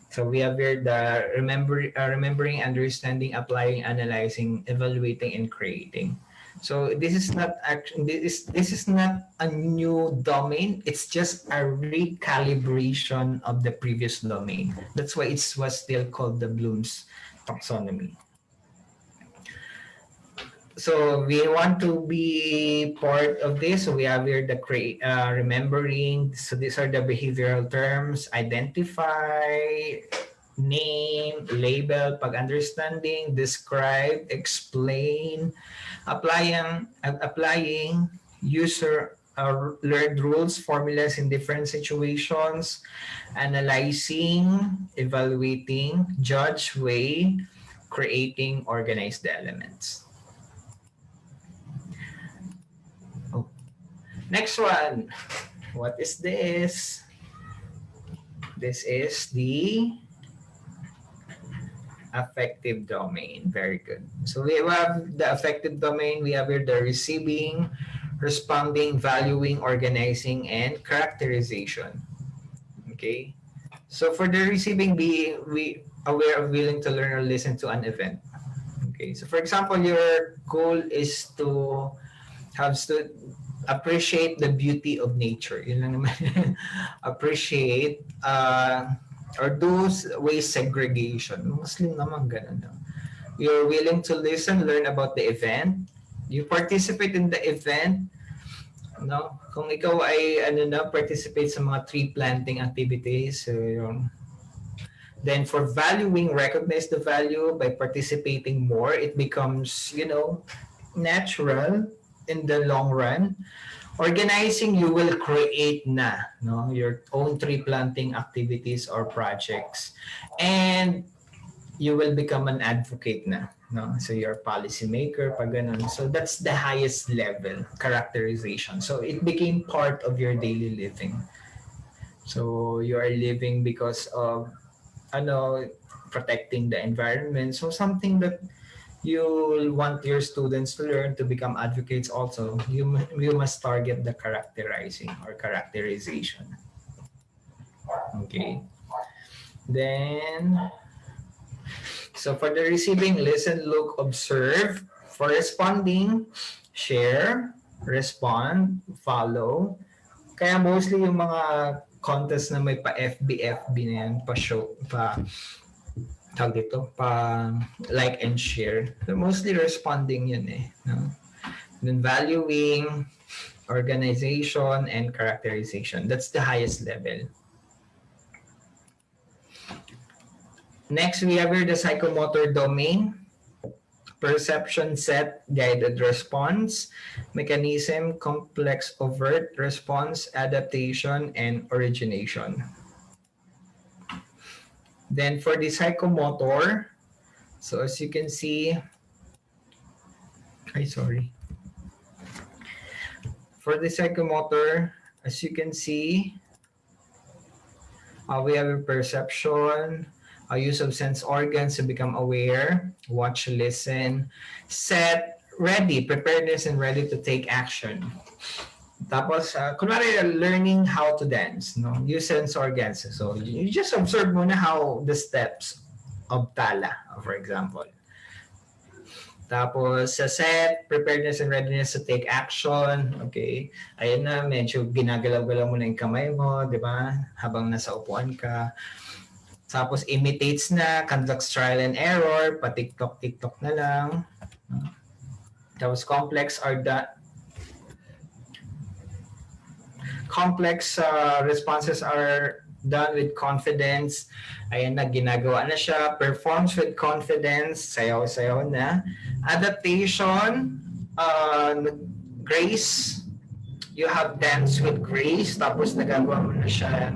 Speaker 1: so we have here the remembering, understanding, applying, analyzing, evaluating, and creating. So this is not actually this is not a new domain. It's just a recalibration of the previous domain. That's why it was still called the Bloom's taxonomy. So we want to be part of this. So we have here the remembering. So these are the behavioral terms: identify, name, label, pag-understanding, describe, explain, applying user learned rules, formulas in different situations, analyzing, evaluating, judge, weigh, creating, organize the elements. Next one. What is this? This is the affective domain. Very good. So we have the affective domain. We have here the receiving, responding, valuing, organizing, and characterization. Okay. So for the receiving, we aware of willing to learn or listen to an event. Okay. So for example, your goal is to have appreciate the beauty of nature. Yun lang naman. Appreciate or do waste segregation. Muslim naman ganun. No? You're willing to listen, learn about the event. You participate in the event. No? Kung ikaw ay participate sa mga tree planting activities, then for valuing, recognize the value by participating more. It becomes, natural. in the long run, organizing, you will create na, no, your own tree planting activities or projects, and you will become an advocate na, no? So you're a policymaker, pag ganun. So that's the highest level, characterization. So it became part of your daily living. So you are living because of, ano, protecting the environment. So something that you want your students to learn to become advocates also, you must target the characterizing or characterization. Okay. Then, so for the receiving, listen, look, observe. For responding, share, respond, follow. Kaya mostly yung mga contest na may pa-FB na yan, pa-show, tawag dito, pa like and share. So mostly responding yun eh. No? Then valuing, organization, and characterization. That's the highest level. Next, we have here the psychomotor domain. Perception set, guided response, mechanism, complex overt response, adaptation, and origination. Then for the psychomotor, so as you can see, for the psychomotor, as you can see, we have a perception, a use of sense organs to become aware, watch, listen, set, ready, preparedness and ready to take action. Tapos, kunwari, learning how to dance, no? Use sense organs. So, you just observe muna how the steps of tala, for example. Tapos, sa set, preparedness and readiness to take action. Okay. Ayun na, medyo ginagalaw-galaw mo na yung kamay mo, di ba? Habang nasa upuan ka. Tapos, imitates na, conducts trial and error, pa-tiktok-tiktok na lang. Tapos, complex responses are done with confidence. Ayan na, ginagawa na siya. Performs with confidence. Sayaw-sayaw na. Adaptation, grace. You have dance with grace. Tapos nagagawa mo na siya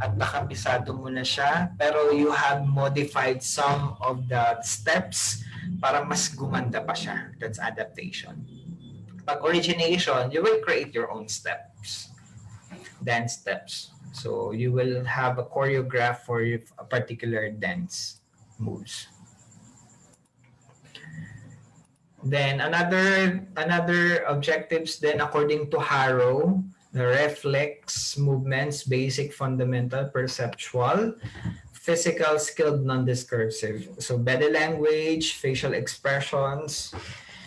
Speaker 1: at nakabisado mo na siya. Pero you have modified some of the steps para mas gumanda pa siya. That's adaptation. Pag origination, you will create your own steps. Dance steps. So you will have a choreograph for a particular dance moves. Then another objectives then according to Harrow, the reflex movements, basic, fundamental, perceptual, physical, skilled, non-discursive. So body language, facial expressions,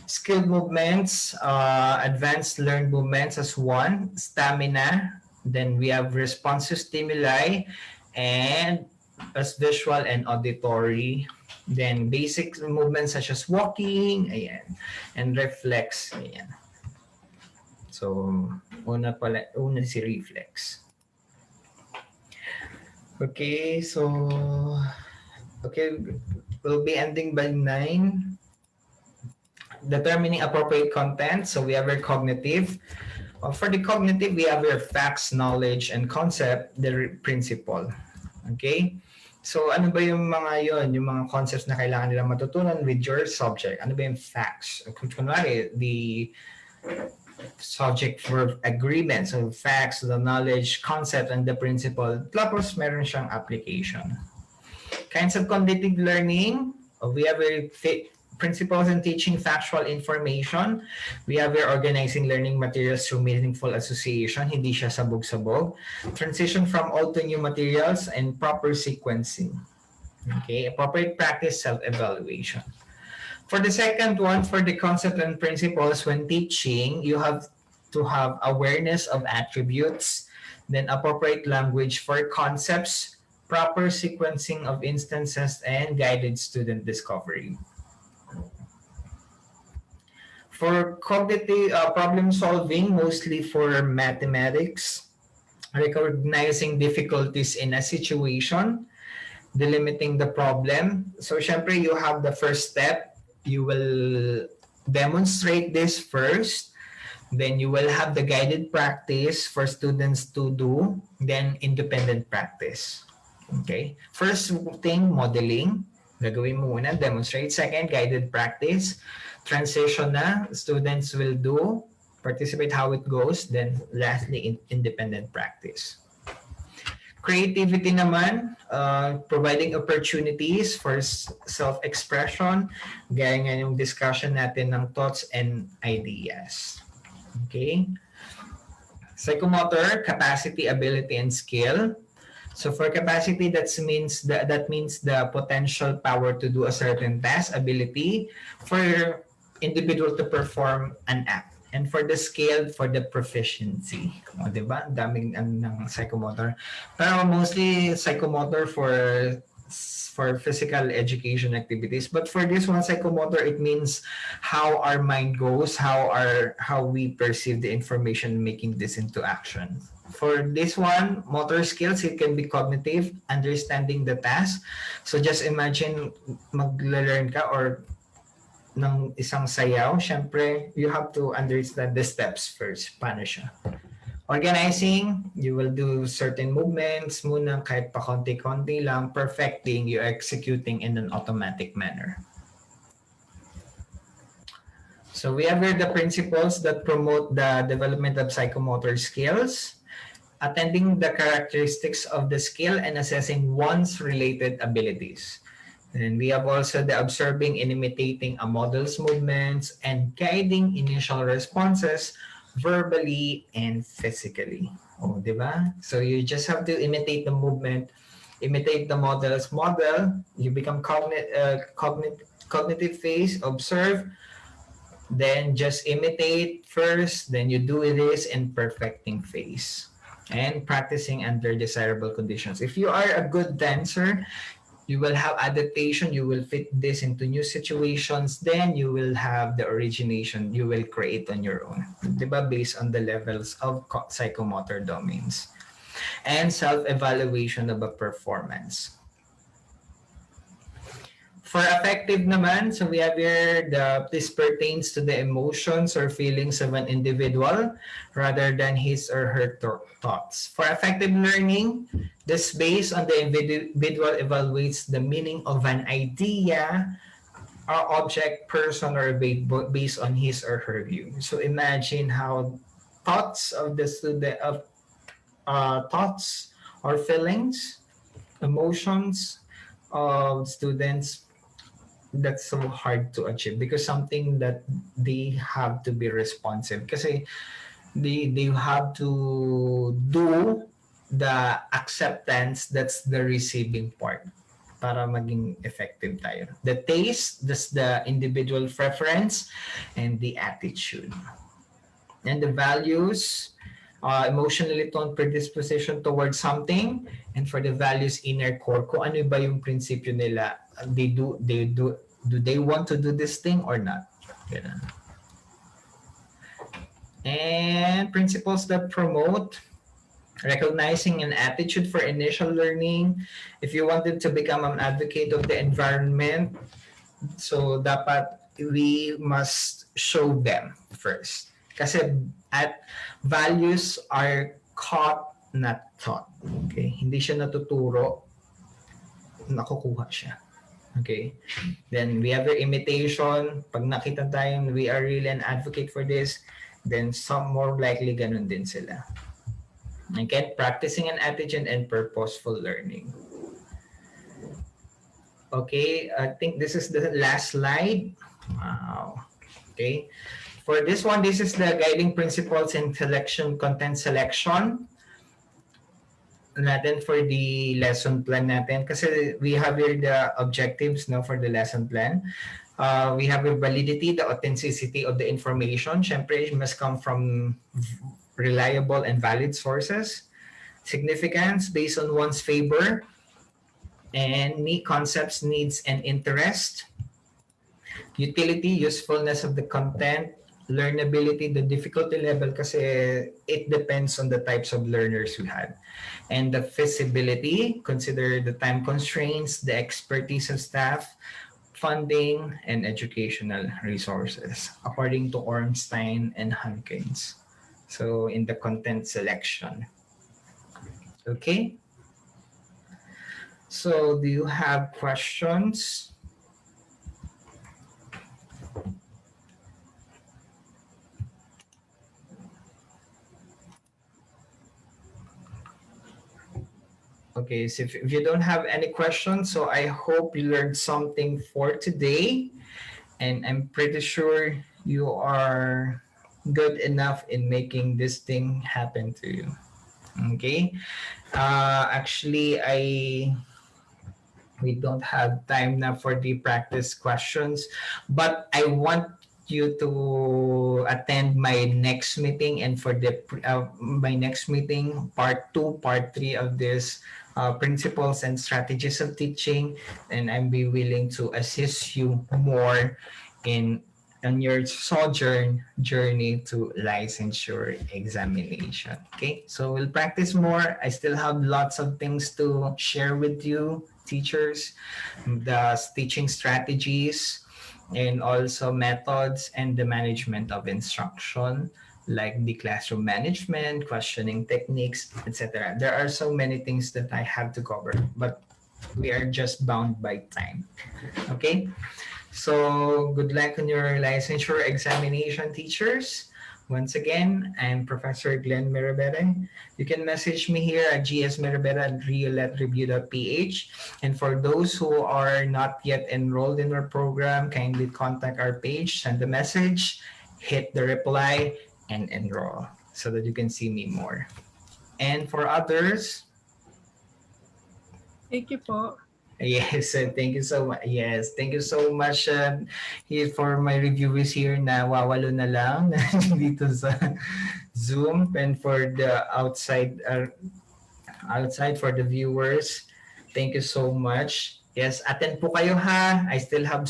Speaker 1: skilled movements, advanced learned movements as one, stamina. Then we have responsive stimuli and as visual and auditory. Then basic movements such as walking, ayan, and reflex, ayan. So, una si reflex. Okay, so, we'll be ending by 9. Determining appropriate content. So we have our cognitive. For the cognitive, we have our facts, knowledge, and concept, the principle. Okay? So ano ba yung mga yon, yung mga concepts na kailangan nila matutunan with your subject? Ano ba yung facts? Kunwari, the subject verb agreement. So facts, the knowledge, concept, and the principle. Tapos meron siyang application. Kinds of cognitive learning. We have a principles in teaching factual information. We have your organizing learning materials through meaningful association. Hindi siya sabog-sabog. Transition from old to new materials and proper sequencing. Okay, appropriate practice, self-evaluation. For the second one, for the concept and principles, when teaching, you have to have awareness of attributes, then appropriate language for concepts, proper sequencing of instances, and guided student discovery. For cognitive problem solving, mostly for mathematics, recognizing difficulties in a situation, delimiting the problem. So, syempre, you have the first step. You will demonstrate this first. Then you will have the guided practice for students to do, then independent practice. Okay? First thing, modeling. Gagawin mo muna, demonstrate. Second, guided practice. Transition na, students will do, participate how it goes. Then lastly, independent practice. Creativity naman, providing opportunities for self-expression, gaya nga yung discussion natin ng thoughts and ideas. Okay? Psychomotor, capacity, ability, and skill. So for capacity, that means the potential power to do a certain task, ability for individual to perform an act. And for the skill, for the proficiency. O, diba? Daming ng psychomotor. Pero mostly psychomotor for physical education activities. But for this one, psychomotor, it means how our mind goes, how we perceive the information, making this into action. For this one, motor skills, it can be cognitive, understanding the task. So just imagine mag-learn ka or ng isang sayaw, syempre, you have to understand the steps first. Paano siya? Organizing, you will do certain movements muna kahit pa konti-konti lang. Perfecting, you're executing in an automatic manner. So we have here the principles that promote the development of psychomotor skills, attending the characteristics of the skill and assessing one's related abilities. And we have also the observing and imitating a model's movements and guiding initial responses verbally and physically. Oh, di ba? So you just have to imitate the movement, imitate the model's model, you become cognitive phase, observe, then just imitate first, then you do this in perfecting phase. And practicing under desirable conditions. If you are a good dancer, you will have adaptation, you will fit this into new situations, then you will have the origination, you will create on your own. Diba? Based on the levels of psychomotor domains. And self-evaluation of a performance. For effective naman, so we have here this pertains to the emotions or feelings of an individual rather than his or her thoughts. For effective learning, this based on the individual evaluates the meaning of an idea or object, person, or based on his or her view. So imagine how thoughts of the student thoughts or feelings, emotions of students, that's so hard to achieve because something that they have to be responsive kasi they have to do the acceptance, that's the receiving part para maging effective tayo. The taste, that's the individual preference, and the attitude. And the values, emotionally toned predisposition towards something, and for the values inner core, kung ano ba yung prinsipyo nila, do they want to do this thing or not? Ganun. And principles that promote recognizing an attitude for initial learning. If you wanted to become an advocate of the environment, so dapat we must show them first. Kasi values are caught, not taught. Okay? Hindi siya natuturo, nakukuha siya. Okay? Then we have your imitation. Pag nakita tayo, we are really an advocate for this, then some more likely ganun din sila. Again, practicing an attitude and purposeful learning. Okay, I think this is the last slide. Wow. Okay. For this one, this is the guiding principles in selection, content selection natin for the lesson plan natin. Kasi we have here the objectives for the lesson plan. We have the validity, the authenticity of the information. Syempre, it must come from reliable and valid sources. Significance based on one's favor. And concepts, needs, and interest. Utility, usefulness of the content. Learnability, the difficulty level kasi it depends on the types of learners we had. And the feasibility, consider the time constraints, the expertise of staff, funding, and educational resources, according to Ornstein and Hankins. So in the content selection. Okay. So do you have questions? Okay, so if you don't have any questions, so I hope you learned something for today. And I'm pretty sure you are good enough in making this thing happen to you. Okay. Actually, we don't have time now for the practice questions, but I want you to attend my next meeting, and for the my next meeting, part 2, part 3 of this principles and strategies of teaching, and I'm be willing to assist you more in on your sojourn journey to licensure examination. Okay, so we'll practice more. I still have lots of things to share with you, teachers, the teaching strategies, and also methods and the management of instruction, like the classroom management, questioning techniques, etc. There are so many things that I have to cover, but we are just bound by time. Okay, so good luck on your licensure examination, teachers. Once again, I'm Professor Glen Mirabete. You can message me here at gsmirabete@reoletreview.ph. And for those who are not yet enrolled in our program, kindly contact our page, send a message, hit the reply, and enroll so that you can see me more. And for others,
Speaker 2: Thank you po.
Speaker 1: yes, thank you so much. Yes, thank you so much here for my reviewers here na wawalo na lang dito sa Zoom, and for the outside for the viewers. Thank you so much. Yes, attend po kayo ha. I still have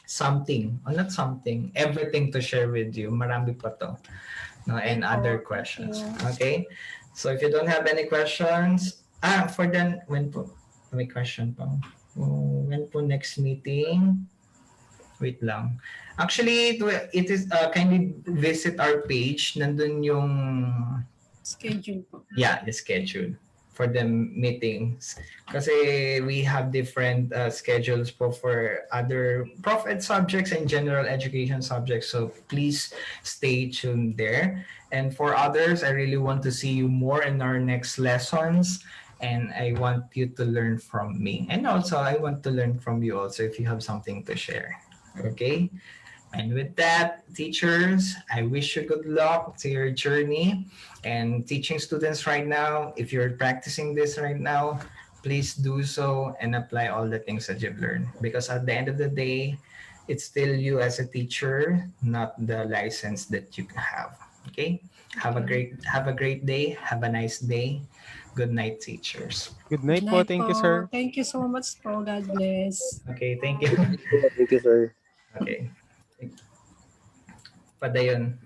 Speaker 1: something, or not something, everything to share with you. Marami pa to. No,
Speaker 2: Okay
Speaker 1: and other
Speaker 2: po. Thank
Speaker 1: questions.
Speaker 2: you.
Speaker 1: Okay? So if you don't have any questions, for then, when po, may question pa. When po next meeting? Wait lang. Actually, it is, kindly visit our page. Nandun yung,
Speaker 2: Schedule po.
Speaker 1: yeah, the schedule for the meetings. Kasi we have different schedules po for other prof-ed subjects and general education subjects. So please stay tuned there. And for others, I really want to see you more in our next lessons. And I want you to learn from me. And also, I want to learn from you also if you have something to share. Okay? And with that, teachers, I wish you good luck to your journey. And teaching students right now, if you're practicing this right now, please do so and apply all the things that you've learned. Because at the end of the day, it's still you as a teacher, not the license that you have. Okay?
Speaker 2: Okay.
Speaker 1: Have a great day. Have a nice day. Good night, teachers.
Speaker 3: Good
Speaker 2: Good
Speaker 3: night po.
Speaker 2: night
Speaker 3: Thank you,
Speaker 2: po.
Speaker 3: sir.
Speaker 2: Thank you so much po. God bless.
Speaker 1: Okay, thank you.
Speaker 4: Thank you, sir.
Speaker 1: Okay. Padayon.